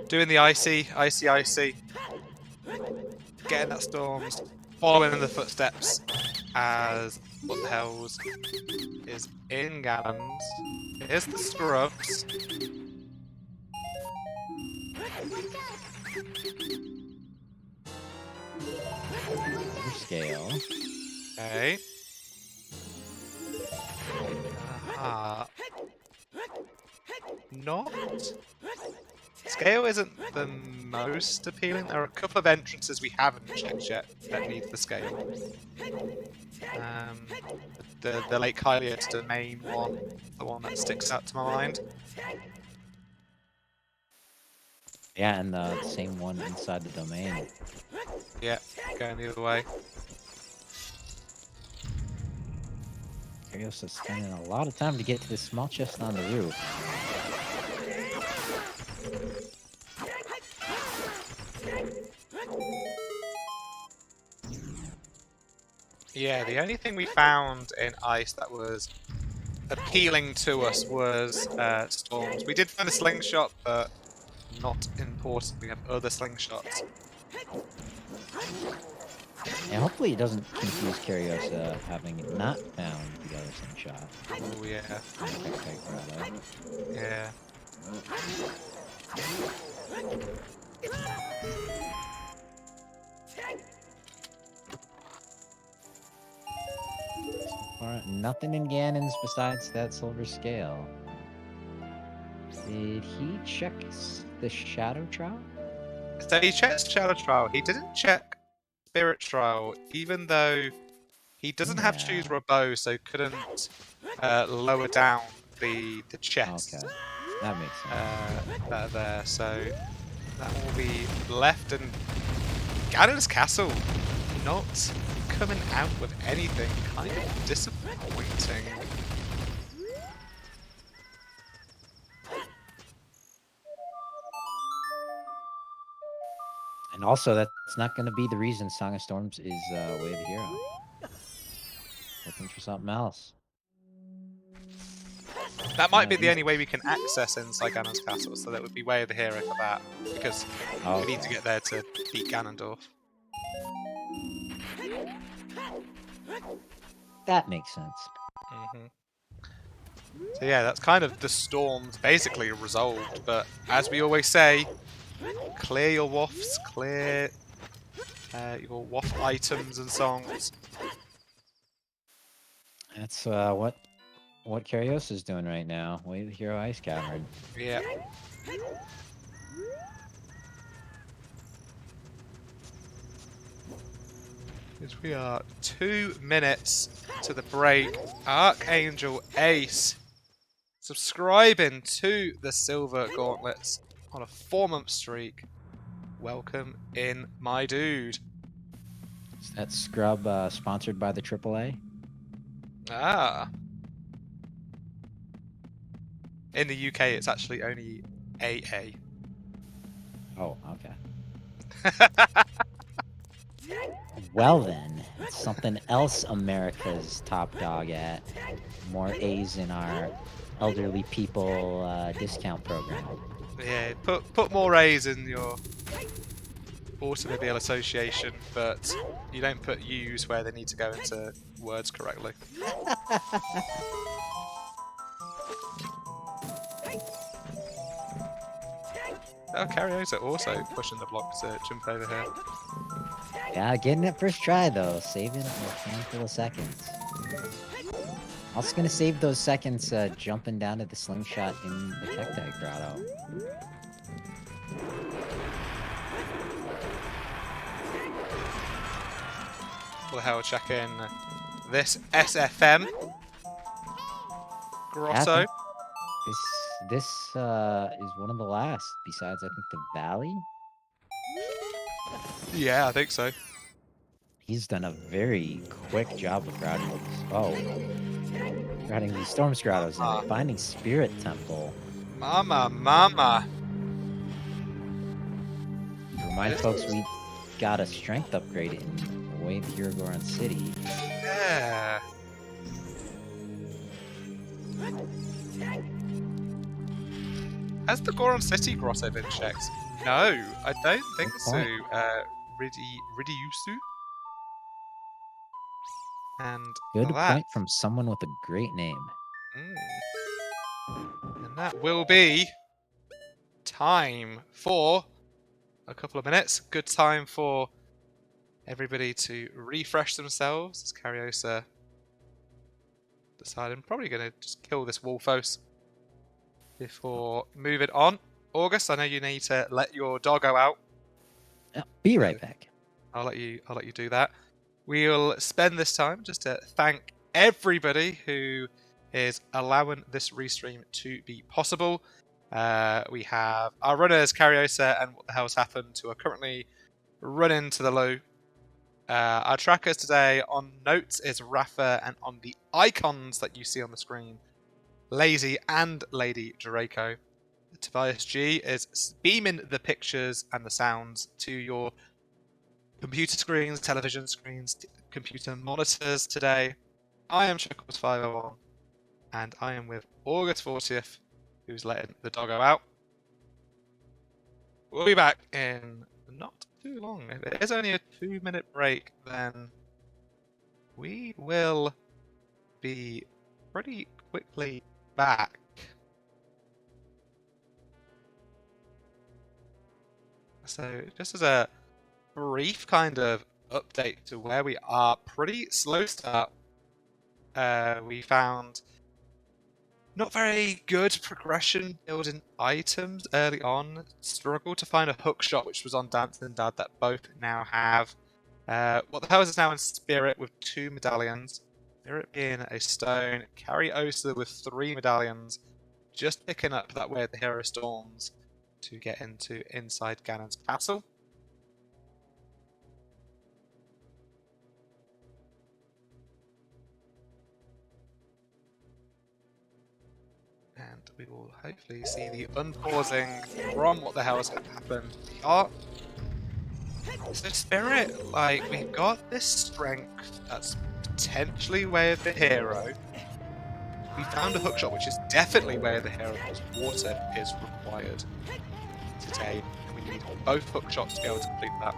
[SPEAKER 1] doing the icy, getting that storms, following in the footsteps as what the hell's is in Gallons. Here's the scrubs.
[SPEAKER 2] Scale.
[SPEAKER 1] Okay. Not. Scale isn't the most appealing. There are a couple of entrances we haven't checked yet that need the scale. The Lake Hylia's domain one, the one that sticks out to my mind.
[SPEAKER 2] Yeah, and the same one inside the domain.
[SPEAKER 1] Yeah, going the other way.
[SPEAKER 2] Kariossa's spending a lot of time to get to this small chest on the roof.
[SPEAKER 1] Yeah, the only thing we found in ice that was appealing to us was storms. We did find a slingshot, but not important. We have other slingshots.
[SPEAKER 2] And hopefully it doesn't confuse Kariossa having not found the other slingshot.
[SPEAKER 1] Oh yeah. Yeah.
[SPEAKER 2] Nothing in Ganon's besides that silver scale. Did he check the Shadow Trial?
[SPEAKER 1] So he checked Shadow Trial. He didn't check Spirit Trial, even though he doesn't have to choose Rabot, so couldn't lower down the chest.
[SPEAKER 2] Okay, that makes sense.
[SPEAKER 1] There, so that will be left, and Ganon's Castle not coming out with anything. Kind of disappointing.
[SPEAKER 2] And also, that's not going to be the reason Song of Storms is Way of the Hero. Looking for something else.
[SPEAKER 1] That might be the only way we can access inside Ganon's Castle, so that would be Way of the Hero for that, because we need to get there to beat Ganondorf.
[SPEAKER 2] That makes sense.
[SPEAKER 1] So yeah, that's kind of the storms basically resolved, but as we always say, clear your wafts, clear your waft items and songs.
[SPEAKER 2] That's what Kariossa's doing right now. Way of the Hero Ice Cavern.
[SPEAKER 1] Yeah. Because we are 2 minutes to the break. Archangel Ace subscribing to the Silver Gauntlets on a 4-month streak. Welcome in, my dude.
[SPEAKER 2] Is that scrub sponsored by the AAA?
[SPEAKER 1] Ah. In the UK, it's actually only AA.
[SPEAKER 2] Oh, okay. Well then, it's something else America's top dog at. More A's in our elderly people discount program.
[SPEAKER 1] Yeah, put more A's in your automobile association, but you don't put U's where they need to go into words correctly. Oh, Kariossa also pushing the block to jump over here.
[SPEAKER 2] Yeah, getting it first try though, saving a handful of seconds. Also gonna save those seconds jumping down to the slingshot in the Cacti Grotto.
[SPEAKER 1] What the hell, check in this SFM grotto.
[SPEAKER 2] Yeah, this is one of the last, besides I think the Valley.
[SPEAKER 1] Yeah, I think so.
[SPEAKER 2] He's done a very quick job of routing these storm grottos and finding Spirit Temple.
[SPEAKER 1] Mama.
[SPEAKER 2] Remind folks we got a strength upgrade in Way of Hiragoran City.
[SPEAKER 1] Yeah. Has the Goron City grotto been checked? No, I don't think
[SPEAKER 2] Good
[SPEAKER 1] so.
[SPEAKER 2] point.
[SPEAKER 1] Ridiusu. And
[SPEAKER 2] Good
[SPEAKER 1] that.
[SPEAKER 2] point from someone with a great name.
[SPEAKER 1] And that will be time for a couple of minutes. Good time for everybody to refresh themselves as Kariossa decided I'm probably going to just kill this Wolfos before moving on. August, I know you need to let your doggo out.
[SPEAKER 2] Be right back.
[SPEAKER 1] I'll let you do that. We'll spend this time just to thank everybody who is allowing this restream to be possible. We have our runners, Kariossa and What the Hell's Happened, who are currently running to the loo. Our trackers today on notes is Rafa, and on the icons that you see on the screen, Lazy and Lady Draco. Tobias G is beaming the pictures and the sounds to your computer screens, television screens, computer monitors today. I am Chuckles501, and I am with August40th, who's letting the doggo out. We'll be back in not too long. If it is only a 2-minute break, then we will be pretty quickly back. So, just as a brief kind of update to where we are, pretty slow start. We found not very good progression building items early on. Struggled to find a hook shot, which was on Dancing Dad, that both now have. What the Hell is now in Spirit with 2 medallions. Spirit being a stone. Kariossa with 3 medallions. Just picking up that Where the Hero Storms to get into inside Ganon's castle. And we will hopefully see the unpausing from What the Hell has happened. The art. So Spirit, like, we've got this strength that's potentially Way of the Hero. We found a hookshot which is definitely Way of the Hero because water is required today. And we need both hookshots to be able to complete that.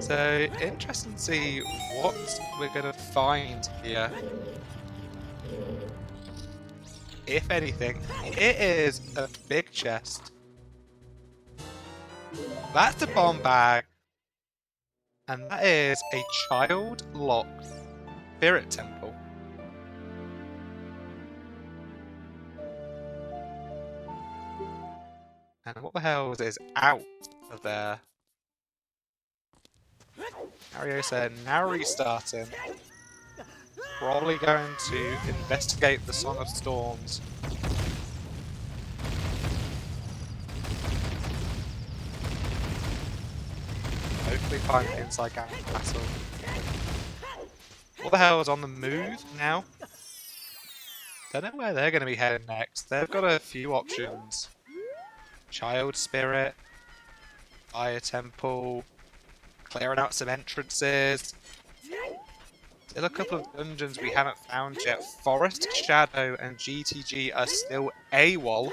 [SPEAKER 1] So interesting to see what we're going to find here. If anything, it is a big chest. That's a bomb bag. And that is a child-locked Spirit Temple. And what the hell is out of there? Kariossa now restarting. Probably going to investigate the Song of Storms. Hopefully find the inside Ganon Castle. What the hell is on the move now? Don't know where they're going to be heading next. They've got a few options. Child Spirit, Fire Temple, clearing out some entrances. Still a couple of dungeons we haven't found yet. Forest Shadow and GTG are still AWOL.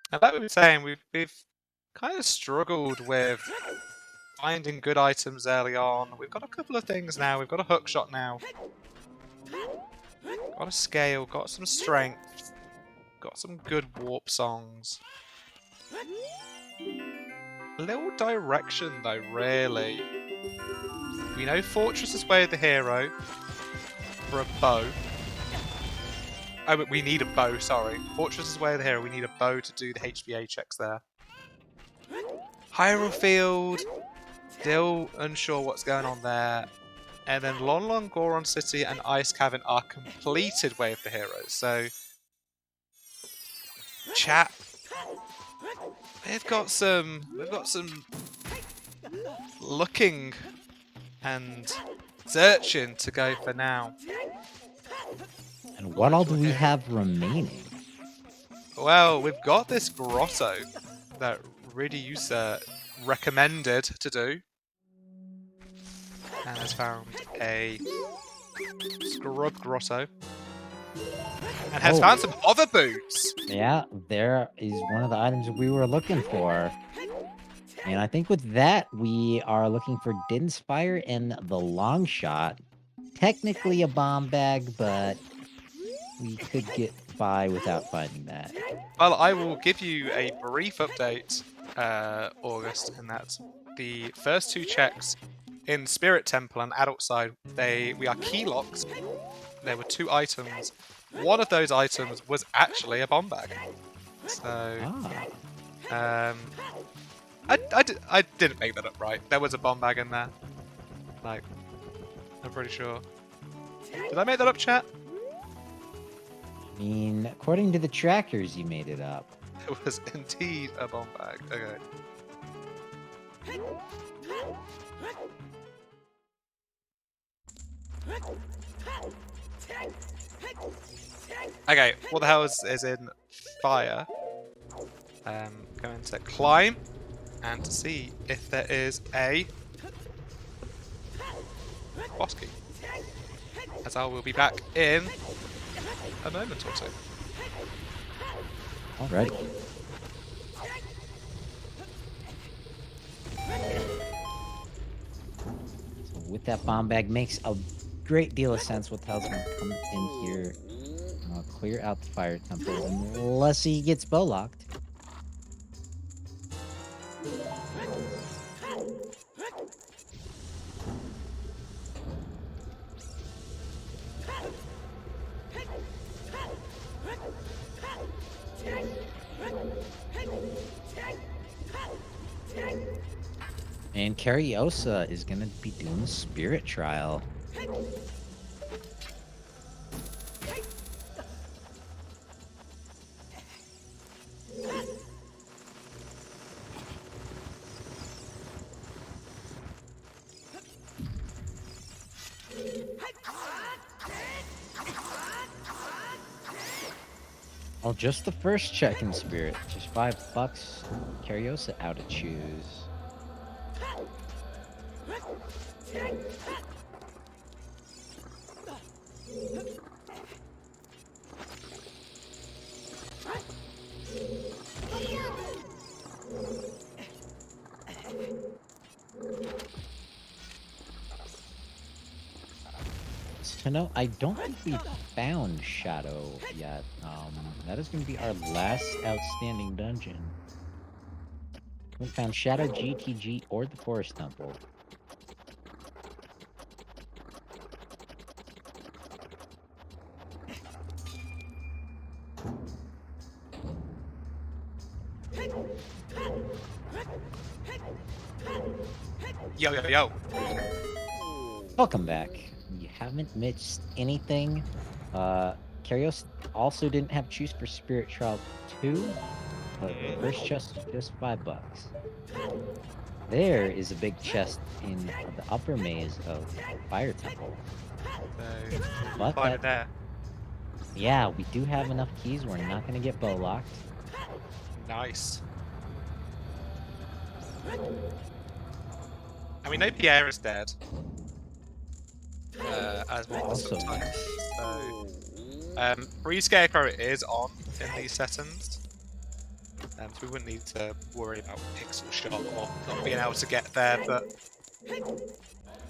[SPEAKER 1] And like we were saying, we've kind of struggled with finding good items early on. We've got a couple of things now. We've got a hook shot now. Got a scale, got some strength, got some good warp songs. Little direction though, really. We know Fortress is Way of the Hero for a bow. Oh, but we need a bow, sorry. Fortress is Way of the Hero, we need a bow to do the HVA checks there. Hyrule Field, still unsure what's going on there. And then Lon Lon Goron City and Ice Cavern are completed Way of the Heroes. So, chat, we've got some looking and searching to go for now.
[SPEAKER 2] And what all do we have remaining?
[SPEAKER 1] Well, we've got this grotto that Riddiusa recommended to do. And has found a scrub grotto. And has found some other boots!
[SPEAKER 2] Yeah, there is one of the items we were looking for. And I think with that, we are looking for Din's Fire and the Long Shot. Technically a bomb bag, but we could get by without finding that.
[SPEAKER 1] Well, I will give you a brief update, August, in that the first two checks in Spirit Temple and Adult Side, we are key locks. There were 2 items. One of those items was actually a bomb bag. So, I didn't make that up right. There was a bomb bag in there. Like, I'm pretty sure. Did I make that up, chat?
[SPEAKER 2] I mean, according to the trackers, you made it up.
[SPEAKER 1] It was indeed a bomb bag. Okay. Okay, what the hell is in fire? Going to climb and to see if there is a boss key. As I will be back in a moment or two.
[SPEAKER 2] Alright. So with that bomb bag makes a great deal of sense what the hell's gonna come in here. I'll clear out the fire temple unless he gets bow locked. And Kariossa is gonna be doing the spirit trial. Oh, just the first check in spirit. Just $5. Kariossa out to choose. So no, I don't think we found Shadow yet. That is going to be our last outstanding dungeon. We haven't found Shadow, GTG, or the Forest Temple.
[SPEAKER 1] Yo, yo, yo.
[SPEAKER 2] Welcome back. You haven't missed anything. Kariossa also didn't have choose for Spirit Trial 2. But the first chest was just $5. There is a big chest in the upper maze of Fire Temple.
[SPEAKER 1] So,
[SPEAKER 2] But
[SPEAKER 1] find it there.
[SPEAKER 2] yeah, we do have enough keys. We're not going to get bow locked.
[SPEAKER 1] Nice. And we know Pierre is dead. As well as
[SPEAKER 2] Also
[SPEAKER 1] sometimes. So, Free Scarecrow is on in these settings. So we wouldn't need to worry about pixel shot or not being able to get there, but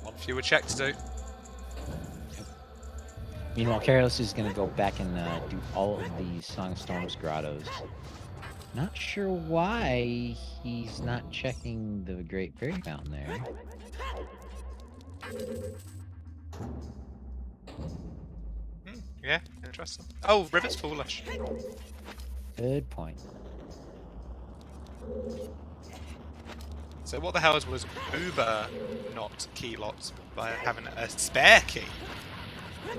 [SPEAKER 1] one fewer check to do.
[SPEAKER 2] Meanwhile, Karos is going to go back and do all of the Song of Storms grottos. Not sure why he's not checking the Great Fairy Fountain there.
[SPEAKER 1] Yeah, interesting. Oh, River's foolish.
[SPEAKER 2] Good point.
[SPEAKER 1] So what the hell was Uber not key locked by having a spare key? So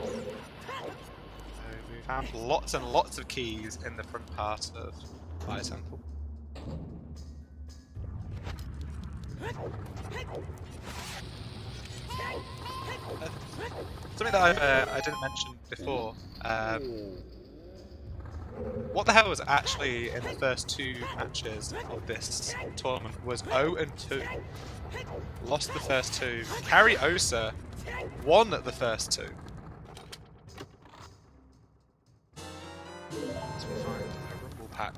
[SPEAKER 1] we found lots and lots of keys in the front part of Fire Temple. Something that I didn't mention before. What the hell was actually in the first two matches of this tournament was 0-2. Lost the first two. Kariossa won the first two. So we find a rumble pack.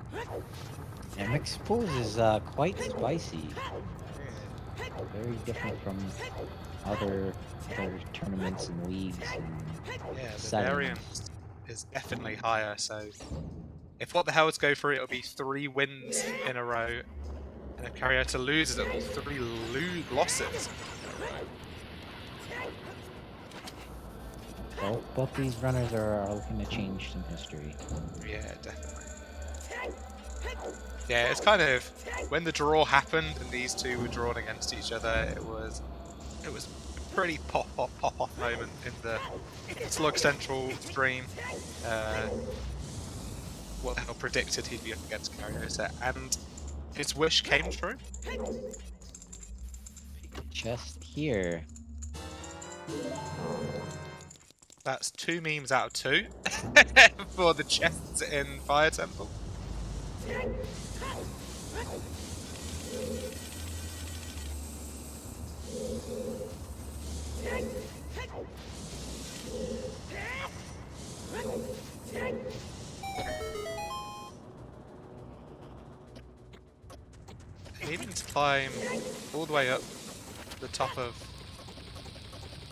[SPEAKER 2] Yeah, mixed pools is quite spicy. Very different from other tournaments and leagues. And
[SPEAKER 1] yeah, the
[SPEAKER 2] settings.
[SPEAKER 1] variance is definitely higher. So if what the hell is go through, it'll be 3 wins in a row, and if Kariossa loses, it'll be 3 losses in a row.
[SPEAKER 2] Both these runners are looking to change some history.
[SPEAKER 1] Yeah, definitely. Yeah, it's kind of when the draw happened and these two were drawn against each other. It was a pretty pop off moment in the Slug Central stream. What the hell predicted he'd be up against Kariossa, and his wish came true.
[SPEAKER 2] Chest here.
[SPEAKER 1] That's 2 memes out of 2 for the chests in Fire Temple. Needing to climb all the way up the top of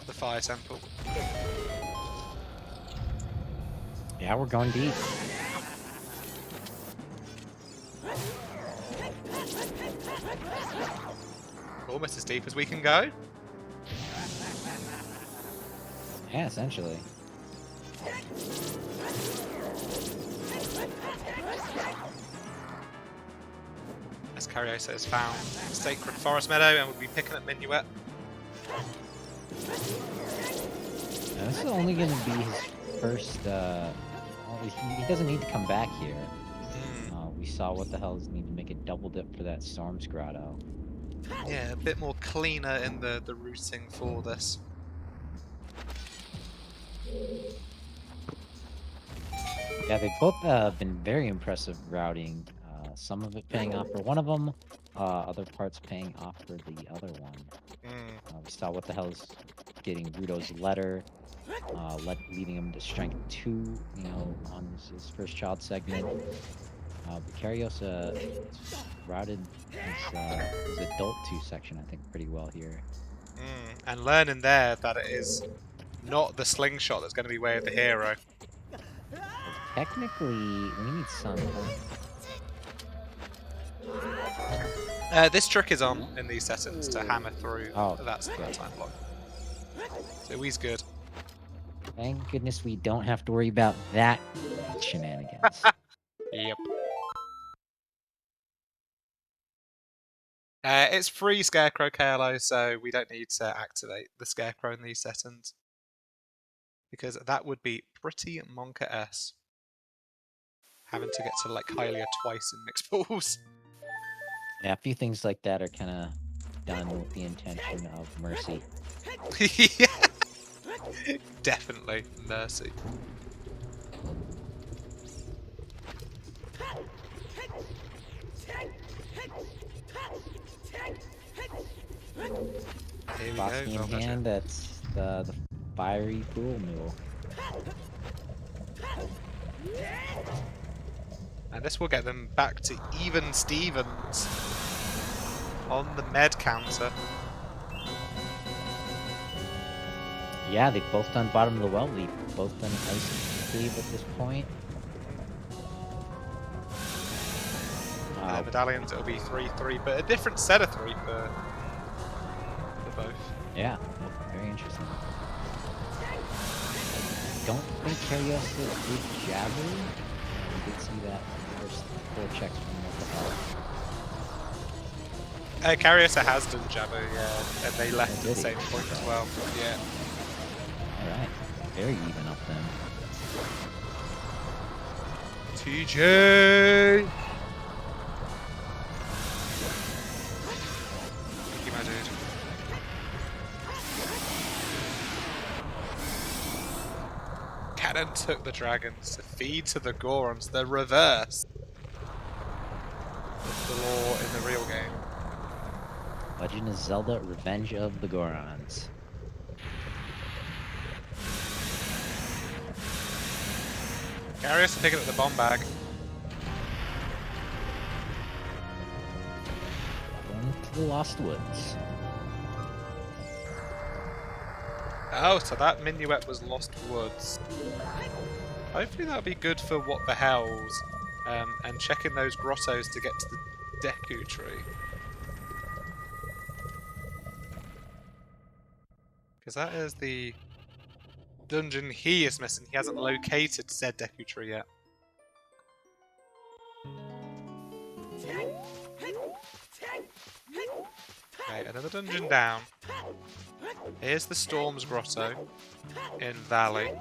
[SPEAKER 1] the Fire Temple.
[SPEAKER 2] Yeah, we're going deep.
[SPEAKER 1] Almost as deep as we can go.
[SPEAKER 2] Yeah, essentially.
[SPEAKER 1] As Kariossa has found Sacred Forest Meadow and will be picking up Minuet.
[SPEAKER 2] Now, this is only going to be his first. Well, he doesn't need to come back here. We saw what the hell is need to make a double dip for that Storm's Grotto.
[SPEAKER 1] Yeah, a bit more cleaner in the routing for this.
[SPEAKER 2] Yeah, they've both been very impressive routing. Some of it paying off for one of them, other parts paying off for the other one. We saw what the hell is getting Rudo's letter, leading him to strength 2, you know, on his first child segment. But Kariossa routed his adult 2 section, I think, pretty well here.
[SPEAKER 1] And learning there that it is not the slingshot that's going to be way of the hero.
[SPEAKER 2] Well, technically, we need sun.
[SPEAKER 1] This trick is on in these settings to hammer through that time block. So he's good.
[SPEAKER 2] Thank goodness we don't have to worry about that shenanigans.
[SPEAKER 1] Yep. It's free Scarecrow KLO, so we don't need to activate the Scarecrow in these settings. Because that would be pretty Monka-S. Having to get to like Hylia twice in mixed pools.
[SPEAKER 2] Yeah, a few things like that are kind of done with the intention of mercy.
[SPEAKER 1] Yeah. Definitely mercy. Here we
[SPEAKER 2] Bosky
[SPEAKER 1] go.
[SPEAKER 2] in hand, that's the fiery pool mule.
[SPEAKER 1] And this will get them back to even Stevens on the med counter.
[SPEAKER 2] Yeah, they've both done bottom of the well. They've both done ice cave at this point.
[SPEAKER 1] Medallions, it'll be 3-3, but a different set of 3 for both.
[SPEAKER 2] Yeah, very interesting. I don't think kariossa did jabber. I did see that first 4 checks from what the hell.
[SPEAKER 1] kariossa has done Jabbo, yeah, and they left at the same point as well. Yeah.
[SPEAKER 2] Alright, very even up then.
[SPEAKER 1] TJ! Thank you, my dude. Cannon took the dragons to feed to the Gorons, the reverse of the law in the real game.
[SPEAKER 2] Legend of Zelda: Revenge of the Gorons.
[SPEAKER 1] Kariossa picking up the bomb bag.
[SPEAKER 2] Going to the Lost Woods.
[SPEAKER 1] Oh, so that minuet was Lost Woods. Hopefully that'll be good for What the Hells, and checking those grottos to get to the Deku tree. Because that is the dungeon he is missing. He hasn't located said Deku tree yet. Okay, another dungeon down. Here's the Storm's Grotto in Valley.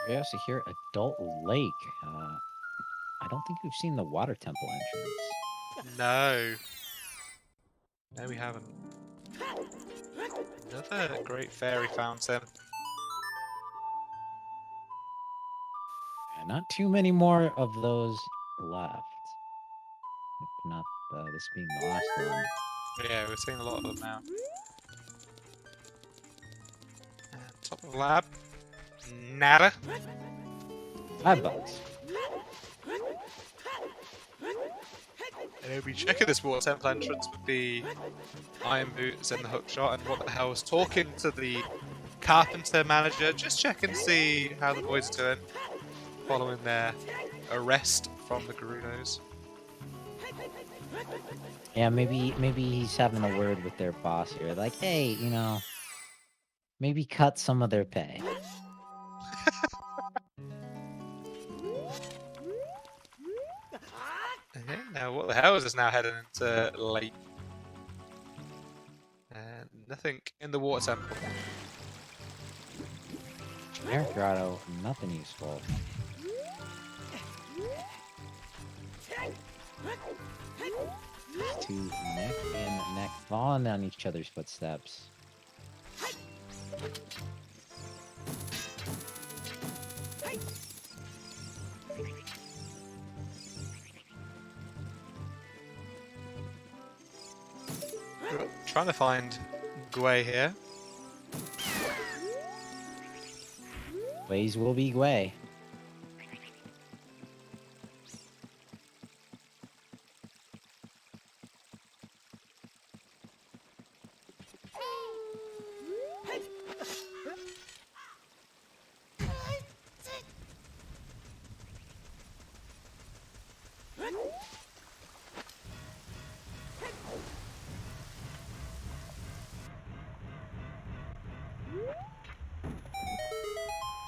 [SPEAKER 2] We also hear Adult Lake. I don't think we've seen the Water Temple entrance.
[SPEAKER 1] No. No, we haven't. Another great fairy fountain.
[SPEAKER 2] And not too many more of those left. If not this being the last one.
[SPEAKER 1] Yeah, we're seeing a lot of them now. Top of lab. Nada.
[SPEAKER 2] $5.
[SPEAKER 1] And we'll be checking this water temple entrance with the iron boots and the hook shot and What the Hell was talking to the carpenter manager, just checking to see how the boys are doing following their arrest from the Gerudos.
[SPEAKER 2] Yeah, maybe he's having a word with their boss here. Like, hey, you know, maybe cut some of their pay.
[SPEAKER 1] Okay, now What the Hell is now heading into late. Nothing in the water temple.
[SPEAKER 2] Generic grotto, nothing useful. These two neck and neck falling on each other's footsteps.
[SPEAKER 1] Trying to find Gwei here.
[SPEAKER 2] Ways will be Gwei.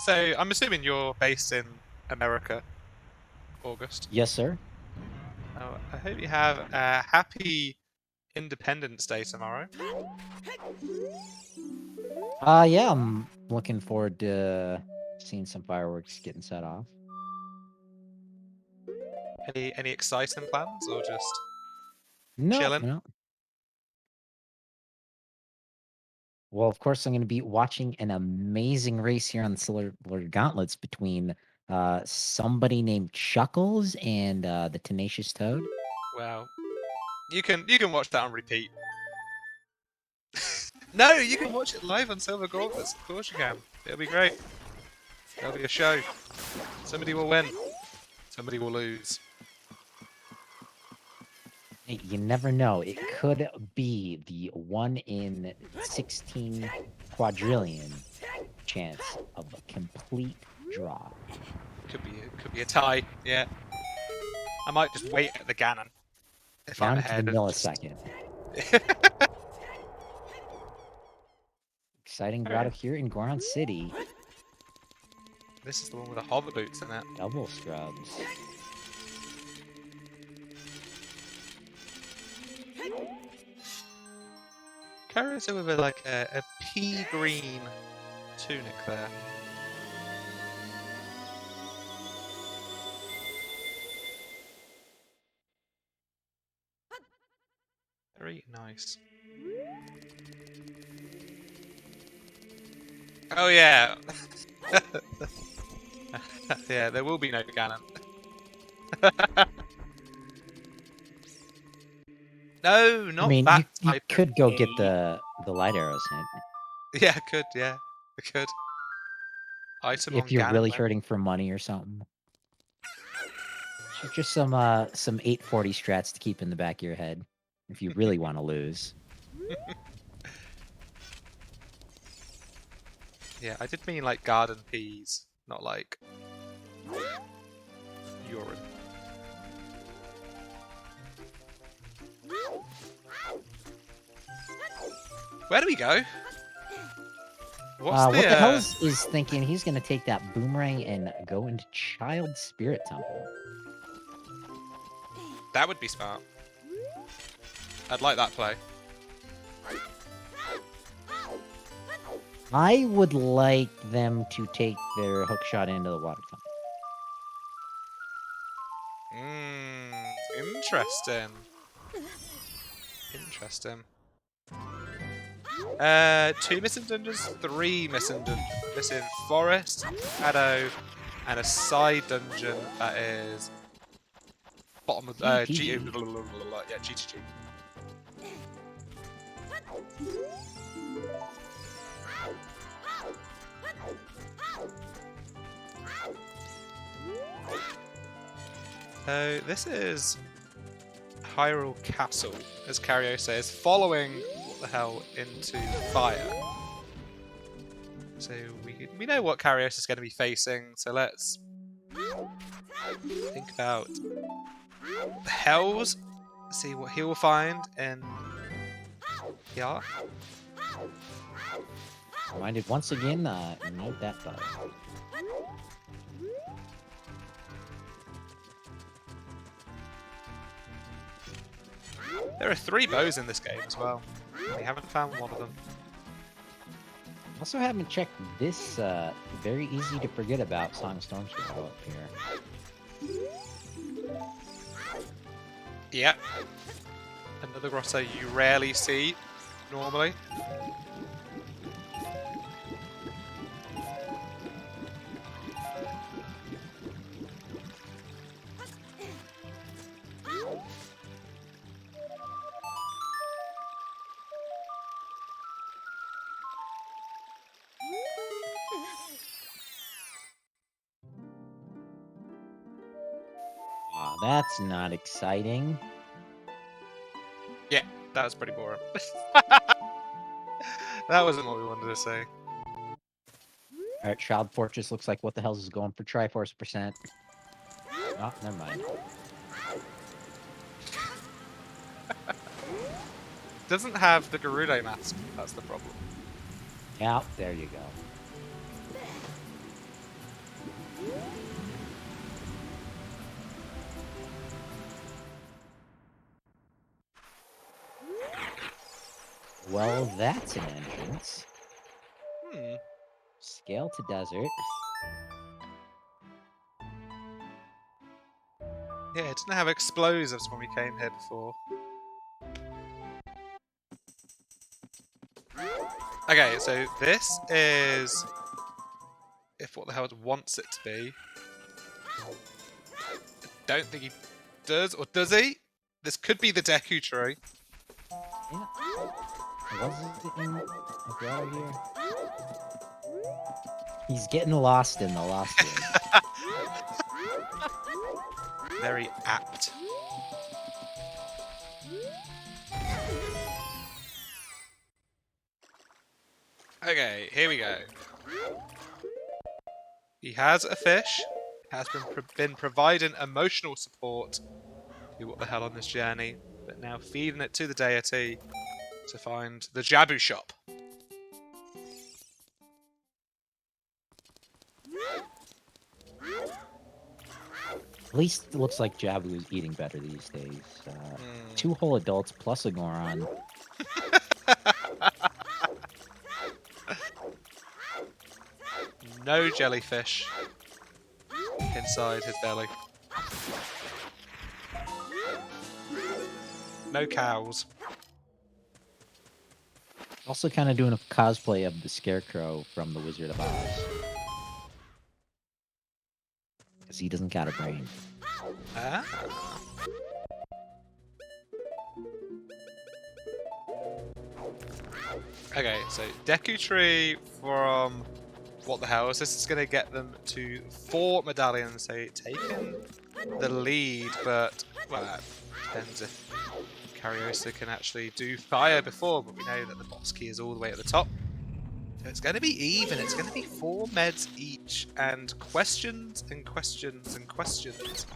[SPEAKER 1] So, I'm assuming you're based in America, August.
[SPEAKER 2] Yes, sir.
[SPEAKER 1] Oh, I hope you have a happy Independence Day tomorrow.
[SPEAKER 2] Yeah, I'm looking forward to seeing some fireworks getting set off.
[SPEAKER 1] Any exciting plans, or just
[SPEAKER 2] No,
[SPEAKER 1] chilling?
[SPEAKER 2] no. Well, of course, I'm going to be watching an amazing race here on the Silver Gauntlets between somebody named Chuckles and the Tenacious Toad.
[SPEAKER 1] Well, you can watch that on repeat. No, you can watch it live on Silver Gauntlets. Of course you can. It'll be great. It'll be a show. Somebody will win. Somebody will lose.
[SPEAKER 2] Hey, you never know. It could be the 1 in 16 quadrillion chance of a complete draw.
[SPEAKER 1] Could be a tie. Yeah. I might just wait at the Ganon if I'm
[SPEAKER 2] Down to the
[SPEAKER 1] ahead and just.
[SPEAKER 2] millisecond. Exciting
[SPEAKER 1] Okay.
[SPEAKER 2] battle here in Goron City.
[SPEAKER 1] This is the one with the hover boots in it.
[SPEAKER 2] Double scrubs.
[SPEAKER 1] Kariossa with a pea green tunic there. Very nice. Oh yeah. Yeah, there will be no Ganon. No, not
[SPEAKER 2] I mean,
[SPEAKER 1] that
[SPEAKER 2] you
[SPEAKER 1] type
[SPEAKER 2] could
[SPEAKER 1] of
[SPEAKER 2] go
[SPEAKER 1] pea.
[SPEAKER 2] get the light arrows hint.
[SPEAKER 1] Yeah, I could. Yeah, I could. Item on
[SPEAKER 2] If you're
[SPEAKER 1] Ganon.
[SPEAKER 2] really
[SPEAKER 1] when-
[SPEAKER 2] hurting for money or something. Just some 840 strats to keep in the back of your head if you really want to lose.
[SPEAKER 1] Yeah, I did mean like garden peas, not like urine. Where do we go? What's
[SPEAKER 2] What the hell is thinking he's going to take that boomerang and go into Child Spirit Temple?
[SPEAKER 1] That would be smart. I'd like that play.
[SPEAKER 2] I would like them to take their hook shot into the water tunnel.
[SPEAKER 1] Interesting. Interesting. 2 missing dungeons, 3 missing forest, shadow, and a side dungeon that is bottom of G. Yeah, GTG. So this is Hyrule Castle, as Kariossa is following what the hell into fire. So we know what Kariossa is going to be facing. So let's think about the hells. See what he will find in here.
[SPEAKER 2] Reminded once again, note that bow.
[SPEAKER 1] There are 3 bows in this game as well. We haven't found one of them.
[SPEAKER 2] Also haven't checked this very easy to forget about Song of Storms go up here.
[SPEAKER 1] Yep. Another grotto you rarely see normally.
[SPEAKER 2] Aw, that's not exciting.
[SPEAKER 1] Yeah, that was pretty boring. That wasn't what we wanted to say.
[SPEAKER 2] Alright, Child Fortress looks like what the hell's is going for Triforce %. Oh, never mind.
[SPEAKER 1] Doesn't have the Gerudo mask, that's the problem.
[SPEAKER 2] Yeah, there you go. Well, that's an entrance. Scale to desert.
[SPEAKER 1] Yeah, it didn't have explosives when we came here before. Okay, so this is if what the hell it wants it to be. I don't think he does, or does he? This could be the Deku Tree.
[SPEAKER 2] Yeah. Was it in the grotto here? He's getting lost in the lost room.
[SPEAKER 1] Very apt. Okay, here we go. He has a fish. Has been providing emotional support to what the hell on this journey, but now feeding it to the deity to find the Jabu shop.
[SPEAKER 2] At least it looks like Jabu is eating better these days. 2 whole adults plus a Goron.
[SPEAKER 1] No jellyfish inside his belly. No cows.
[SPEAKER 2] Also kind of doing a cosplay of the Scarecrow from The Wizard of Oz. Because he doesn't got a brain.
[SPEAKER 1] Ah. Okay, so Deku Tree from what the hell is this? Is going to get them to 4 medallions, so taking the lead, but well, that depends if Kariossa can actually do fire before, but we know that the boss key is all the way at the top. So it's going to be even. It's going to be 4 meds each, and questions and questions and questions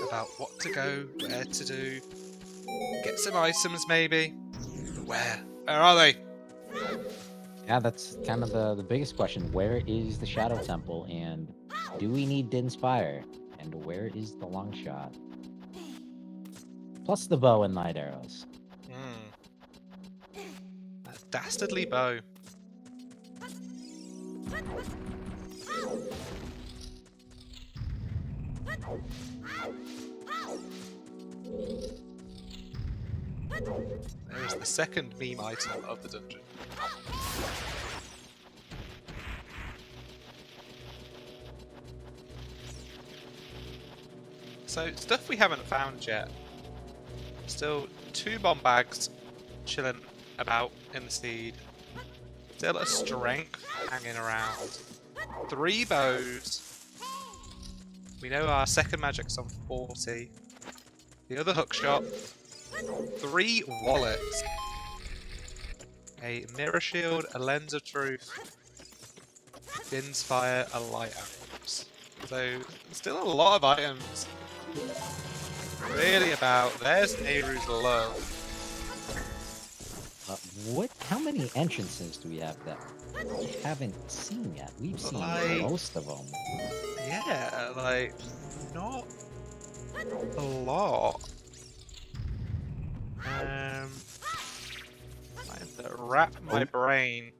[SPEAKER 1] about what to go, where to do, get some items maybe. But where? Where are they?
[SPEAKER 2] Yeah, that's kind of the biggest question. Where is the Shadow Temple, and do we need Din's Fire? And where is the long shot? Plus the bow and light arrows.
[SPEAKER 1] That dastardly bow. There's the second meme item of the dungeon. So, stuff we haven't found yet. Still 2 bomb bags chilling about in the seed. Still a strength hanging around. 3 bows. We know our second magic's on 40. The other hookshot. 3 wallets. A mirror shield, a lens of truth. Din's fire, a light arrows. So, still a lot of items. Really about. There's Nehru's love.
[SPEAKER 2] How many entrances do we have that we haven't seen yet? We've seen most of them.
[SPEAKER 1] Yeah, like, not a lot. I have to wrap my brain.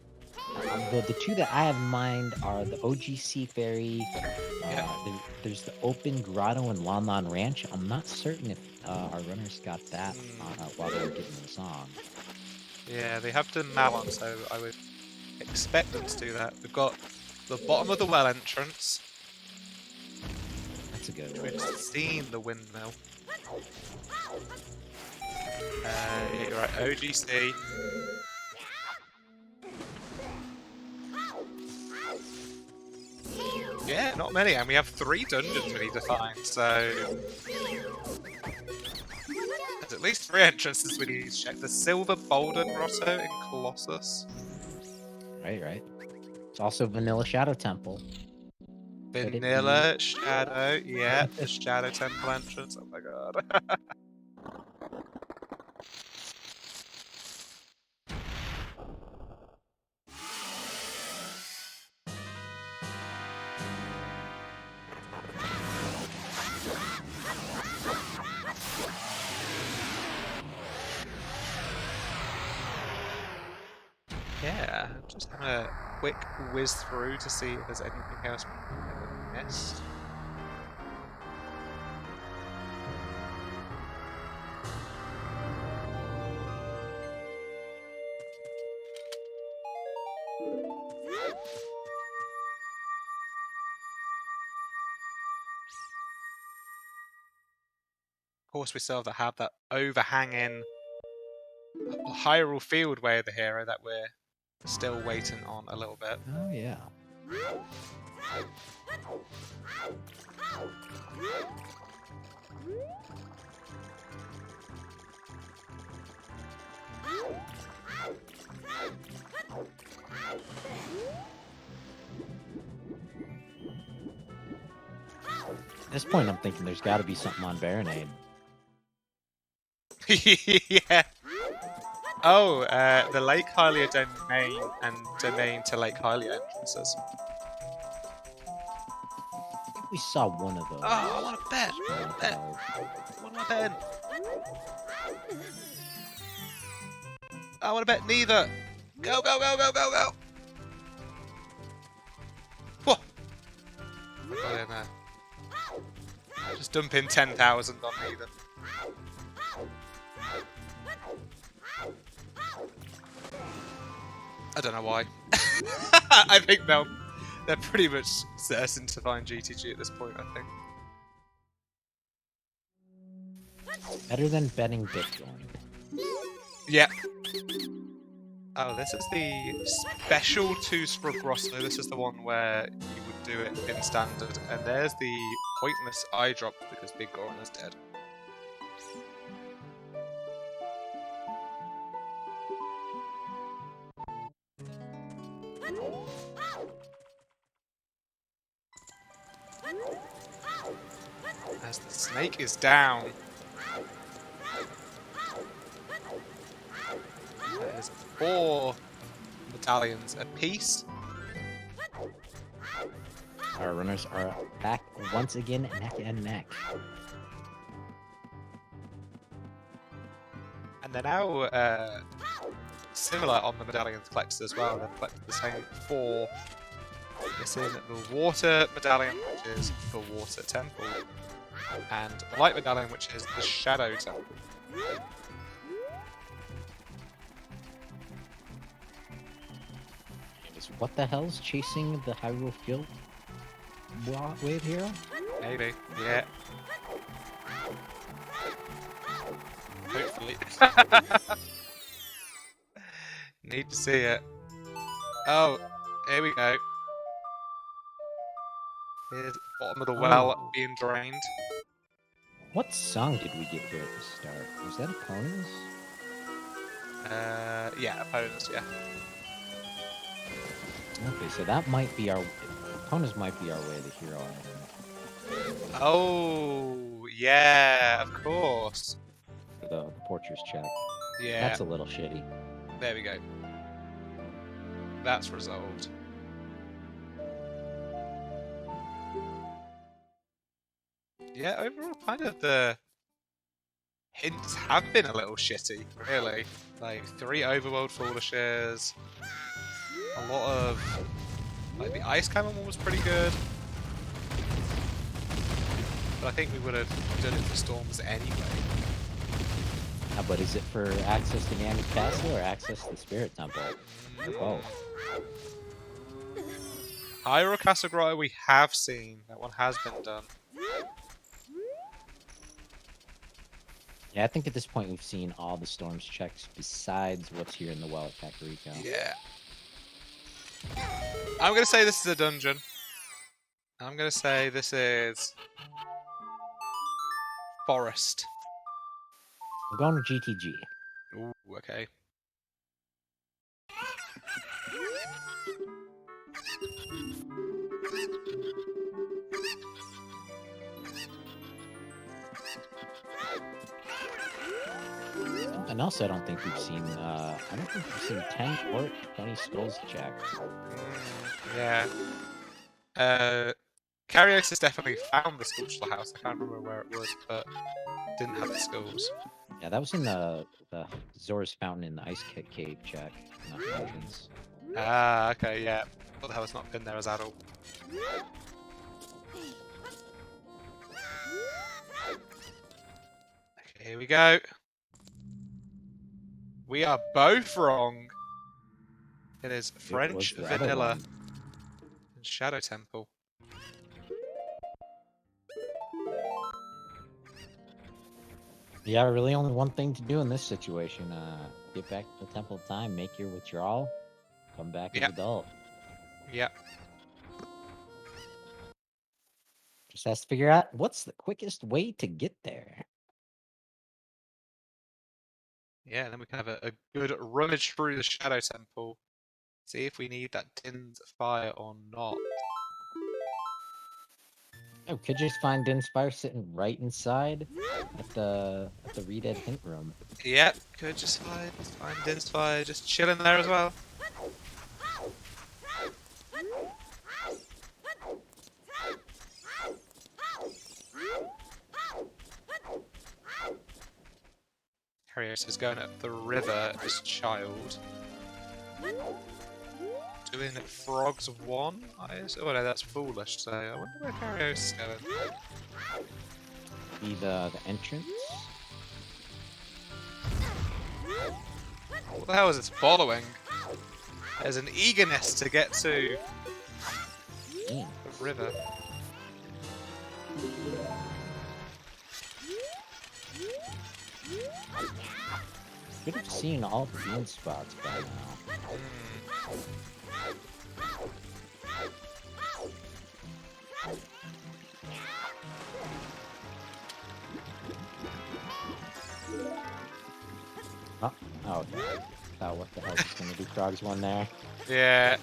[SPEAKER 2] The 2 that I have in mind are the OGC Ferry. There's the open grotto and Lon Lon Ranch. I'm not certain if our runners got that while they were getting the song.
[SPEAKER 1] Yeah, they have done Malon, so I would expect them to do that. We've got the bottom of the well entrance.
[SPEAKER 2] That's a good one.
[SPEAKER 1] We've seen the windmill. Yeah, you're right, OGC. Yeah, not many, and we have 3 dungeons we need to find, so... There's at least 3 entrances we need to check. The Silver Boulder Grotto in Colossus.
[SPEAKER 2] Right. It's also Vanilla Shadow Temple.
[SPEAKER 1] Vanilla Shadow, yeah, the Shadow Temple entrance, oh my god. Yeah, just having a quick whiz through to see if there's anything else we missed. Of course, we still have that overhanging Hyrule Field way of the hero that we're still waiting on a little bit.
[SPEAKER 2] Oh, yeah. At this point, I'm thinking there's got to be something on Baronade.
[SPEAKER 1] Yeah. Oh, the Lake Hylia domain and domain to Lake Hylia entrances.
[SPEAKER 2] I think we saw one of those.
[SPEAKER 1] Oh, I want to bet. Bet.
[SPEAKER 2] Oh.
[SPEAKER 1] What am I betting? I want to bet neither. Go, go, go, go, go, go. Whoa. I got in there. Just dump in 10,000 on neither. I don't know why. I think they're pretty much certain to find GTG at this point, I think.
[SPEAKER 2] Better than betting Bitcoin.
[SPEAKER 1] Yeah. Oh, this is the special to Sprogrosso. This is the one where you would do it in standard. And there's the pointless eye drop because Big Goron is dead. As the snake is down. There's 4 medallions apiece.
[SPEAKER 2] Our runners are back once again, neck and neck.
[SPEAKER 1] And they're now similar on the medallions collected as well. They've collected the same 4. It's in the water medallion, which is the water temple, and the light medallion, which is the shadow temple.
[SPEAKER 2] What the hell's chasing the Hyrule Field wave hero?
[SPEAKER 1] Maybe, yeah. Hopefully. Need to see it. Oh, here we go. Here's the bottom of the well being drained.
[SPEAKER 2] What song did we get here at the start? Was that Opponents?
[SPEAKER 1] Yeah, opponents, yeah.
[SPEAKER 2] Okay, so that might be our... Opponents might be our way to hero item.
[SPEAKER 1] Oh, yeah, of course.
[SPEAKER 2] For the Portrait's check.
[SPEAKER 1] Yeah.
[SPEAKER 2] That's a little shitty.
[SPEAKER 1] There we go. That's resolved. Yeah, overall, kind of the hints have been a little shitty, really. Like, 3 overworld foolishes, a lot of... Like, the Ice Cannon one was pretty good. But I think we would have done it for Storms anyway.
[SPEAKER 2] But is it for access to Ganon Castle or access to the Spirit Temple? Or both?
[SPEAKER 1] Hyrule Castle Grotto we have seen. That one has been done.
[SPEAKER 2] Yeah, I think at this point we've seen all the Storms checks besides what's here in the well at Kakariko.
[SPEAKER 1] Yeah. I'm going to say this is a dungeon. I'm going to say this is... Forest.
[SPEAKER 2] We're going to GTG.
[SPEAKER 1] Ooh, okay.
[SPEAKER 2] And also, I don't think we've seen, I don't think we've seen 10 or 20 skulls checked.
[SPEAKER 1] Yeah. Kariossa definitely found the Sculptural House. I can't remember where it was, but didn't have the skulls.
[SPEAKER 2] Yeah, that was in the Zora's Fountain in the Ice Cave check. Not Legends.
[SPEAKER 1] Ah, okay, yeah. But the hell's not been there as adult. Okay, here we go. We are both wrong. It is French Vanilla and Shadow Temple.
[SPEAKER 2] Yeah, really only one thing to do in this situation. Get back to the Temple of Time, make your withdrawal, come back as adult.
[SPEAKER 1] Yeah.
[SPEAKER 2] Just has to figure out what's the quickest way to get there.
[SPEAKER 1] Yeah, and then we can have a good rummage through the Shadow Temple. See if we need that Din's fire or not.
[SPEAKER 2] Oh, could just find Dinspire sitting right inside at the Redead hint room.
[SPEAKER 1] Yep, could just find Din's fire just chilling there as well. Harriet is going up the river as child. Doing frogs one? Oh no, that's foolish, so I wonder where Karios is going.
[SPEAKER 2] Be the entrance.
[SPEAKER 1] What the hell is it following? There's an eagerness to get to the river.
[SPEAKER 2] Could have seen all the bean spots by now. Oh, okay. Oh, what the hell is gonna do frogs one there?
[SPEAKER 1] Yeah.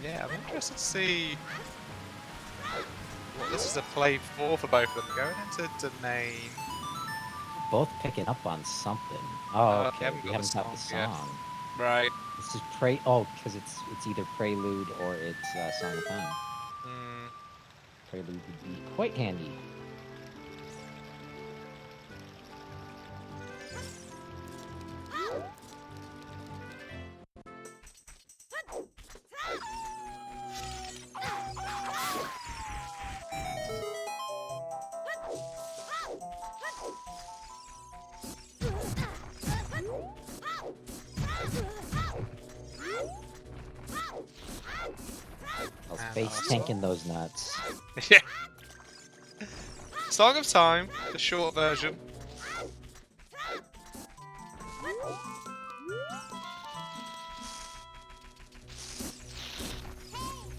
[SPEAKER 1] Yeah, I'm interested to see what this is a play for both of them. Going into domain.
[SPEAKER 2] Both picking up on something. Oh,
[SPEAKER 1] we
[SPEAKER 2] okay. We haven't got the
[SPEAKER 1] song yet.
[SPEAKER 2] song.
[SPEAKER 1] Right.
[SPEAKER 2] This is Oh, because it's either Prelude or it's Song of Time. Prelude would be quite handy. I was face tanking those nuts.
[SPEAKER 1] Yeah. Song of Time, the short version.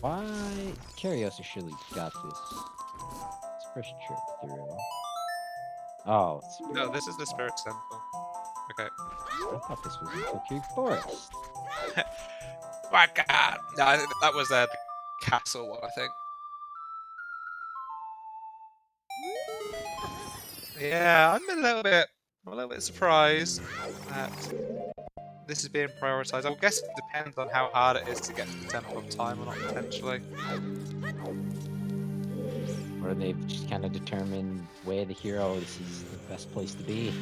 [SPEAKER 2] Why? Kariossa surely got this first trip through. Oh,
[SPEAKER 1] No, this is the Spirit Temple. Okay.
[SPEAKER 2] I thought this was in Kokiri Forest.
[SPEAKER 1] My God! No, I think that was the castle one, I think. Yeah, I'm a little bit surprised that this is being prioritized. I guess it depends on how hard it is to get to the Temple of Time or not, potentially.
[SPEAKER 2] Or they've just kind of determined, way of the hero, this is the best place to be.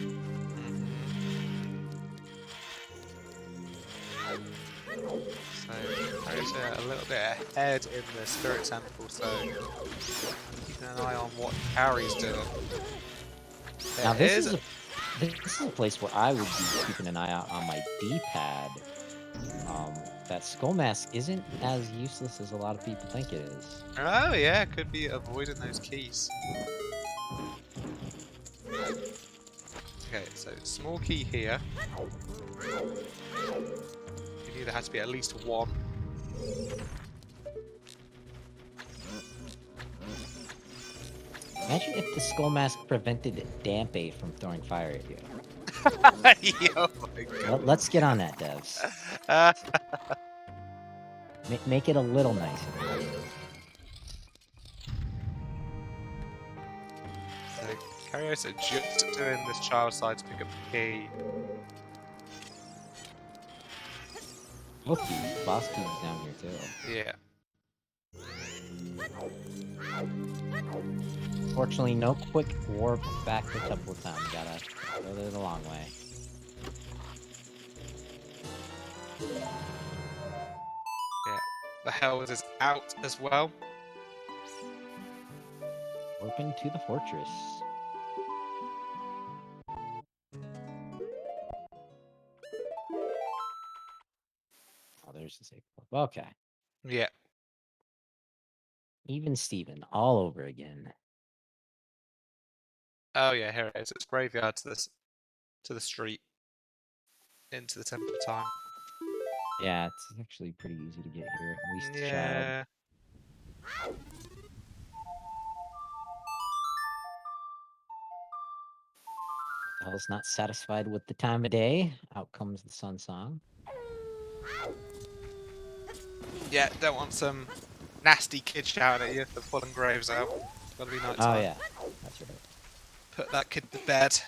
[SPEAKER 1] So, Harry's a little bit ahead in the Spirit Temple, so keeping an eye on what Harry's doing.
[SPEAKER 2] Now this is a place where I would be keeping an eye out on my D-pad. That Skull Mask isn't as useless as a lot of people think it is.
[SPEAKER 1] Oh yeah, could be avoiding those keys. Okay, so small key here. It either has to be at least one.
[SPEAKER 2] Imagine if the Skull Mask prevented Dampe from throwing fire at you.
[SPEAKER 1] Oh my God.
[SPEAKER 2] Let's get on that, devs. Make it a little nicer.
[SPEAKER 1] So, Kariosa just doing this child side to pick up the key.
[SPEAKER 2] Both keys. Boss keys is down here too.
[SPEAKER 1] Yeah.
[SPEAKER 2] Fortunately, no quick warp back to Temple of Time. You gotta go there the long way.
[SPEAKER 1] Yeah. The Hells is out as well.
[SPEAKER 2] Warping to the fortress. Oh, there's the safe. Okay.
[SPEAKER 1] Yeah.
[SPEAKER 2] Even Steven, all over again.
[SPEAKER 1] Oh yeah, here it is. It's graveyard to this to the street into the Temple of Time.
[SPEAKER 2] Yeah, it's actually pretty easy to get here. At least the child.
[SPEAKER 1] Yeah.
[SPEAKER 2] Hell's not satisfied with the time of day. Out comes the sun song.
[SPEAKER 1] Yeah, don't want some nasty kid shouting at you for pulling graves out. Gotta be night
[SPEAKER 2] Oh
[SPEAKER 1] time.
[SPEAKER 2] yeah, that's right.
[SPEAKER 1] Put that kid to bed.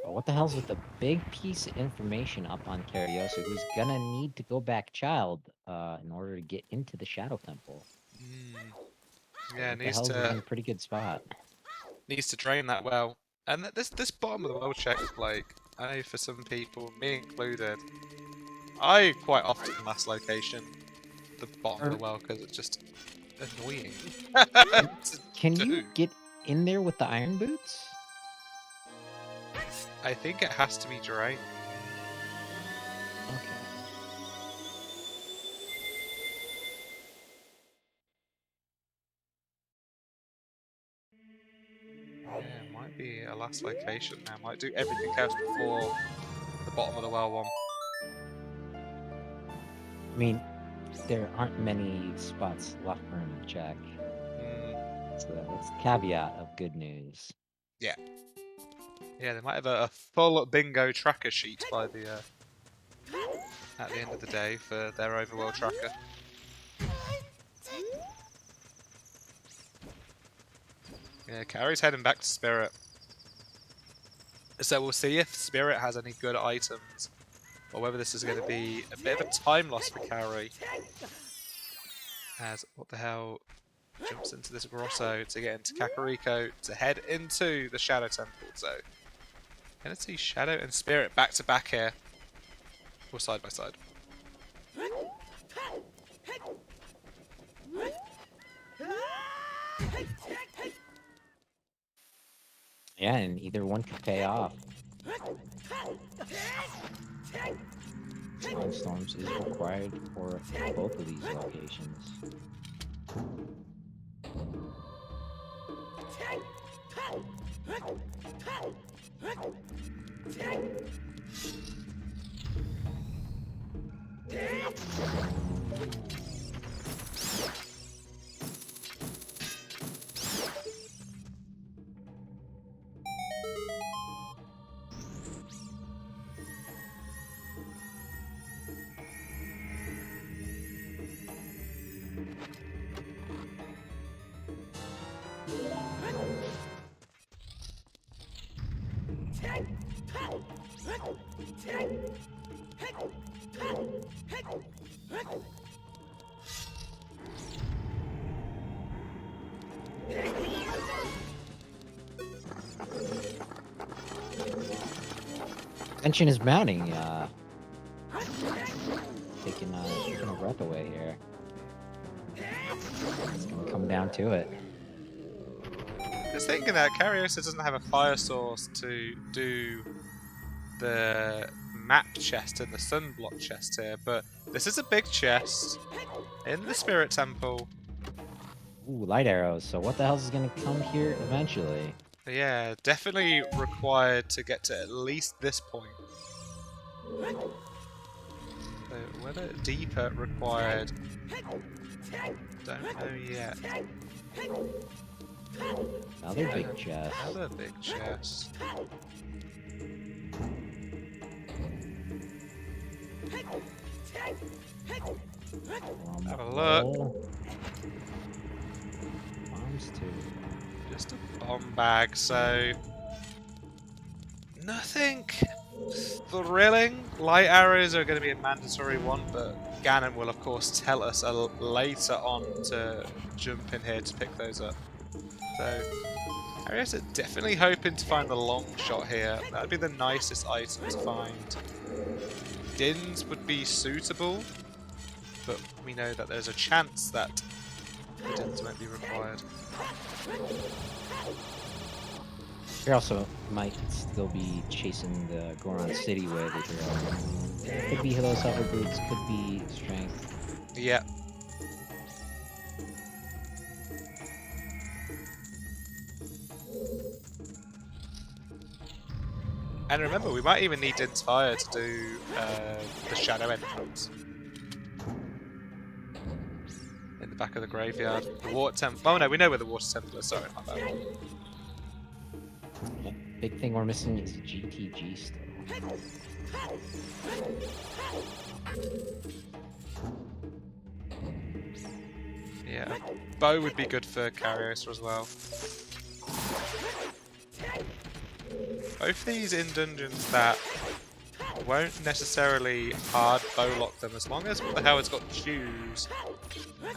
[SPEAKER 2] But what the hell's with the big piece of information up on Kariossa, who's gonna need to go back child in order to get into the Shadow Temple?
[SPEAKER 1] Yeah,
[SPEAKER 2] What the hell's in a pretty good spot.
[SPEAKER 1] needs to drain that well. And this bottom of the well check, like, I know for some people, me included, I quite often last location the bottom of the well because it's just annoying.
[SPEAKER 2] Can you get in there with the iron boots?
[SPEAKER 1] I think it has to be drained.
[SPEAKER 2] Okay.
[SPEAKER 1] Yeah, it might be a last location now. Might do everything else before the bottom of the well one.
[SPEAKER 2] I mean, there aren't many spots left for him to check. So that's the caveat of good news.
[SPEAKER 1] Yeah. Yeah, they might have a full bingo tracker sheet by the at the end of the day for their overworld tracker. Yeah, Carrie's heading back to Spirit. So we'll see if Spirit has any good items, or whether this is going to be a bit of a time loss for Carrie. As, what the hell, jumps into this Grosso to get into Kakariko to head into the Shadow Temple. So, going to see Shadow and Spirit back to back here, or side by side.
[SPEAKER 2] Yeah, and either one could pay off. Storms is required for both of these locations. Tension is mounting. Taking a breath away here. It's gonna come down to it.
[SPEAKER 1] Just thinking that Kariossa doesn't have a fire source to do the map chest and the sunblock chest here, but this is a big chest in the Spirit Temple.
[SPEAKER 2] Ooh, light arrows. So what the hell is gonna come here eventually?
[SPEAKER 1] Yeah, definitely required to get to at least this point. So whether deeper required, don't know yet.
[SPEAKER 2] Another big chest.
[SPEAKER 1] Another big chest. Have a look.
[SPEAKER 2] Bombs too.
[SPEAKER 1] Just a bomb bag, so nothing thrilling. Light arrows are going to be a mandatory one, but Ganon will of course tell us later on to jump in here to pick those up. So Kariossa definitely hoping to find the long shot here. That would be the nicest item to find. Dins would be suitable, but we know that there's a chance that the Dins won't be required.
[SPEAKER 2] You also might still be chasing the Goron City way that you're on. Could be those hover boots, could be strength.
[SPEAKER 1] Yeah. And remember, we might even need Inspire to do the shadow entrance. In the back of the graveyard. The water temple. Oh no, we know where the water temple is. Sorry, my bad.
[SPEAKER 2] Big thing we're missing is GTG still.
[SPEAKER 1] Yeah, bow would be good for kariossa as well. Both these in dungeons that won't necessarily hard bow lock them, as long as what the hell has got shoes.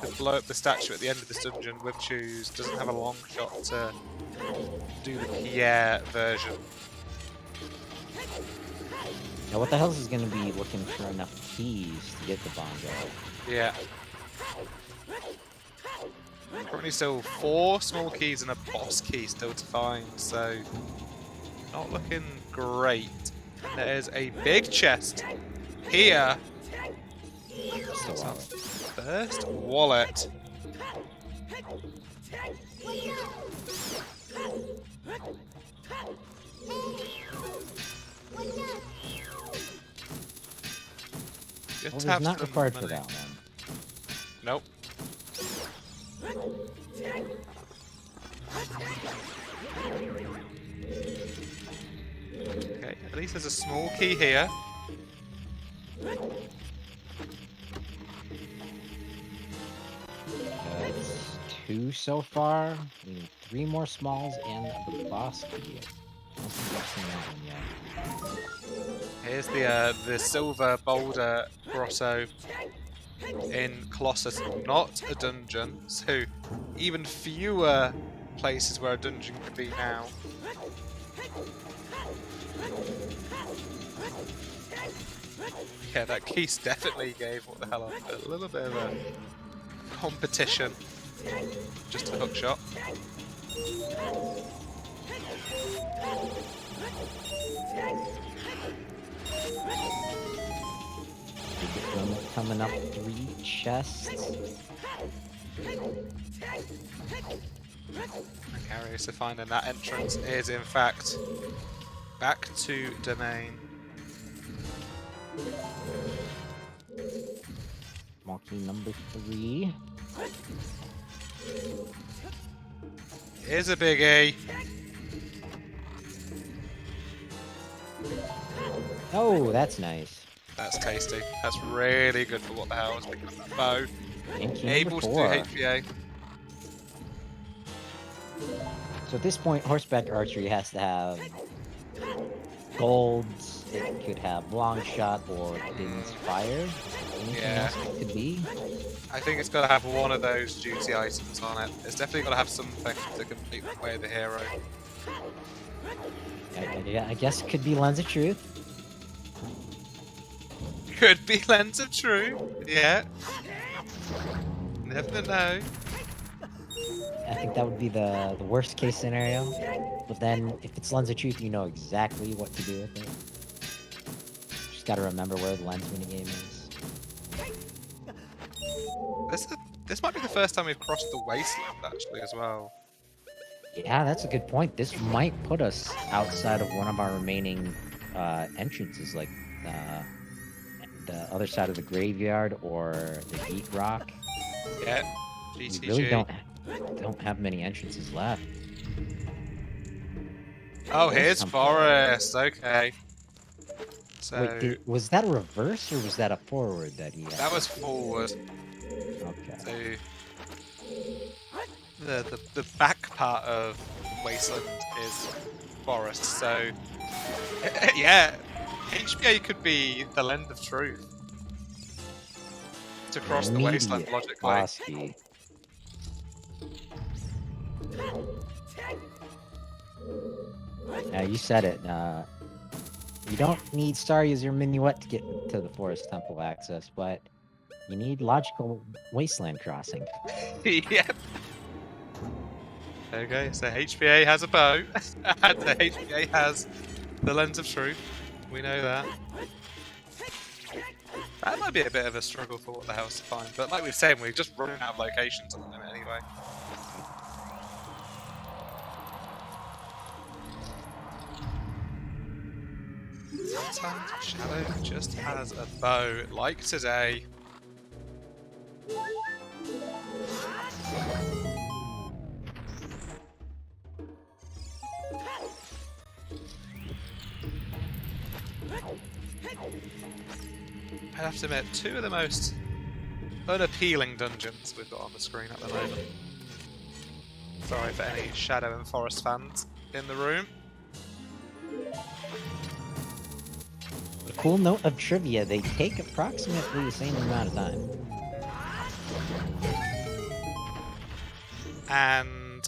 [SPEAKER 1] Could blow up the statue at the end of this dungeon with shoes, doesn't have a long shot to do the Pierre version.
[SPEAKER 2] Now, what the hell is going to be looking for enough keys to get the bongo?
[SPEAKER 1] Yeah. Currently still 4 small keys and a boss key still to find, so not looking great. And there's a big chest here.
[SPEAKER 2] Still wallet.
[SPEAKER 1] First wallet.
[SPEAKER 2] Well, it's not required for that one.
[SPEAKER 1] Nope. Okay, at least there's a small key here.
[SPEAKER 2] It's 2 so far. We need 3 more smalls and the boss key. I don't think I've seen that one yet.
[SPEAKER 1] Here's the silver boulder grotto in Colossus, not a dungeon, so even fewer places where a dungeon could be now. Yeah, that keys definitely gave what the hell a little bit of a competition. Just a hook shot.
[SPEAKER 2] Coming up 3 chests.
[SPEAKER 1] Kariossa finding that entrance is in fact back to domain.
[SPEAKER 2] Monkey number 3.
[SPEAKER 1] Here's a biggie.
[SPEAKER 2] Oh, that's nice.
[SPEAKER 1] That's tasty. That's really good for what the hell is picking up that bow.
[SPEAKER 2] Monkey
[SPEAKER 1] Able to do
[SPEAKER 2] number 4.
[SPEAKER 1] HPA.
[SPEAKER 2] So at this point, horseback archery has to have golds. It could have long shot or inspired. Anything else it could be?
[SPEAKER 1] I think it's got to have one of those duty items on it. It's definitely got to have something to complete the way of the hero.
[SPEAKER 2] I guess it could be Lens of Truth.
[SPEAKER 1] Could be Lens of Truth. Yeah. Never know.
[SPEAKER 2] I think that would be the worst case scenario. But then, if it's Lens of Truth, you know exactly what to do with it. Just gotta remember where the lens minigame is.
[SPEAKER 1] This might be the first time we've crossed the wasteland, actually, as well.
[SPEAKER 2] Yeah, that's a good point. This might put us outside of one of our remaining entrances, like the other side of the graveyard or the Heat Rock.
[SPEAKER 1] Yeah, GTG.
[SPEAKER 2] We really don't have many entrances left.
[SPEAKER 1] Oh, here's Forest. Okay. So
[SPEAKER 2] Wait, was that a reverse or was that a forward that he had?
[SPEAKER 1] that was forward.
[SPEAKER 2] Okay.
[SPEAKER 1] So the back part of Wasteland is Forest. So yeah, HBA could be the Lens of Truth to cross the Wasteland logically.
[SPEAKER 2] Boss key. Now you said it. You don't need Star User Minuet to get to the Forest Temple access, but you need logical Wasteland crossing.
[SPEAKER 1] Yep. Okay, so HPA has a bow, and the HPA has the Lens of Truth. We know that. That might be a bit of a struggle for what the hell's to find, but like we've said, we're just running out of locations at the moment anyway. Sometimes Shadow just has a bow, like today. I have to admit, two of the most unappealing dungeons we've got on the screen at the moment. Sorry for any Shadow and Forest fans in the room.
[SPEAKER 2] A cool note of trivia, they take approximately the same amount of time.
[SPEAKER 1] And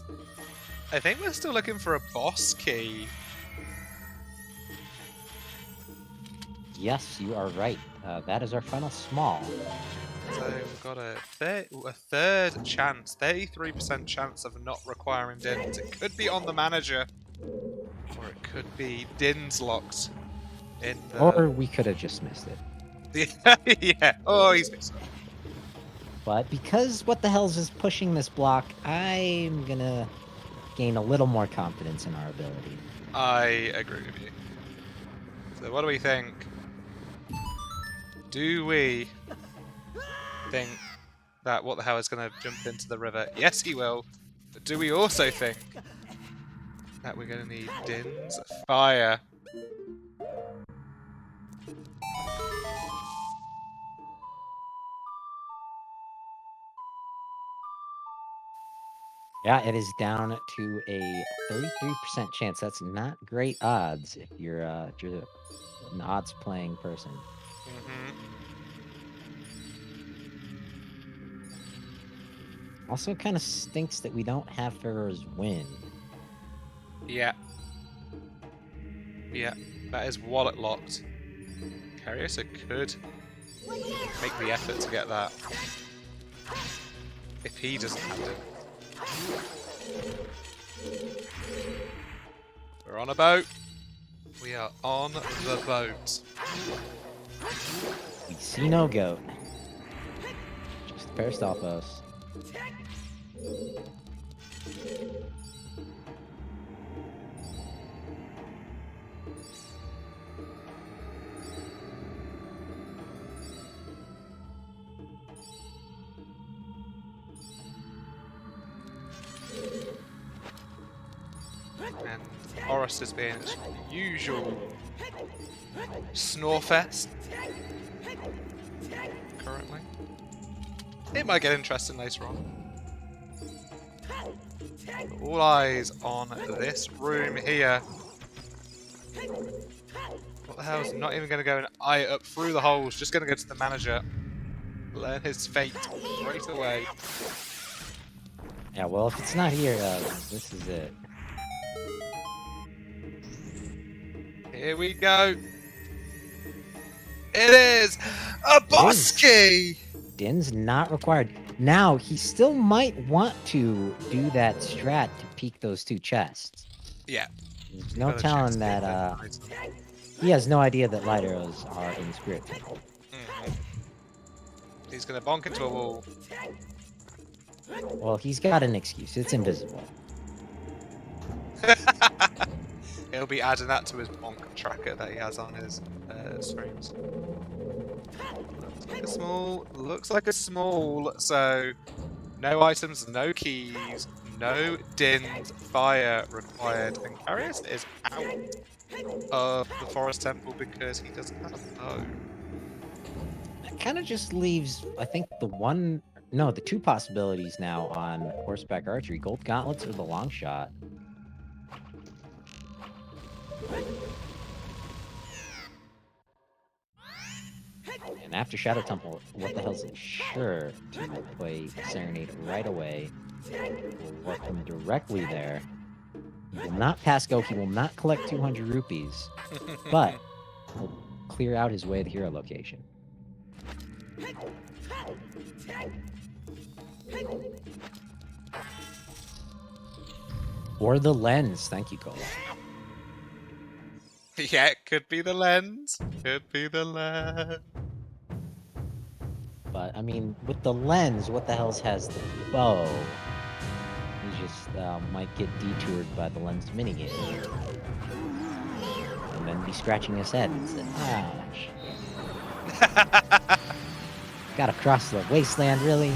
[SPEAKER 1] I think we're still looking for a boss key.
[SPEAKER 2] Yes, you are right. That is our final small.
[SPEAKER 1] So we've got a third chance, 33% chance of not requiring Dins. It could be on the manager, or it could be Dins locked in the...
[SPEAKER 2] Or we could have just missed it.
[SPEAKER 1] Yeah, oh, he's missed it.
[SPEAKER 2] But because What the Hells is pushing this block, I'm gonna gain a little more confidence in our ability.
[SPEAKER 1] I agree with you. So what do we think? Do we think that What the Hell is going to jump into the river? Yes, he will. But do we also think that we're going to need Din's fire?
[SPEAKER 2] Yeah, it is down to a 33% chance. That's not great odds if you're an odds playing person.
[SPEAKER 1] Mm-hmm.
[SPEAKER 2] Also kind of stinks that we don't have Pharaoh's Win.
[SPEAKER 1] Yeah. Yeah, that is wallet locked. Kariossa could make the effort to get that. If he doesn't have it. We're on a boat. We are on the boat.
[SPEAKER 2] We see no goat. Just a pair of Stalfos.
[SPEAKER 1] And Forest has been its usual snorefest currently. It might get interesting later on. But all eyes on this room here. What the hell is not even going to go and eye it up through the holes, just going to go to the manager. Learn his fate right away.
[SPEAKER 2] Yeah, well, if it's not here, this is it.
[SPEAKER 1] Here we go. It is a boss key!
[SPEAKER 2] Din's not required. Now, he still might want to do that strat to peek those two chests.
[SPEAKER 1] Yeah.
[SPEAKER 2] There's no telling that, he has no idea that light arrows are in the Spirit Temple.
[SPEAKER 1] Mm-hmm. He's going to bonk into a wall.
[SPEAKER 2] Well, he's got an excuse. It's invisible.
[SPEAKER 1] He'll be adding that to his bonk tracker that he has on his streams. Looks like a small, so no items, no keys, no Din's fire required, and Carius is out of the Forest Temple because he doesn't have a bow.
[SPEAKER 2] It kind of just leaves, I think, the two possibilities now on horseback archery: gold gauntlets or the long shot. And after Shadow Temple, What the Hell's sure to play Serenade right away. We'll work him directly there. He will not pass go, he will not collect 200 rupees, but he'll clear out his way to the hero location. Or the lens, thank you, Cola.
[SPEAKER 1] Yeah, it could be the lens. Could be the lens.
[SPEAKER 2] But, I mean, with the lens, What the Hell's has the bow. He just might get detoured by the lens minigame. and then be scratching his head and say, gotta cross the wasteland, really?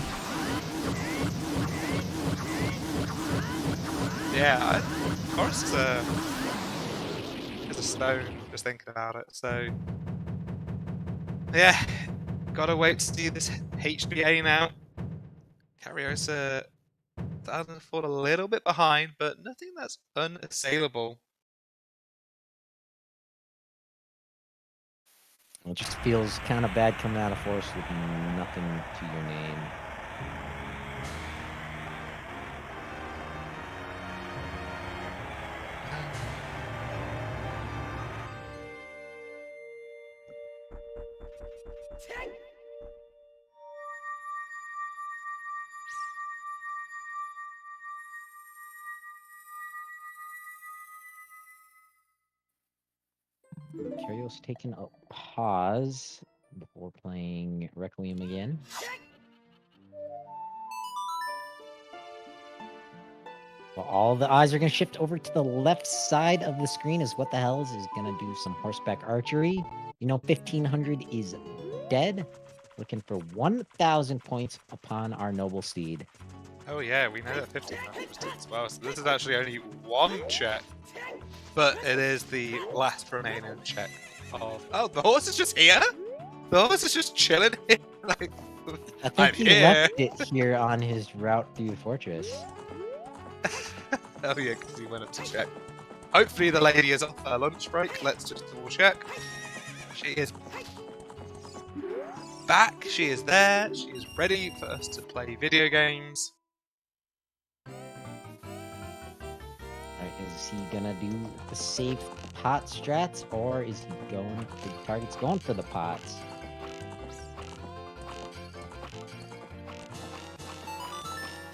[SPEAKER 1] Yeah, Forest is a stone, just thinking about it, so... Yeah, gotta wait to see this HBA now. Kariossa starting to fall a little bit behind, but nothing that's unassailable.
[SPEAKER 2] It just feels kind of bad coming out of Forest with nothing to your name. Kario's taking a pause before playing Requiem again. Well, all the eyes are going to shift over to the left side of the screen as What the Hells is going to do some horseback archery. You know, 1500 is dead. Looking for 1,000 points upon our noble steed.
[SPEAKER 1] Oh yeah, we know that 1500 was dead as well, so this is actually only one check. But it is the last remaining check of... Oh, the horse is just here? The horse is just chilling here? Like,
[SPEAKER 2] I think
[SPEAKER 1] I'm
[SPEAKER 2] he
[SPEAKER 1] here.
[SPEAKER 2] left it here on his route through the fortress.
[SPEAKER 1] Oh yeah, because he went up to check. Hopefully the lady is off her lunch break. Let's just double check. She is back. She is there. She is ready for us to play video games.
[SPEAKER 2] Alright, is he gonna do the safe pot strats, or is he going for the targets? Going for the pots.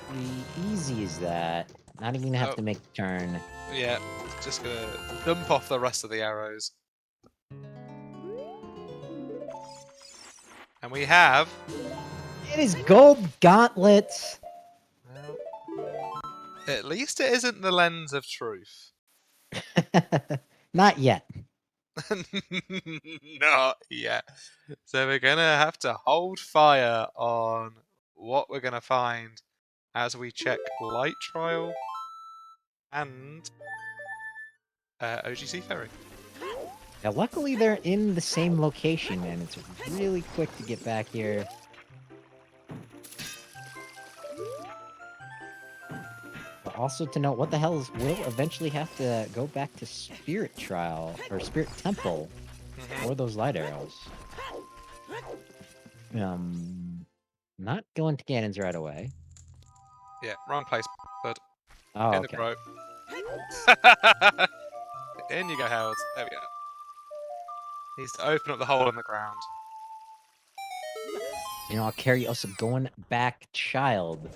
[SPEAKER 2] Pretty easy as that. Not even gonna have to make a turn.
[SPEAKER 1] Yeah, just gonna dump off the rest of the arrows. And we have...
[SPEAKER 2] It is gold gauntlets!
[SPEAKER 1] Well, at least it isn't the lens of truth.
[SPEAKER 2] Not yet.
[SPEAKER 1] Not yet. So we're gonna have to hold fire on what we're gonna find as we check light trial and OGC ferry.
[SPEAKER 2] Now, luckily they're in the same location, and it's really quick to get back here. But also to note, What the Hells will eventually have to go back to Spirit Trial, or Spirit Temple, for those light arrows. Not going to cannons right away.
[SPEAKER 1] Yeah, wrong place, bud.
[SPEAKER 2] Oh,
[SPEAKER 1] In
[SPEAKER 2] okay.
[SPEAKER 1] the throat. In you go, Hells. There we go. Needs to open up the hole in the ground.
[SPEAKER 2] You know, I'll carry also going back child.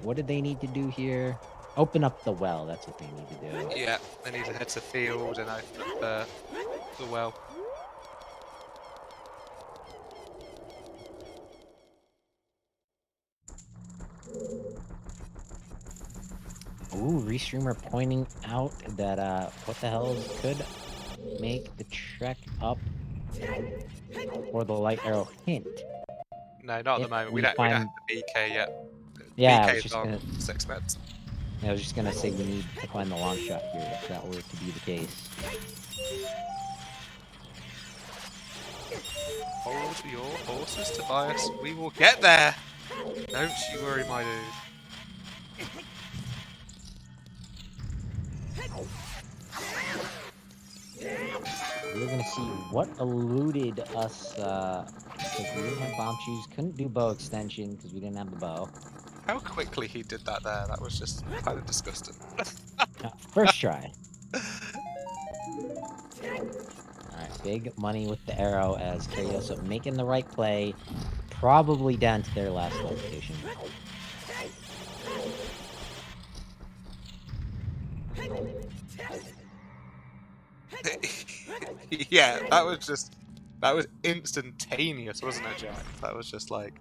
[SPEAKER 2] What did they need to do here? Open up the well, that's what they need to do.
[SPEAKER 1] Yeah, they need to head to the field and open up the well.
[SPEAKER 2] Ooh, Restreamer pointing out that What the Hells could make the trek up for the light arrow hint.
[SPEAKER 1] No, not at the moment. We don't have the BK yet.
[SPEAKER 2] Yeah,
[SPEAKER 1] BK
[SPEAKER 2] I was
[SPEAKER 1] is
[SPEAKER 2] just
[SPEAKER 1] on
[SPEAKER 2] gonna...
[SPEAKER 1] 6 minutes.
[SPEAKER 2] I was just gonna say we need to find the long shot here, if that were to be the case.
[SPEAKER 1] Hold your horses, Tobias. We will get there. Don't you worry, my dude.
[SPEAKER 2] We're gonna see what eluded us, because we didn't have bomb shoes, couldn't do bow extension because we didn't have the bow.
[SPEAKER 1] How quickly he did that there, that was just kind of disgusting.
[SPEAKER 2] First try. Alright, big money with the arrow as Kariossa making the right play, probably down to their last location.
[SPEAKER 1] Yeah, that was instantaneous, wasn't it, Jack? That was just like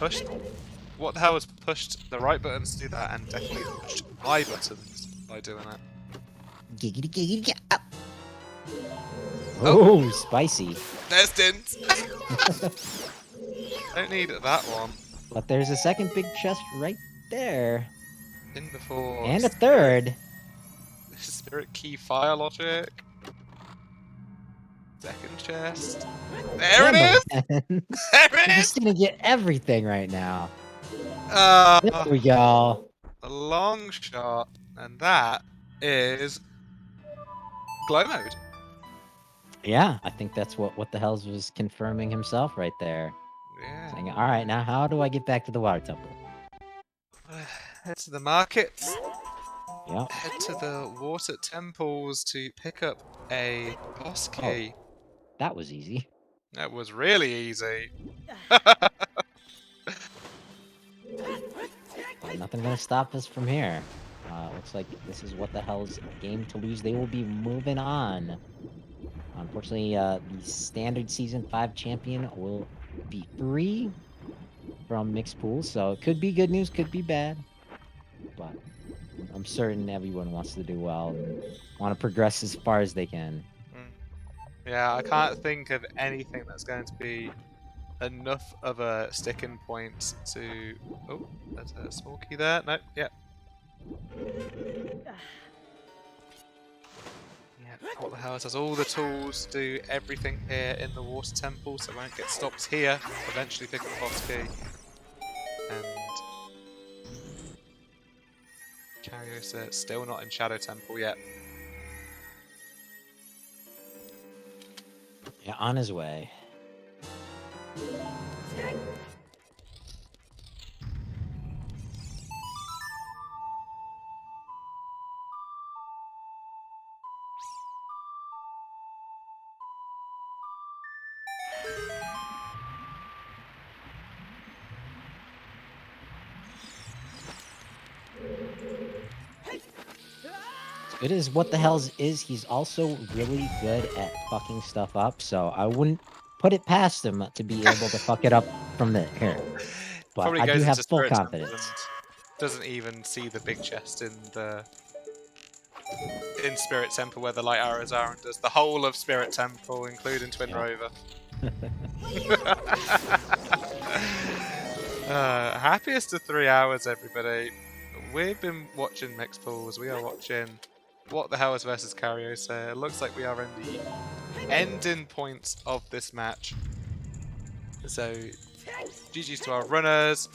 [SPEAKER 1] pushed. What the hell was pushed the right buttons to do that, and definitely pushed my buttons by doing it.
[SPEAKER 2] Giggity giggity. Oh, spicy.
[SPEAKER 1] Destined. Don't need that one.
[SPEAKER 2] But there's a second big chest right there.
[SPEAKER 1] In before.
[SPEAKER 2] And a third.
[SPEAKER 1] Spirit key fire logic. Second chest. There it is!
[SPEAKER 2] There
[SPEAKER 1] There
[SPEAKER 2] We're
[SPEAKER 1] it is!
[SPEAKER 2] just gonna get everything right now.
[SPEAKER 1] There
[SPEAKER 2] There we go.
[SPEAKER 1] A long shot. And that is glow mode.
[SPEAKER 2] Yeah, I think that's what the hells was confirming himself right there.
[SPEAKER 1] Yeah.
[SPEAKER 2] Saying, all right, now how do I get back to the water temple?
[SPEAKER 1] Head to the markets.
[SPEAKER 2] Yep.
[SPEAKER 1] Head to the water temples to pick up a boss key.
[SPEAKER 2] That was easy.
[SPEAKER 1] That was really easy.
[SPEAKER 2] But nothing gonna stop us from here. Looks like this is what the hell's game to lose. They will be moving on. Unfortunately, the standard season 5 champion will be free from mixed pools, so it could be good news, could be bad. But I'm certain everyone wants to do well and want to progress as far as they can.
[SPEAKER 1] Yeah, I can't think of anything that's going to be enough of a sticking point to... Oh, there's a small key there. No, yeah. Yeah, what the hell has all the tools to do everything here in the water temple, so I won't get stopped here. Eventually pick up the boss key. And... Kariossa still not in Shadow Temple yet.
[SPEAKER 2] Yeah, on his way. Good as what the hell's is, he's also really good at fucking stuff up, so I wouldn't put it past him to be able to fuck it up from there. But
[SPEAKER 1] Probably
[SPEAKER 2] I
[SPEAKER 1] goes
[SPEAKER 2] do have
[SPEAKER 1] into
[SPEAKER 2] full
[SPEAKER 1] Spirit Temple
[SPEAKER 2] confidence.
[SPEAKER 1] and doesn't even see the big chest in Spirit Temple where the light arrows are, and does the whole of Spirit Temple, including Twin Rover. Happiest of 3 hours, everybody. We've been watching mixed pools. We are watching What the Hell is versus Kariossa. It looks like we are in the ending points of this match. So, GG's to our runners,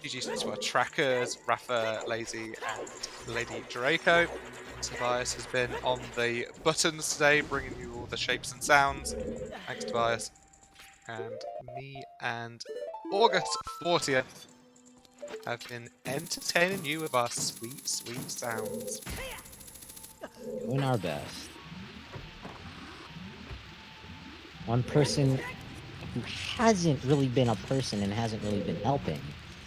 [SPEAKER 1] GG's to our trackers, Rafa, Lazy, and Lady Draco. Tobias has been on the buttons today, bringing you all the shapes and sounds. Thanks, Tobias. And me and August40th have been entertaining you with our sweet, sweet sounds.
[SPEAKER 2] Doing our best. One person who hasn't really been a person and hasn't really been helping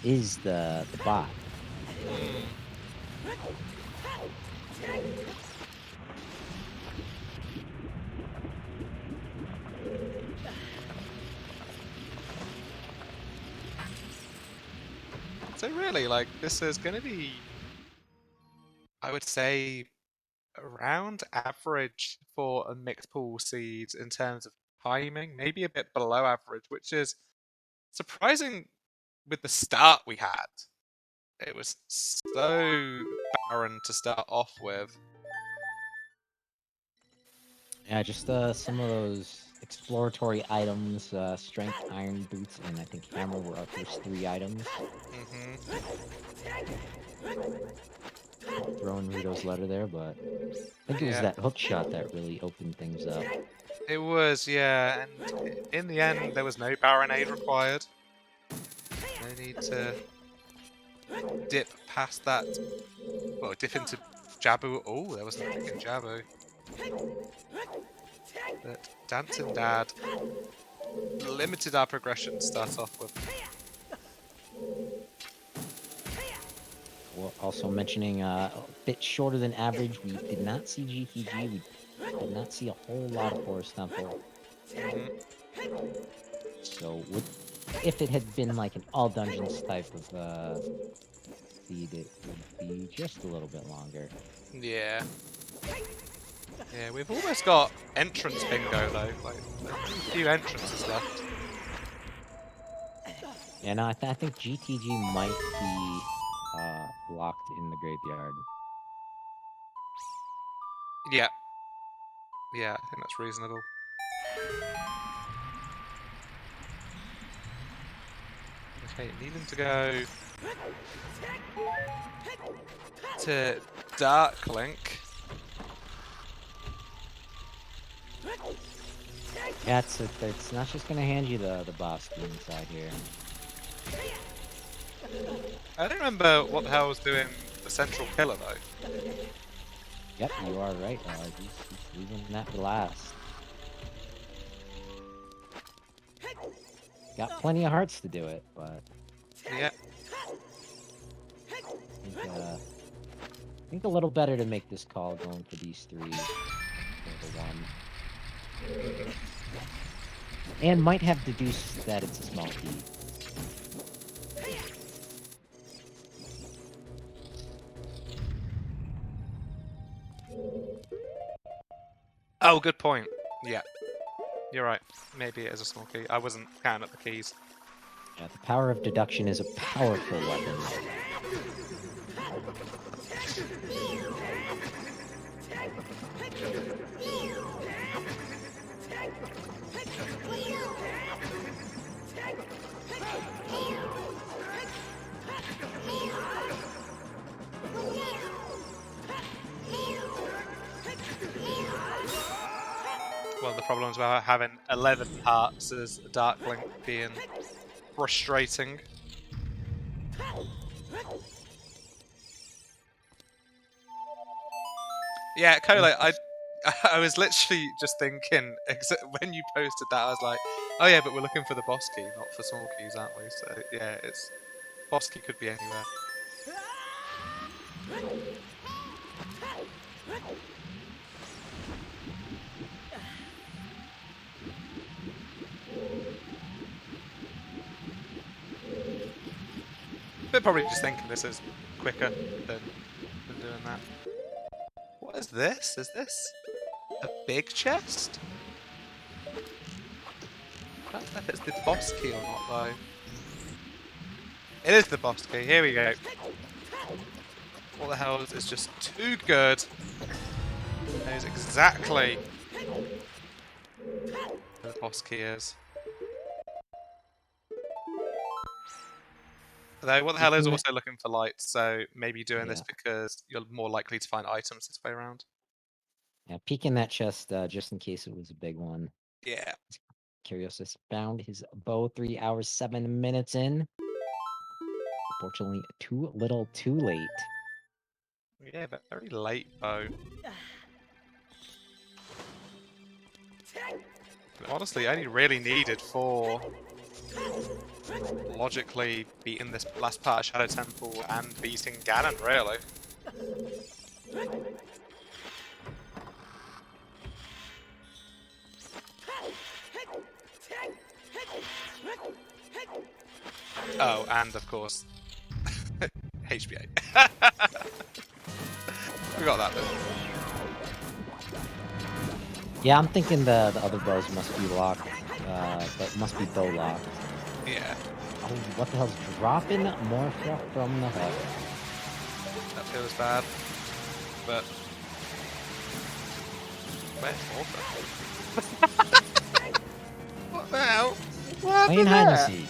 [SPEAKER 2] is the bot.
[SPEAKER 1] So really, like, this is going to be, I would say, around average for a mixed pool seed in terms of timing, maybe a bit below average, which is surprising with the start we had. It was so barren to start off with.
[SPEAKER 2] Yeah, just some of those exploratory items, strength, iron boots, and I think hammer were our first 3 items. Throwing Rito's letter there, but I think it was that hook shot that really opened things up.
[SPEAKER 1] It was, yeah, and in the end there was no barren aid required. No need to dip past that, well, dip into Jabu. Oh, there was a freaking Jabu. But Dancing Dad limited our progression to start off with.
[SPEAKER 2] Well, also mentioning a bit shorter than average, we did not see GTG, we did not see a whole lot of Forest Temple. So if it had been like an all dungeons type of seed, it would be just a little bit longer.
[SPEAKER 1] Yeah. Yeah, we've almost got entrance bingo though. Like, a few entrances left.
[SPEAKER 2] Yeah, no, I think GTG might be locked in the graveyard.
[SPEAKER 1] Yeah. Yeah, I think that's reasonable. Okay, needing to go to Dark Link.
[SPEAKER 2] Yeah, it's not just gonna hand you the boss key inside here.
[SPEAKER 1] I don't remember what the hell was doing the central pillar though.
[SPEAKER 2] Yep, you are right. He's leaving that for last. Got plenty of hearts to do it, but
[SPEAKER 1] Yeah.
[SPEAKER 2] I think a little better to make this call going for these three for the one. And might have deduced that it's a small key.
[SPEAKER 1] Oh, good point. Yeah. You're right. Maybe it is a small key. I wasn't counting up the keys.
[SPEAKER 2] Yeah, the power of deduction is a powerful weapon.
[SPEAKER 1] One of the problems about having 11 hearts is Dark Link being frustrating. Yeah, kind of like I was literally just thinking when you posted that, I was like, oh yeah, but we're looking for the boss key, not for small keys, aren't we? So yeah, it's boss key could be anywhere. But probably just thinking this is quicker than doing that. What is this? Is this a big chest? I don't know if it's the boss key or not though. It is the boss key. Here we go. What the hell is just too good? Knows exactly where the boss key is. Though, what the hell is also looking for lights, so maybe doing this because you're more likely to find items this way around.
[SPEAKER 2] Yeah, peeking that chest just in case it was a big one.
[SPEAKER 1] Yeah.
[SPEAKER 2] Kariossa found his bow 3 hours 7 minutes in. Unfortunately, too little, too late.
[SPEAKER 1] Yeah, but very late bow. Honestly, only really needed for logically beating this last part of Shadow Temple and beating Ganon, really. Oh, and of course, HBA. We got that bit.
[SPEAKER 2] Yeah, I'm thinking the other bows must be locked, but must be bow locked.
[SPEAKER 1] Yeah.
[SPEAKER 2] Oh, what the hell's dropping more stuff from the hut?
[SPEAKER 1] That feels bad, but where's Morpher? What the hell? What
[SPEAKER 2] Playing hide and seek.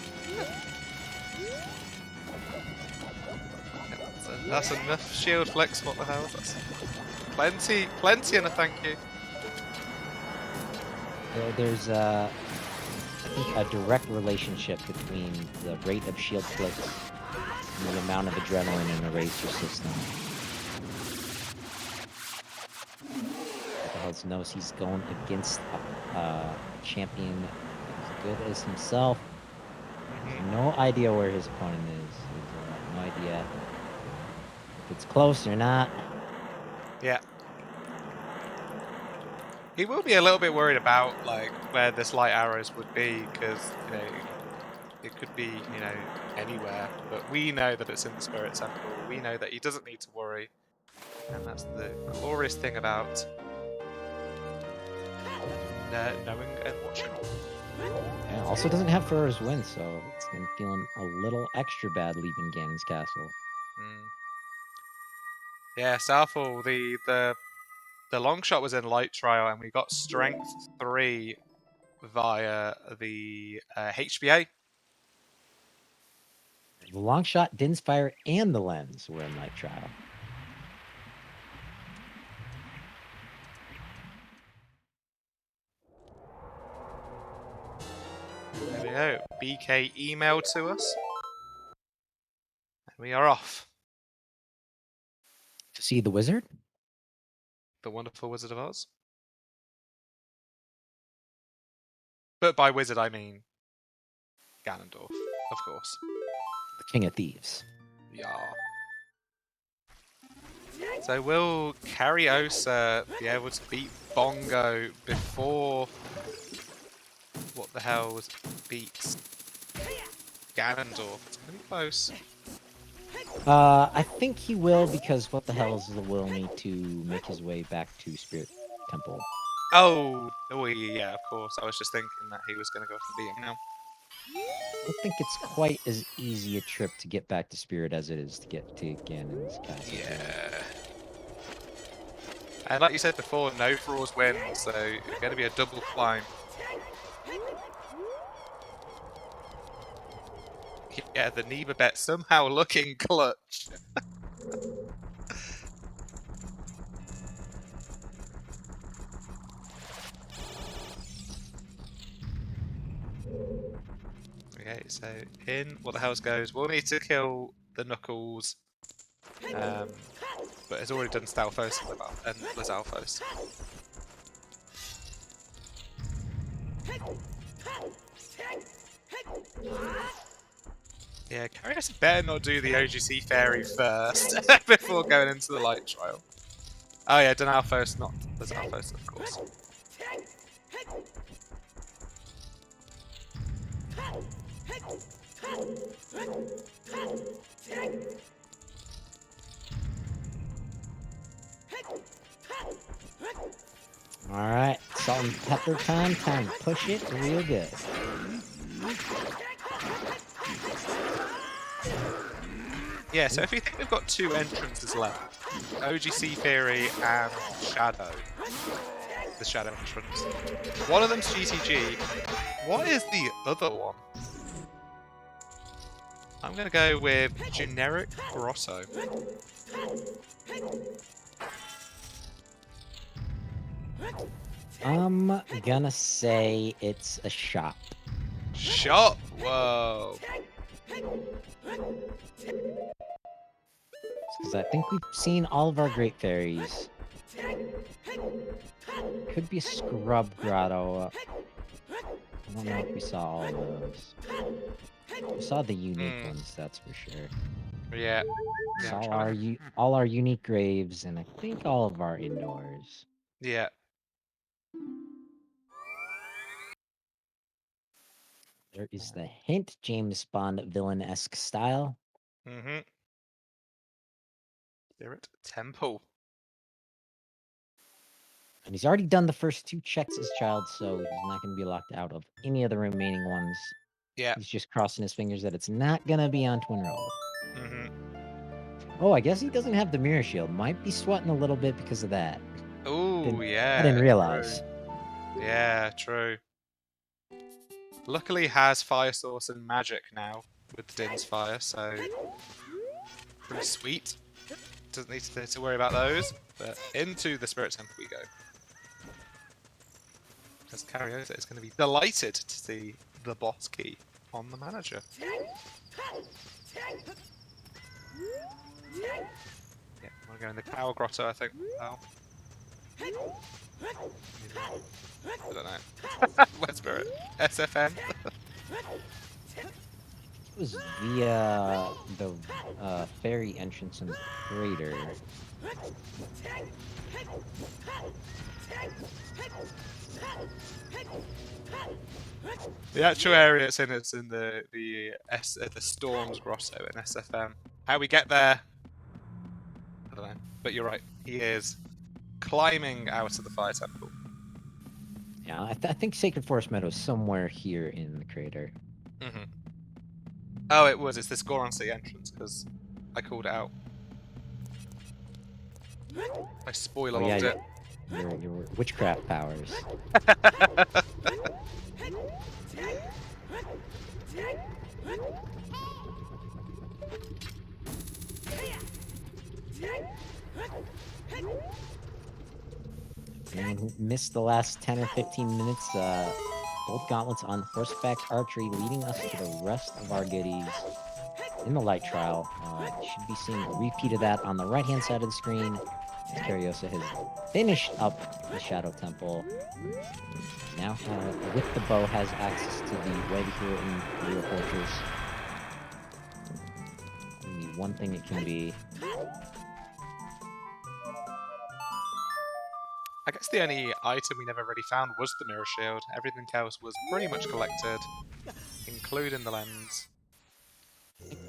[SPEAKER 1] That's enough shield flicks. What the hell? That's plenty, and a thank you.
[SPEAKER 2] There's I think a direct relationship between the rate of shield flicks and the amount of adrenaline in a racer system. What the hell knows he's going against a champion as good as himself. No idea where his opponent is. No idea if it's close or not.
[SPEAKER 1] Yeah. He will be a little bit worried about like where this light arrows would be, because it could be anywhere. But we know that it's in the Spirit Temple. We know that he doesn't need to worry, and that's the glorious thing about knowing and watching.
[SPEAKER 2] Yeah, also doesn't have Thrower's Wind, so it's gonna feeling a little extra bad leaving Ganon's castle.
[SPEAKER 1] Mm. Yeah, Southall, the long shot was in light trial, and we got strength 3 via the HBA.
[SPEAKER 2] The long shot, Din's Fire, and the lens were in light trial.
[SPEAKER 1] There we go. BK emailed to us. And we are off.
[SPEAKER 2] To see the wizard?
[SPEAKER 1] The wonderful Wizard of Oz. But by wizard, I mean Ganondorf, of course.
[SPEAKER 2] The King of Thieves.
[SPEAKER 1] Yeah. So will Kariossa be able to beat Bongo before what the hell beats Ganondorf? It's gonna be close.
[SPEAKER 2] I think he will, because what the hell will need to make his way back to Spirit Temple.
[SPEAKER 1] Oh, yeah, of course. I was just thinking that he was going to go off and beat him now.
[SPEAKER 2] I don't think it's quite as easy a trip to get back to Spirit as it is to get to Ganon's castle.
[SPEAKER 1] Yeah. And like you said before, no flaws win, so it's going to be a double climb. Yeah, the Neva bet somehow looking clutch. Okay, so in what the hell's goes. We'll need to kill the Knuckles, but has already done Stalfos and Lizalfos. Yeah, Kariossa better not do the OGC Fairy first before going into the light trial. Oh yeah, Donalfos, not Lizalfos, of course.
[SPEAKER 2] Alright, salt and pepper time. Time to push it real good.
[SPEAKER 1] Yeah, so if we think we've got 2 entrances left, OGC Theory and Shadow, the Shadow entrance. One of them's GTG. What is the other one? I'm going to go with Generic Grotto.
[SPEAKER 2] I'm gonna say it's a shop.
[SPEAKER 1] Shop! Whoa!
[SPEAKER 2] Because I think we've seen all of our Great Fairies. Could be a Scrub Grotto. I don't know if we saw all of those. We saw the unique ones, that's for sure.
[SPEAKER 1] Yeah.
[SPEAKER 2] We saw all our unique graves, and I think all of our indoors.
[SPEAKER 1] Yeah.
[SPEAKER 2] There is the hint, James Bond villain-esque style.
[SPEAKER 1] Mm-hmm. Spirit Temple.
[SPEAKER 2] And he's already done the first 2 checks as child, so he's not going to be locked out of any of the remaining ones.
[SPEAKER 1] Yeah.
[SPEAKER 2] He's just crossing his fingers that it's not going to be on Twin Roll.
[SPEAKER 1] Mm-hmm.
[SPEAKER 2] Oh, I guess he doesn't have the Mirror Shield. Might be sweating a little bit because of that.
[SPEAKER 1] Ooh, yeah.
[SPEAKER 2] I didn't realize.
[SPEAKER 1] True. Yeah, true. Luckily has Fire Source and Magic now with Din's Fire, so pretty sweet. Doesn't need to worry about those. But into the Spirit Temple we go. Because Kariossa is going to be delighted to see the boss key on the manager. Yeah, we're going the Cow Grotto, I think. Oh. I don't know. Wet Spirit. SFN.
[SPEAKER 2] It was via the fairy entrance in the crater.
[SPEAKER 1] The actual area it's in the Storms Grotto in SFM. How we get there, I don't know. But you're right. He is climbing out of the Fire Temple.
[SPEAKER 2] Yeah, I think Sacred Forest Meadow is somewhere here in the crater.
[SPEAKER 1] Mm-hmm. Oh, it was. It's this Goron Sea entrance, because I called it out. I spoiler
[SPEAKER 2] Oh yeah,
[SPEAKER 1] logged it.
[SPEAKER 2] your witchcraft powers. Anyone who missed the last 10 or 15 minutes, gold gauntlets on horseback archery, leading us to the rest of our goodies in the light trial. You should be seeing a repeat of that on the right-hand side of the screen, as Kariossa has finished up the Shadow Temple. Now, with the bow, has access to the way here in the Real Fortress. Only one thing it can be.
[SPEAKER 1] I guess the only item we never really found was the mirror shield. Everything else was pretty much collected, including the lens.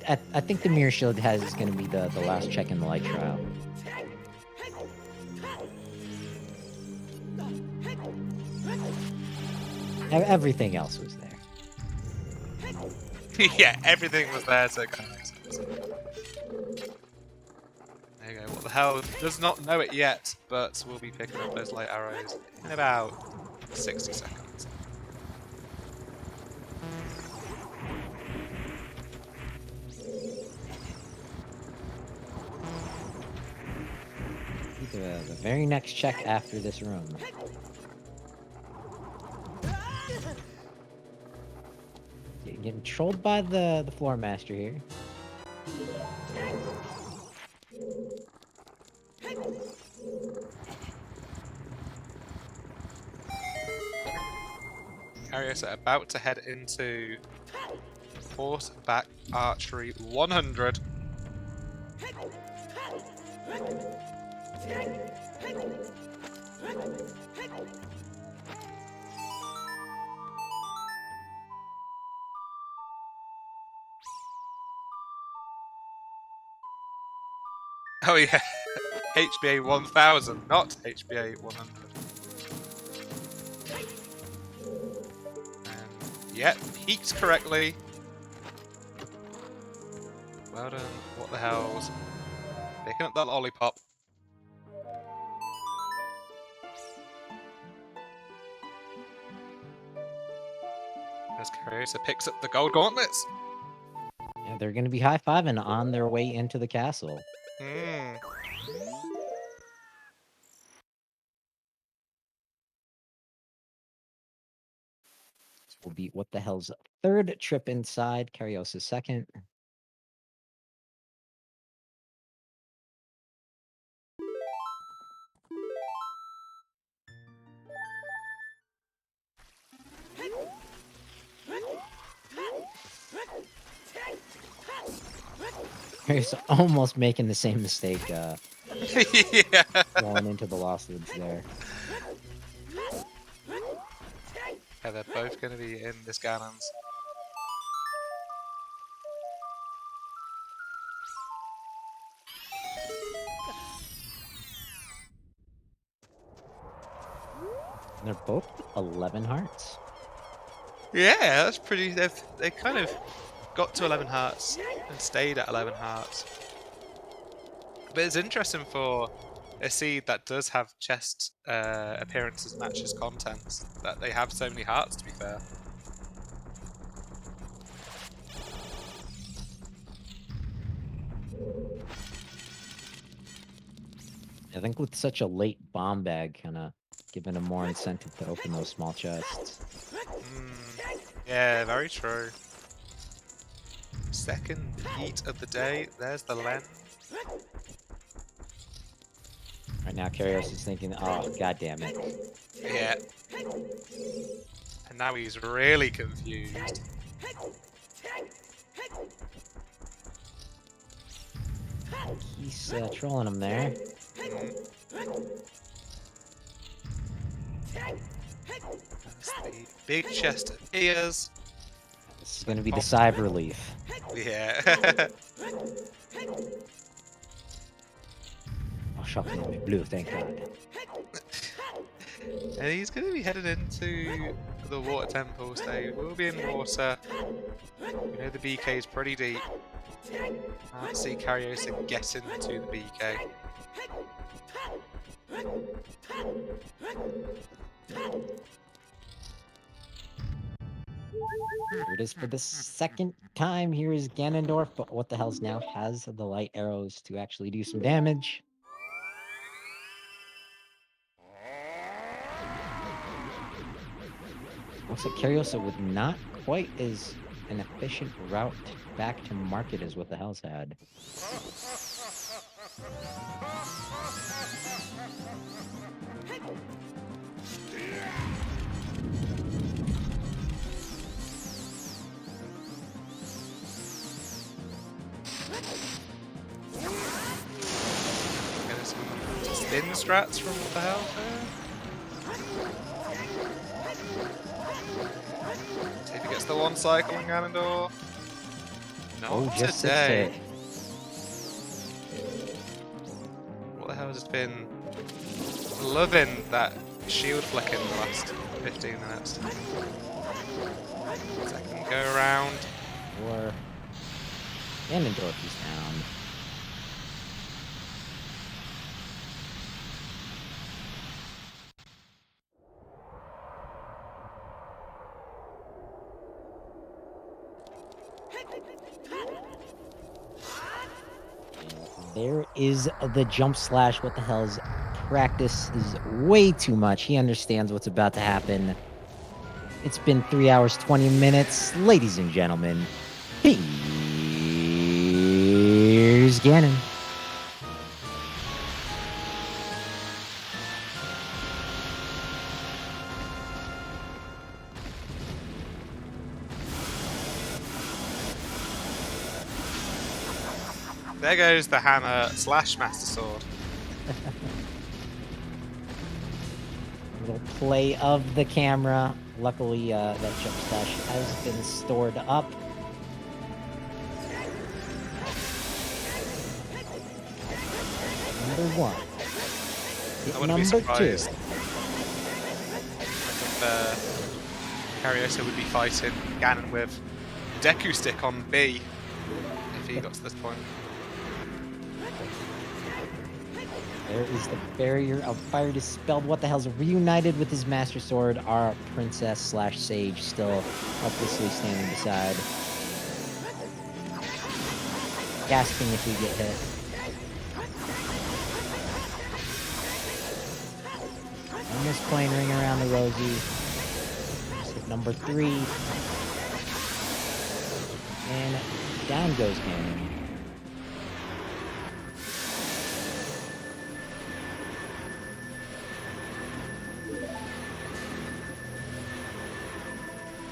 [SPEAKER 2] I think the Mirror Shield is going to be the last check in the light trial. Everything else was there.
[SPEAKER 1] Yeah, everything was there to kind of make sense. There you go. What the hell? Does not know it yet, but we'll be picking up those light arrows in about 60 seconds.
[SPEAKER 2] The very next check after this room. Getting trolled by the floor master here.
[SPEAKER 1] Kariossa about to head into horseback archery 100. Oh yeah, HBA 1000, not HBA 100. And yep, peaked correctly. Well done. What the hell's picking up that lollipop? As Kariossa picks up the gold gauntlets.
[SPEAKER 2] Yeah, they're going to be high-fiving on their way into the castle.
[SPEAKER 1] Hmm.
[SPEAKER 2] This will be What the Hell's third trip inside, Kariossa's second. He's almost making the same mistake
[SPEAKER 1] Yeah.
[SPEAKER 2] going into the Lost Woods there.
[SPEAKER 1] Yeah, they're both going to be in this Ganons.
[SPEAKER 2] And they're both 11 hearts.
[SPEAKER 1] Yeah, that's pretty. They kind of got to 11 hearts and stayed at 11 hearts. But it's interesting for a seed that does have chest appearances matches contents that they have so many hearts. To be fair.
[SPEAKER 2] I think with such a late bomb bag, kind of giving them more incentive to open those small chests.
[SPEAKER 1] Yeah, very true. Second heat of the day. There's the lens.
[SPEAKER 2] Right now, Karios is thinking, oh, god damn it.
[SPEAKER 1] Yeah. And now he's really confused.
[SPEAKER 2] He's trolling him there.
[SPEAKER 1] That's the big chest of ears.
[SPEAKER 2] This is going to be the sigh of relief.
[SPEAKER 1] Yeah.
[SPEAKER 2] Oh, shocking blue, thank god.
[SPEAKER 1] And he's going to be headed into the water temple, so he will be in water. We know the BK is pretty deep. Can't see Kariossa get into the BK.
[SPEAKER 2] Here it is for the second time. Here is Ganondorf, but what the hell's now has the light arrows to actually do some damage. Looks like Kariossa with not quite as an efficient route back to market as what the hell's had.
[SPEAKER 1] Getting some spin strats from what the hell there. See if he gets the one cycle on Ganondorf. Not
[SPEAKER 2] just
[SPEAKER 1] today.
[SPEAKER 2] 6 hit.
[SPEAKER 1] What the hell has been loving that shield flick in the last 15 minutes. Second go around.
[SPEAKER 2] Or Ganondorf is down. There is the jump slash. What the hell is practice is way too much. He understands what's about to happen. It's been 3 hours, 20 minutes. Ladies and gentlemen, here's Ganon.
[SPEAKER 1] There goes the hammer slash master sword.
[SPEAKER 2] Little play of the camera. Luckily, that jump slash has been stored up. Number 1.
[SPEAKER 1] I wouldn't be surprised. If Kariossa would be fighting Ganon with Deku Stick on B if he got to this point.
[SPEAKER 2] There is the barrier of fire dispelled. What the hell's reunited with his Master Sword? Our princess slash sage still helplessly standing beside. Gasping if we get hit. Almost playing Ring Around the Rosie. Hit number 3. And down goes Ganon.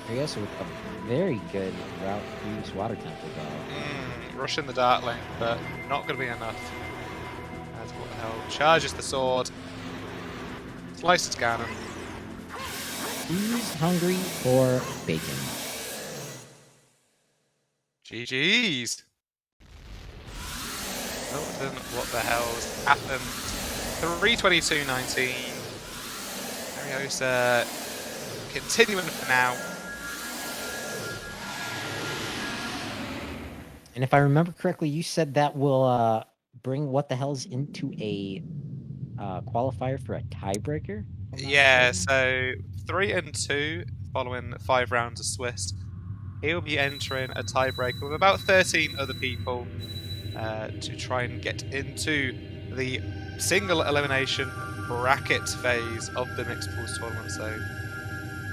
[SPEAKER 2] Kariossa with a very good route to use Water Temple though.
[SPEAKER 1] Rushing the Dark Lane, but not going to be enough. As what the hell? Charges the sword. Slices Ganon.
[SPEAKER 2] Who's hungry for bacon?
[SPEAKER 1] GG's. What the hell's happened? 3:22:19. Kariossa continuing for now.
[SPEAKER 2] And if I remember correctly, you said that will bring what the hell's into a qualifier for a tiebreaker?
[SPEAKER 1] Yeah, so 3 and 2 following 5 rounds of Swiss. He'll be entering a tiebreaker with about 13 other people to try and get into the single elimination bracket phase of the mixed pools tournament. So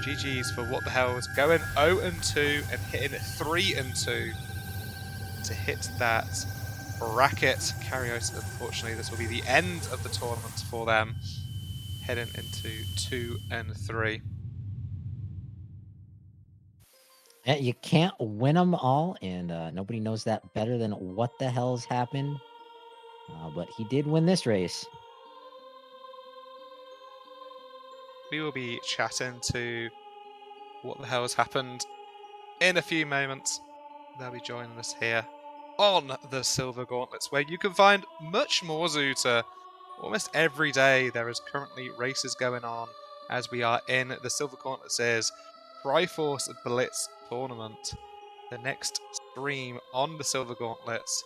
[SPEAKER 1] GG's for what the hell's going 0 and 2 and hitting 3 and 2 to hit that bracket. Kariossa, unfortunately, this will be the end of the tournament for them, heading into 2 and 3.
[SPEAKER 2] Yeah, you can't win them all, and nobody knows that better than what the hell's happened. But he did win this race.
[SPEAKER 1] We will be chatting to what the hell has happened in a few moments. They'll be joining us here on the Silver Gauntlets, where you can find much more Zoota. Almost every day there is currently races going on as we are in the Silver Gauntlets' Triforce Blitz tournament. The next stream on the Silver Gauntlets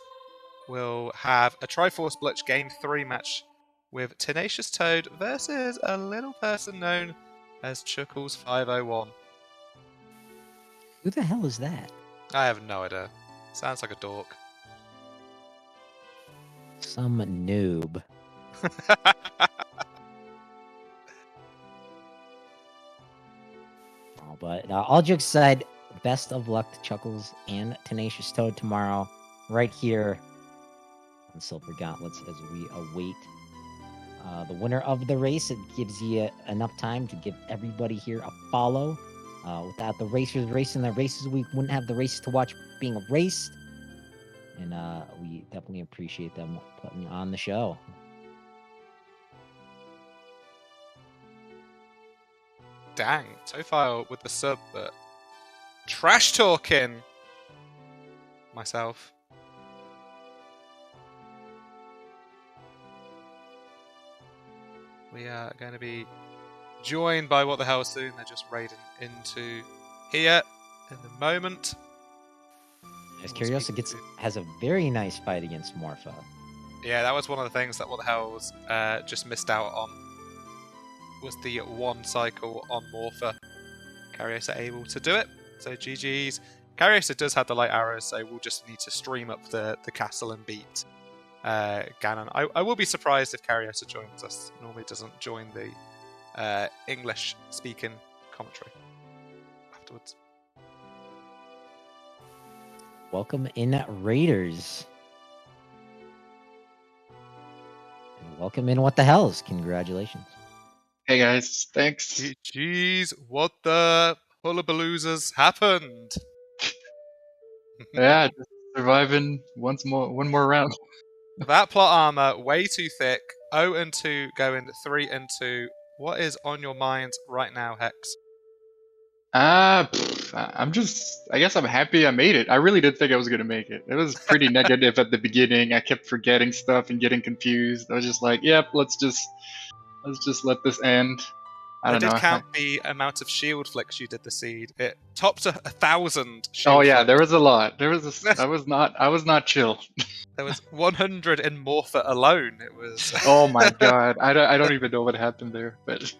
[SPEAKER 1] will have a Triforce Blitz Game 3 match with Tenacious Toad versus a little person known as Chuckles501.
[SPEAKER 2] Who the hell is that?
[SPEAKER 1] I have no idea. Sounds like a dork.
[SPEAKER 2] Some noob. Oh, but all jokes aside, best of luck to Chuckles and Tenacious Toad tomorrow, right here on Silver Gauntlets as we await the winner of the race. It gives you enough time to give everybody here a follow. Without the racers racing their races, we wouldn't have the races to watch being raced. And we definitely appreciate them putting on the show.
[SPEAKER 1] Dang, Tofile with the sub, but trash talking myself. We are going to be joined by What the Hell soon. They're just raiding into here in the moment.
[SPEAKER 2] As Kariossa has a very nice fight against Morpha.
[SPEAKER 1] Yeah, that was one of the things that What the Hell's just missed out on. Was the one cycle on Morpha. Kariossa able to do it. So GG's. Kariossa does have the light arrows, so we'll just need to stream up the castle and beat Ganon. I will be surprised if Kariossa joins us. Normally doesn't join the English speaking commentary afterwards.
[SPEAKER 2] Welcome in, Raiders. And welcome in, What the Hells. Congratulations.
[SPEAKER 3] Hey guys, thanks.
[SPEAKER 1] Jeez, what the hullabaloozas happened?
[SPEAKER 3] Yeah, just surviving one more round.
[SPEAKER 1] That plot armor, way too thick. 0 and 2 going 3 and 2. What is on your mind right now, Hex?
[SPEAKER 3] I guess I'm happy I made it. I really did think I was gonna make it. It was pretty negative at the beginning. I kept forgetting stuff and getting confused. I was just like, yep, let's just let this end. I don't know.
[SPEAKER 1] I did count the amount of shield flicks you did the seed. It topped 1,000 shield
[SPEAKER 3] Oh yeah,
[SPEAKER 1] flicks.
[SPEAKER 3] there was a lot. I was not chill.
[SPEAKER 1] There was 100 in Morpha alone. It was.
[SPEAKER 3] Oh my god, I don't even know what happened there, but.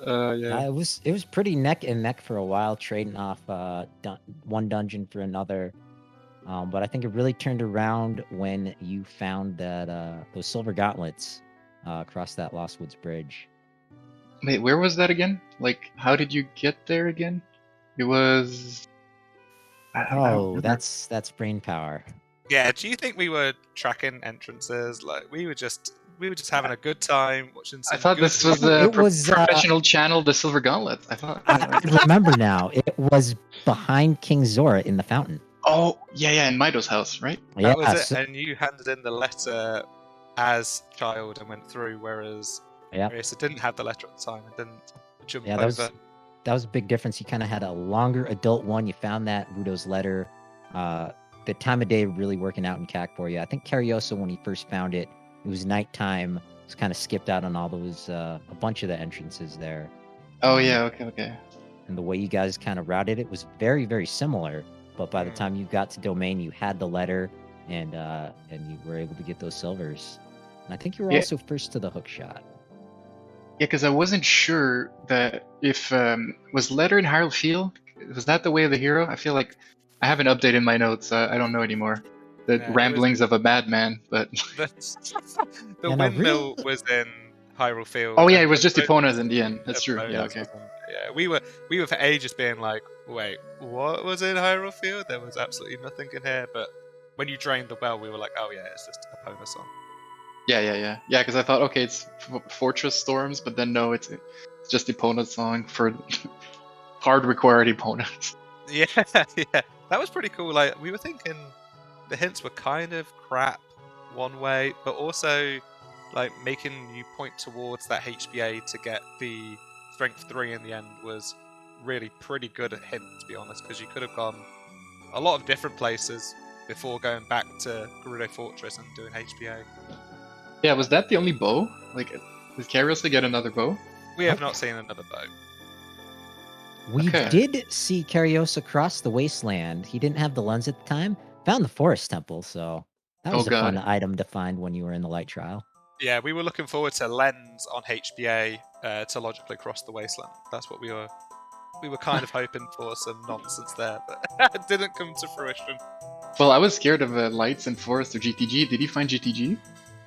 [SPEAKER 3] Yeah.
[SPEAKER 2] It was pretty neck and neck for a while, trading off one dungeon for another. But I think it really turned around when you found that those silver gauntlets across that Lost Woods Bridge.
[SPEAKER 3] Wait, where was that again? Like, how did you get there again? It was.
[SPEAKER 2] That's brain power.
[SPEAKER 1] Yeah, do you think we were tracking entrances? Like we were just having a good time watching.
[SPEAKER 3] I thought this was the professional channel, the Silver Gauntlet. I thought.
[SPEAKER 2] I remember now. It was behind King Zora in the fountain.
[SPEAKER 3] Oh yeah, in Mido's house, right?
[SPEAKER 2] Yeah,
[SPEAKER 1] that was it. And you handed in the letter as child and went through, whereas Kariossa didn't have the letter at the time and didn't jump over.
[SPEAKER 2] That was a big difference. You kind of had a longer adult one. You found that Rudo's letter. The time of day really working out in CAC for you. I think Kariossa, when he first found it, it was nighttime. It was kind of skipped out on all those a bunch of the entrances there.
[SPEAKER 3] Oh yeah, okay.
[SPEAKER 2] And the way you guys kind of routed it was very, very similar. But by the time you got to Domain, you had the letter, and you were able to get those silvers. And I think you were also first to the hook shot.
[SPEAKER 3] Yeah, because I wasn't sure that if was letter in Hyrule Field, was that the way of the hero? I feel like I haven't updated my notes. I don't know anymore. The ramblings of a madman, but
[SPEAKER 1] the windmill was in Hyrule Field.
[SPEAKER 3] Oh yeah, it was just Epona's in the end. That's true. Yeah, okay.
[SPEAKER 1] Yeah, we were for ages being like, wait, what was in Hyrule Field? There was absolutely nothing in here. But when you drained the well, we were like, oh yeah, it's just Epona's song.
[SPEAKER 3] Yeah. Because I thought, okay, it's Fortress Storms, but then no, it's just Epona's song for hard required Eponas.
[SPEAKER 1] Yeah, that was pretty cool. Like we were thinking, the hints were kind of crap one way, but also like making you point towards that HBA to get the Strength 3 in the end was really pretty good at hint, to be honest, because you could have gone a lot of different places before going back to Gerudo Fortress and doing HBA.
[SPEAKER 3] Yeah, was that the only bow? Like, Does Kariossa get another bow?
[SPEAKER 1] We have not seen another boat.
[SPEAKER 2] We
[SPEAKER 3] Okay.
[SPEAKER 2] did see Kariossa cross the wasteland. He didn't have the lens at the time. Found the forest temple, so that was a fun
[SPEAKER 3] God.
[SPEAKER 2] item to find when you were in the light trial.
[SPEAKER 1] Yeah, we were looking forward to lens on HBA to logically cross the wasteland. That's what we were kind of hoping for, some nonsense there, but it didn't come to fruition.
[SPEAKER 3] Well, I was scared of lights and forest or GTG. Did he find GTG?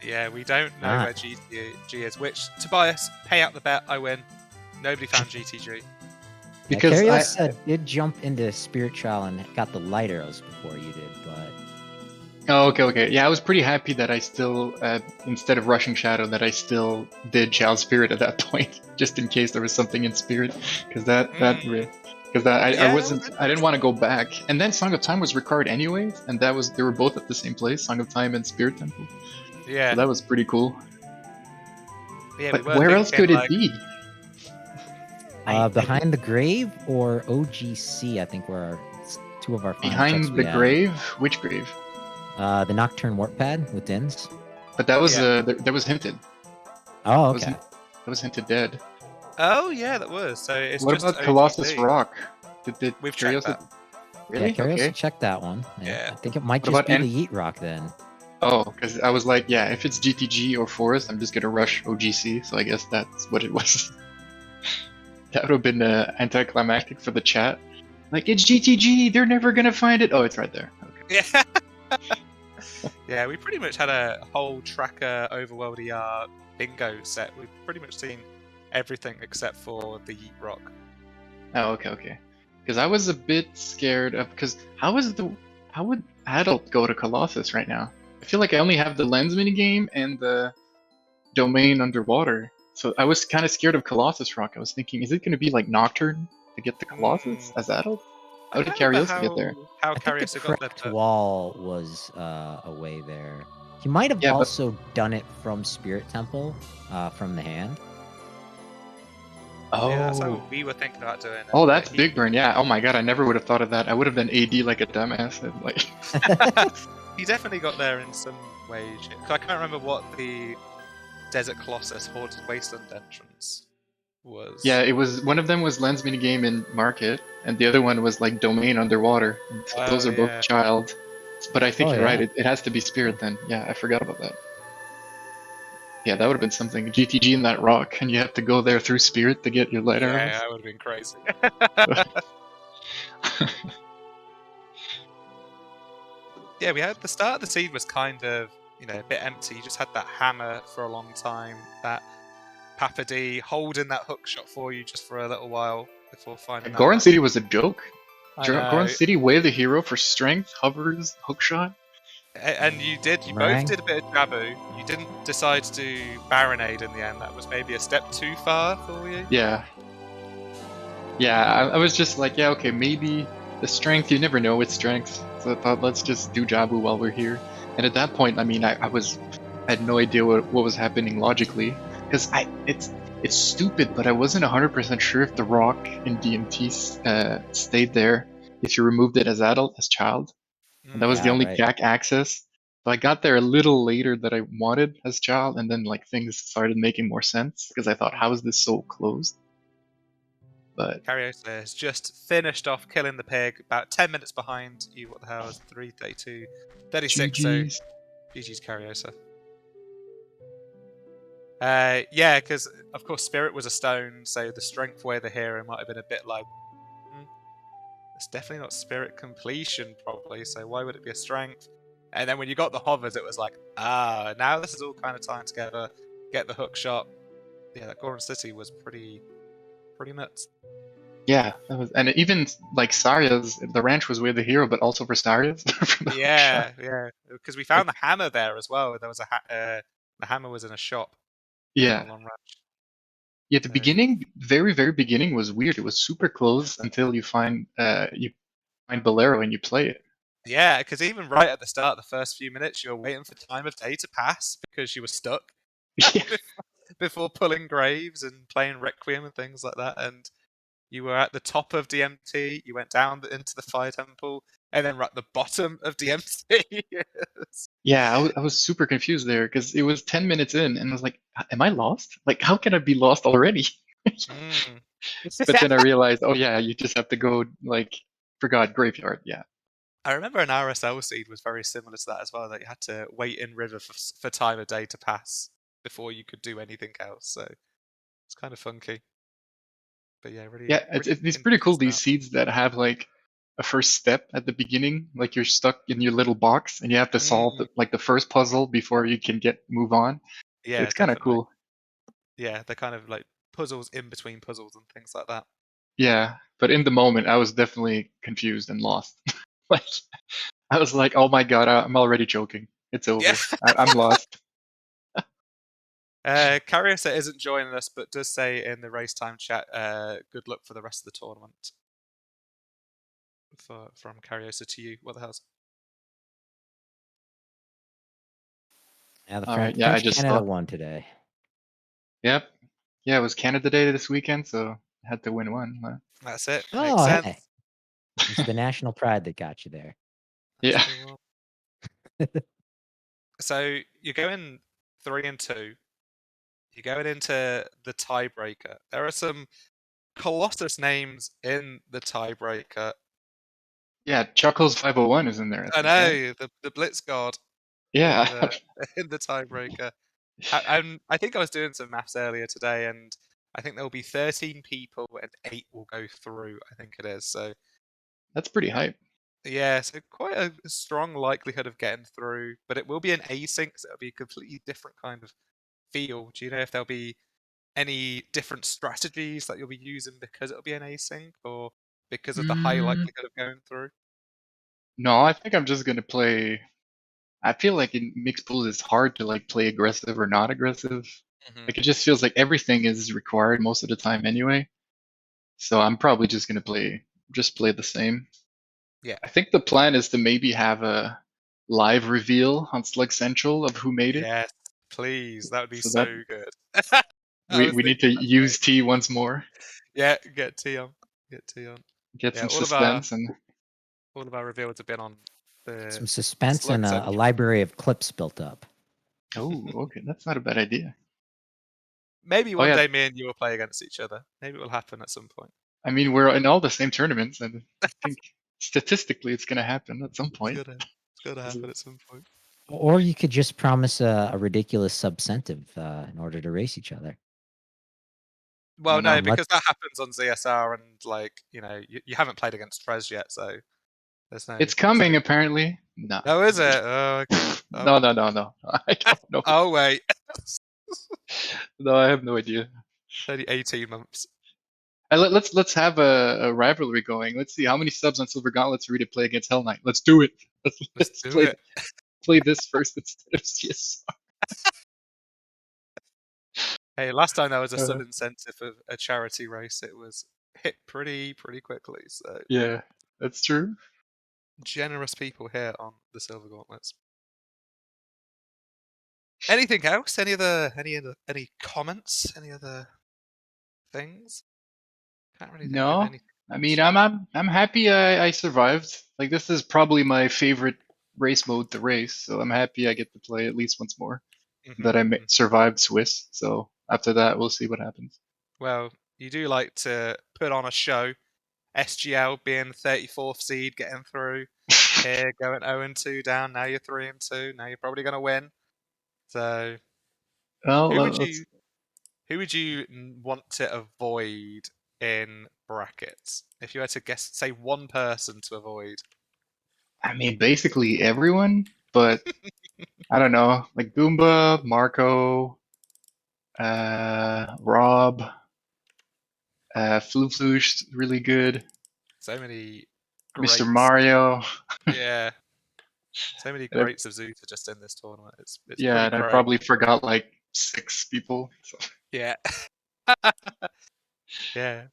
[SPEAKER 1] Yeah, we don't know where GTG is, which, Tobias, pay out the bet, I win. Nobody found GTG.
[SPEAKER 3] Because
[SPEAKER 2] Kariossa did jump into Spirit Trial and got the light arrows before you did, but...
[SPEAKER 3] Oh, okay. Yeah, I was pretty happy that I still, instead of rushing Shadow, that I still did Child Spirit at that point, just in case there was something in Spirit, because I didn't want to go back. And then Song of Time was Ricard anyways, and they were both at the same place, Song of Time and Spirit Temple.
[SPEAKER 1] Yeah.
[SPEAKER 3] So that was pretty cool.
[SPEAKER 1] Yeah,
[SPEAKER 3] but where else could it be?
[SPEAKER 2] Behind the grave or OGC, I think were two of our final
[SPEAKER 3] Behind
[SPEAKER 2] checks
[SPEAKER 3] the
[SPEAKER 2] we had.
[SPEAKER 3] grave? Which grave?
[SPEAKER 2] The Nocturne Warp Pad with Dins.
[SPEAKER 3] But that was that was hinted.
[SPEAKER 2] Oh, okay.
[SPEAKER 3] That was hinted dead.
[SPEAKER 1] Oh yeah, that was. So it's
[SPEAKER 3] what
[SPEAKER 1] just
[SPEAKER 3] about
[SPEAKER 1] OTC.
[SPEAKER 3] Colossus Rock?
[SPEAKER 1] We've checked that.
[SPEAKER 3] Really?
[SPEAKER 2] Yeah, Kariossa
[SPEAKER 3] Okay.
[SPEAKER 2] checked that one.
[SPEAKER 1] Yeah.
[SPEAKER 2] I think it might
[SPEAKER 3] What
[SPEAKER 2] just
[SPEAKER 3] about
[SPEAKER 2] be the Yeet Rock then.
[SPEAKER 3] Oh, because I was like, yeah, if it's GTG or Forest, I'm just gonna rush OGC. So I guess that's what it was. That would have been anticlimactic for the chat. Like, it's GTG, they're never gonna find it. Oh, it's right there. Okay.
[SPEAKER 1] Yeah. Yeah, we pretty much had a whole tracker overworld ER bingo set. We've pretty much seen everything except for the Yeet Rock.
[SPEAKER 3] Oh, okay. Because I was a bit scared of, because how would Adult go to Colossus right now? I feel like I only have the lens minigame and the domain underwater. So I was kind of scared of Colossus Rock. I was thinking, is it going to be like Nocturne to get the Colossus as Adult? How did Kariossa get there?
[SPEAKER 1] How
[SPEAKER 2] I think the
[SPEAKER 1] Kariossa got there.
[SPEAKER 2] correct wall was away there. He might have also done it from Spirit Temple, from the hand.
[SPEAKER 3] Oh,
[SPEAKER 1] yeah, that's how we were thinking about doing it.
[SPEAKER 3] Oh, that's Big Burn. Yeah. Oh my god, I never would have thought of that. I would have done AD like a dumbass. Like.
[SPEAKER 1] He definitely got there in some way. I can't remember what the Desert Colossus Haunted Wasteland entrance was.
[SPEAKER 3] Yeah, it was one of them was lens minigame in Market, and the other one was like domain underwater. So those are both child. But I think you're right. It has to be Spirit then. Yeah, I forgot about that. Yeah, that would have been something. GTG in that rock, and you have to go there through Spirit to get your light arrows.
[SPEAKER 1] Yeah, that would have been crazy. Yeah, we had the start of the seed was kind of, a bit empty. You just had that hammer for a long time. That Papa D holding that hook shot for you just for a little while before finding.
[SPEAKER 3] Goron City was a joke.
[SPEAKER 1] Goron
[SPEAKER 3] City, way the hero for strength, hovers, hookshot.
[SPEAKER 1] And you both did a bit of Jabu. You didn't decide to do Baronade in the end. That was maybe a step too far for you.
[SPEAKER 3] Yeah. Yeah, I was just like, yeah, okay, maybe the strength, you never know with strength. So I thought, let's just do Jabu while we're here. And at that point, I mean, I had no idea what was happening logically. Because it's stupid, but I wasn't 100% sure if the rock in DMT stayed there if you removed it as adult, as child. And that was the only back access. So I got there a little later than I wanted as child, and then like things started making more sense because I thought, how is this so closed? But
[SPEAKER 1] Kariossa has just finished off killing the pig, about 10 minutes behind you. What the hell is 3:32, 36?
[SPEAKER 3] GG's.
[SPEAKER 1] So GG's Kariossa. Yeah, because of course Spirit was a stone, so the strength way the hero might have been a bit like, it's definitely not Spirit completion probably. So why would it be a strength? And then when you got the hovers, it was like, now this is all kind of tying together. Get the hook shot. Yeah, that Goron City was pretty nuts.
[SPEAKER 3] Yeah, that was, and even like Sarya's, the ranch was where the hero, but also for Sarya's.
[SPEAKER 1] Yeah, because we found the hammer there as well. There was the hammer was in a shop.
[SPEAKER 3] Yeah. Yeah, the beginning, very very beginning was weird. It was super close until you find Bolero and you play it.
[SPEAKER 1] Yeah, because even right at the start, the first few minutes, you were waiting for time of day to pass because you were stuck.
[SPEAKER 3] Yeah.
[SPEAKER 1] Before pulling graves and playing Requiem and things like that, and you were at the top of DMT. You went down into the Fire Temple. and then at the bottom of DMT.
[SPEAKER 3] Yeah, I was super confused there because it was 10 minutes in and I was like, am I lost? Like, how can I be lost already?
[SPEAKER 1] Mm.
[SPEAKER 3] But then I realized, oh yeah, you just have to go like, forgot graveyard. Yeah.
[SPEAKER 1] I remember an RSL seed was very similar to that as well, that you had to wait in river for time of day to pass before you could do anything else. So it's kind of funky. But yeah, really,
[SPEAKER 3] Yeah,
[SPEAKER 1] really
[SPEAKER 3] it's pretty
[SPEAKER 1] interesting
[SPEAKER 3] cool, these
[SPEAKER 1] stuff.
[SPEAKER 3] seeds that have like a first step at the beginning, like you're stuck in your little box and you have to solve
[SPEAKER 1] Mm.
[SPEAKER 3] like the first puzzle before you can move on.
[SPEAKER 1] Yeah,
[SPEAKER 3] It's kind of
[SPEAKER 1] definitely.
[SPEAKER 3] cool.
[SPEAKER 1] Yeah, they're kind of like puzzles in between puzzles and things like that.
[SPEAKER 3] Yeah, but in the moment, I was definitely confused and lost. Like, I was like, oh my god, I'm already joking. It's
[SPEAKER 1] Yeah.
[SPEAKER 3] over. I'm lost.
[SPEAKER 1] Kariossa isn't joining us, but does say in the race time chat, good luck for the rest of the tournament. From Kariossa to you. What the hell's...
[SPEAKER 2] Yeah, the
[SPEAKER 3] All right, yeah, I
[SPEAKER 2] French
[SPEAKER 3] just
[SPEAKER 2] Canada
[SPEAKER 3] thought,
[SPEAKER 2] won today.
[SPEAKER 3] yep. Yeah, it was Canada Day this weekend, so I had to win one.
[SPEAKER 1] That's it. Makes
[SPEAKER 2] Oh,
[SPEAKER 1] sense.
[SPEAKER 2] hey. It's the national pride that got you there.
[SPEAKER 1] That's
[SPEAKER 3] Yeah.
[SPEAKER 1] the one. So you're going 3 and 2. You're going into the tiebreaker. There are some colossus names in the tiebreaker.
[SPEAKER 3] Yeah, Chuckles501 is in there, I
[SPEAKER 1] I
[SPEAKER 3] think, right?
[SPEAKER 1] know the Blitz God in
[SPEAKER 3] Yeah.
[SPEAKER 1] the in the tiebreaker. I think I was doing some maths earlier today, and I think there will be 13 people, and 8 will go through. I think it is. So
[SPEAKER 3] That's pretty hype.
[SPEAKER 1] yeah, so quite a strong likelihood of getting through. But it will be an async, so it'll be a completely different kind of feel. Do you know if there'll be any different strategies that you'll be using because it'll be an async, or because of the high
[SPEAKER 3] Mm,
[SPEAKER 1] likelihood of going through?
[SPEAKER 3] no, I think I'm just gonna play. I feel like in mixed pools it's hard to like play aggressive or not aggressive.
[SPEAKER 1] Hmm.
[SPEAKER 3] Like it just feels like everything is required most of the time anyway. So I'm probably just gonna play the same.
[SPEAKER 1] Yeah.
[SPEAKER 3] I think the plan is to maybe have a live reveal on Slug Central of who made it.
[SPEAKER 1] Yes, please. That would be
[SPEAKER 3] So that
[SPEAKER 1] so good. I
[SPEAKER 3] we
[SPEAKER 1] was
[SPEAKER 3] we need
[SPEAKER 1] thinking
[SPEAKER 3] to
[SPEAKER 1] that today.
[SPEAKER 3] use T once more,
[SPEAKER 1] Yeah, get T on. Get T on.
[SPEAKER 3] get
[SPEAKER 1] Yeah,
[SPEAKER 3] some suspense, and
[SPEAKER 1] all of our reveals have been on the
[SPEAKER 2] Some suspense
[SPEAKER 1] Slug
[SPEAKER 2] and a
[SPEAKER 1] Central.
[SPEAKER 2] library of clips built up.
[SPEAKER 3] oh, okay, that's not a bad idea.
[SPEAKER 1] Maybe
[SPEAKER 3] Oh
[SPEAKER 1] one
[SPEAKER 3] yeah,
[SPEAKER 1] day me and you will play against each other. Maybe it will happen at some point.
[SPEAKER 3] I mean we're in all the same tournaments, and I think statistically it's gonna happen at some point.
[SPEAKER 1] It's gonna happen at some point.
[SPEAKER 2] Or you could just promise a ridiculous substantive in order to race each other.
[SPEAKER 3] I
[SPEAKER 1] Well,
[SPEAKER 3] don't
[SPEAKER 1] no,
[SPEAKER 3] know.
[SPEAKER 2] Let
[SPEAKER 1] because that happens on ZSR, and like you haven't played against Trez yet, so there's no.
[SPEAKER 3] It's coming apparently. No.
[SPEAKER 1] Oh, is it? Oh, okay.
[SPEAKER 3] No, no, no, no. I don't know.
[SPEAKER 1] Oh, wait.
[SPEAKER 3] No, I have no idea.
[SPEAKER 1] Only 18 months.
[SPEAKER 3] Let's have a rivalry going. Let's see how many subs on Silver Gauntlets are we to play against Hell Knight. Let's do it.
[SPEAKER 1] Let's
[SPEAKER 3] Let's
[SPEAKER 1] do it.
[SPEAKER 3] play this first instead of CSR.
[SPEAKER 1] Hey, last time there was a
[SPEAKER 3] Uh,
[SPEAKER 1] sub incentive of a charity race, it was hit pretty quickly. So
[SPEAKER 3] yeah, that's true.
[SPEAKER 1] generous people here on the Silver Gauntlets. Anything else? Any comments? Any other things? Can't really think of
[SPEAKER 3] No,
[SPEAKER 1] anything
[SPEAKER 3] I mean
[SPEAKER 1] else.
[SPEAKER 3] I'm happy I survived. Like this is probably my favorite race mode to race, so I'm happy I get to play at least once more. That I survived Swiss. So after that, we'll see what happens.
[SPEAKER 1] Well, you do like to put on a show. SGL being 34th seed, getting through. Here, going 0-2 down. Now you're 3-2. Now you're probably going to win. So,
[SPEAKER 3] Well,
[SPEAKER 1] who would
[SPEAKER 3] let's.
[SPEAKER 1] you want to avoid in brackets? If you had to guess, say one person to avoid.
[SPEAKER 3] I mean, basically everyone, but I don't know, like Goomba, Marco, Rob, Fluflush, really good.
[SPEAKER 1] So many
[SPEAKER 3] Mr.
[SPEAKER 1] greats.
[SPEAKER 3] Mario.
[SPEAKER 1] Yeah. So many
[SPEAKER 3] And
[SPEAKER 1] greats of Zoot are just in this tournament. It's
[SPEAKER 3] yeah,
[SPEAKER 1] pretty
[SPEAKER 3] and I
[SPEAKER 1] pro.
[SPEAKER 3] probably forgot like 6 people. So.
[SPEAKER 1] Yeah. Yeah.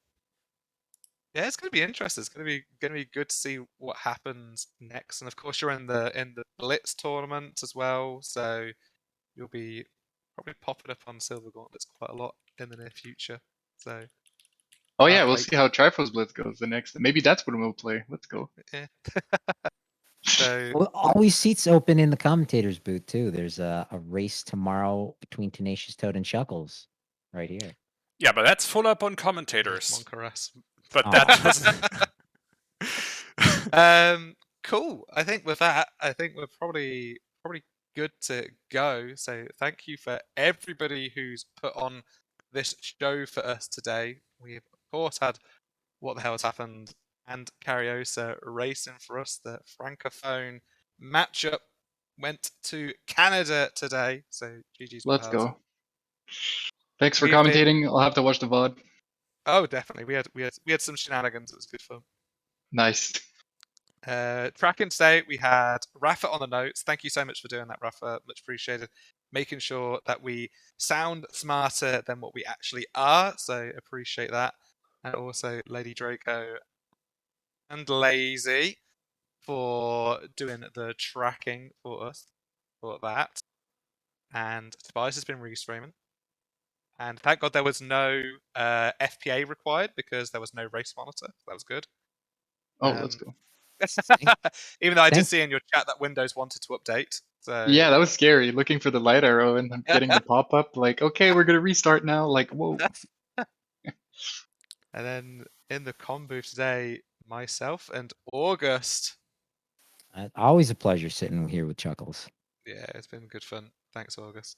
[SPEAKER 1] Yeah, it's going to be interesting. It's going to be good to see what happens next. And of course, you're in the Blitz tournament as well, so you'll be probably popping up on Silver Gauntlets quite a lot in the near future. So
[SPEAKER 3] Oh yeah,
[SPEAKER 1] can't
[SPEAKER 3] we'll
[SPEAKER 1] wait.
[SPEAKER 3] see how Triforce Blitz goes the next. Maybe that's what we'll play. Let's go.
[SPEAKER 1] Yeah. So
[SPEAKER 2] Well, always seats open in the commentators booth too. There's a race tomorrow between Tenacious Toad and Chuckles, right here.
[SPEAKER 4] Yeah, but that's full up on
[SPEAKER 1] come
[SPEAKER 4] commentators.
[SPEAKER 1] on, caress.
[SPEAKER 4] But that
[SPEAKER 2] Aw.
[SPEAKER 4] doesn't.
[SPEAKER 1] Cool. I think with that, I think we're probably good to go. So thank you for everybody who's put on this show for us today. We've of course had What the Hell Has Happened and Kariossa racing for us. The Francophone matchup went to Canada today. So GG's
[SPEAKER 3] Let's
[SPEAKER 1] pals.
[SPEAKER 3] go. Thanks for
[SPEAKER 1] We've been-
[SPEAKER 3] commentating. I'll have to watch the VOD.
[SPEAKER 1] Oh, definitely. We had some shenanigans. It was good fun.
[SPEAKER 3] Nice.
[SPEAKER 1] Tracking today, we had Rafa on the notes. Thank you so much for doing that, Rafa. Much appreciated. Making sure that we sound smarter than what we actually are. So appreciate that. And also Lady Draco and Lazy for doing the tracking for us for that. And Tobias has been restreaming. And thank God there was no FPA required because there was no race monitor. That was good.
[SPEAKER 3] Oh, let's go.
[SPEAKER 1] Even though I did
[SPEAKER 2] Thank-
[SPEAKER 1] see in your chat that Windows wanted to update. So
[SPEAKER 3] Yeah, that was scary. Looking for the light arrow and I'm getting the pop up like, okay, we're gonna restart now. Like, whoa.
[SPEAKER 1] And then in the con booth today, myself and August.
[SPEAKER 2] Always a pleasure sitting here with Chuckles.
[SPEAKER 1] Yeah, it's been good fun. Thanks, August.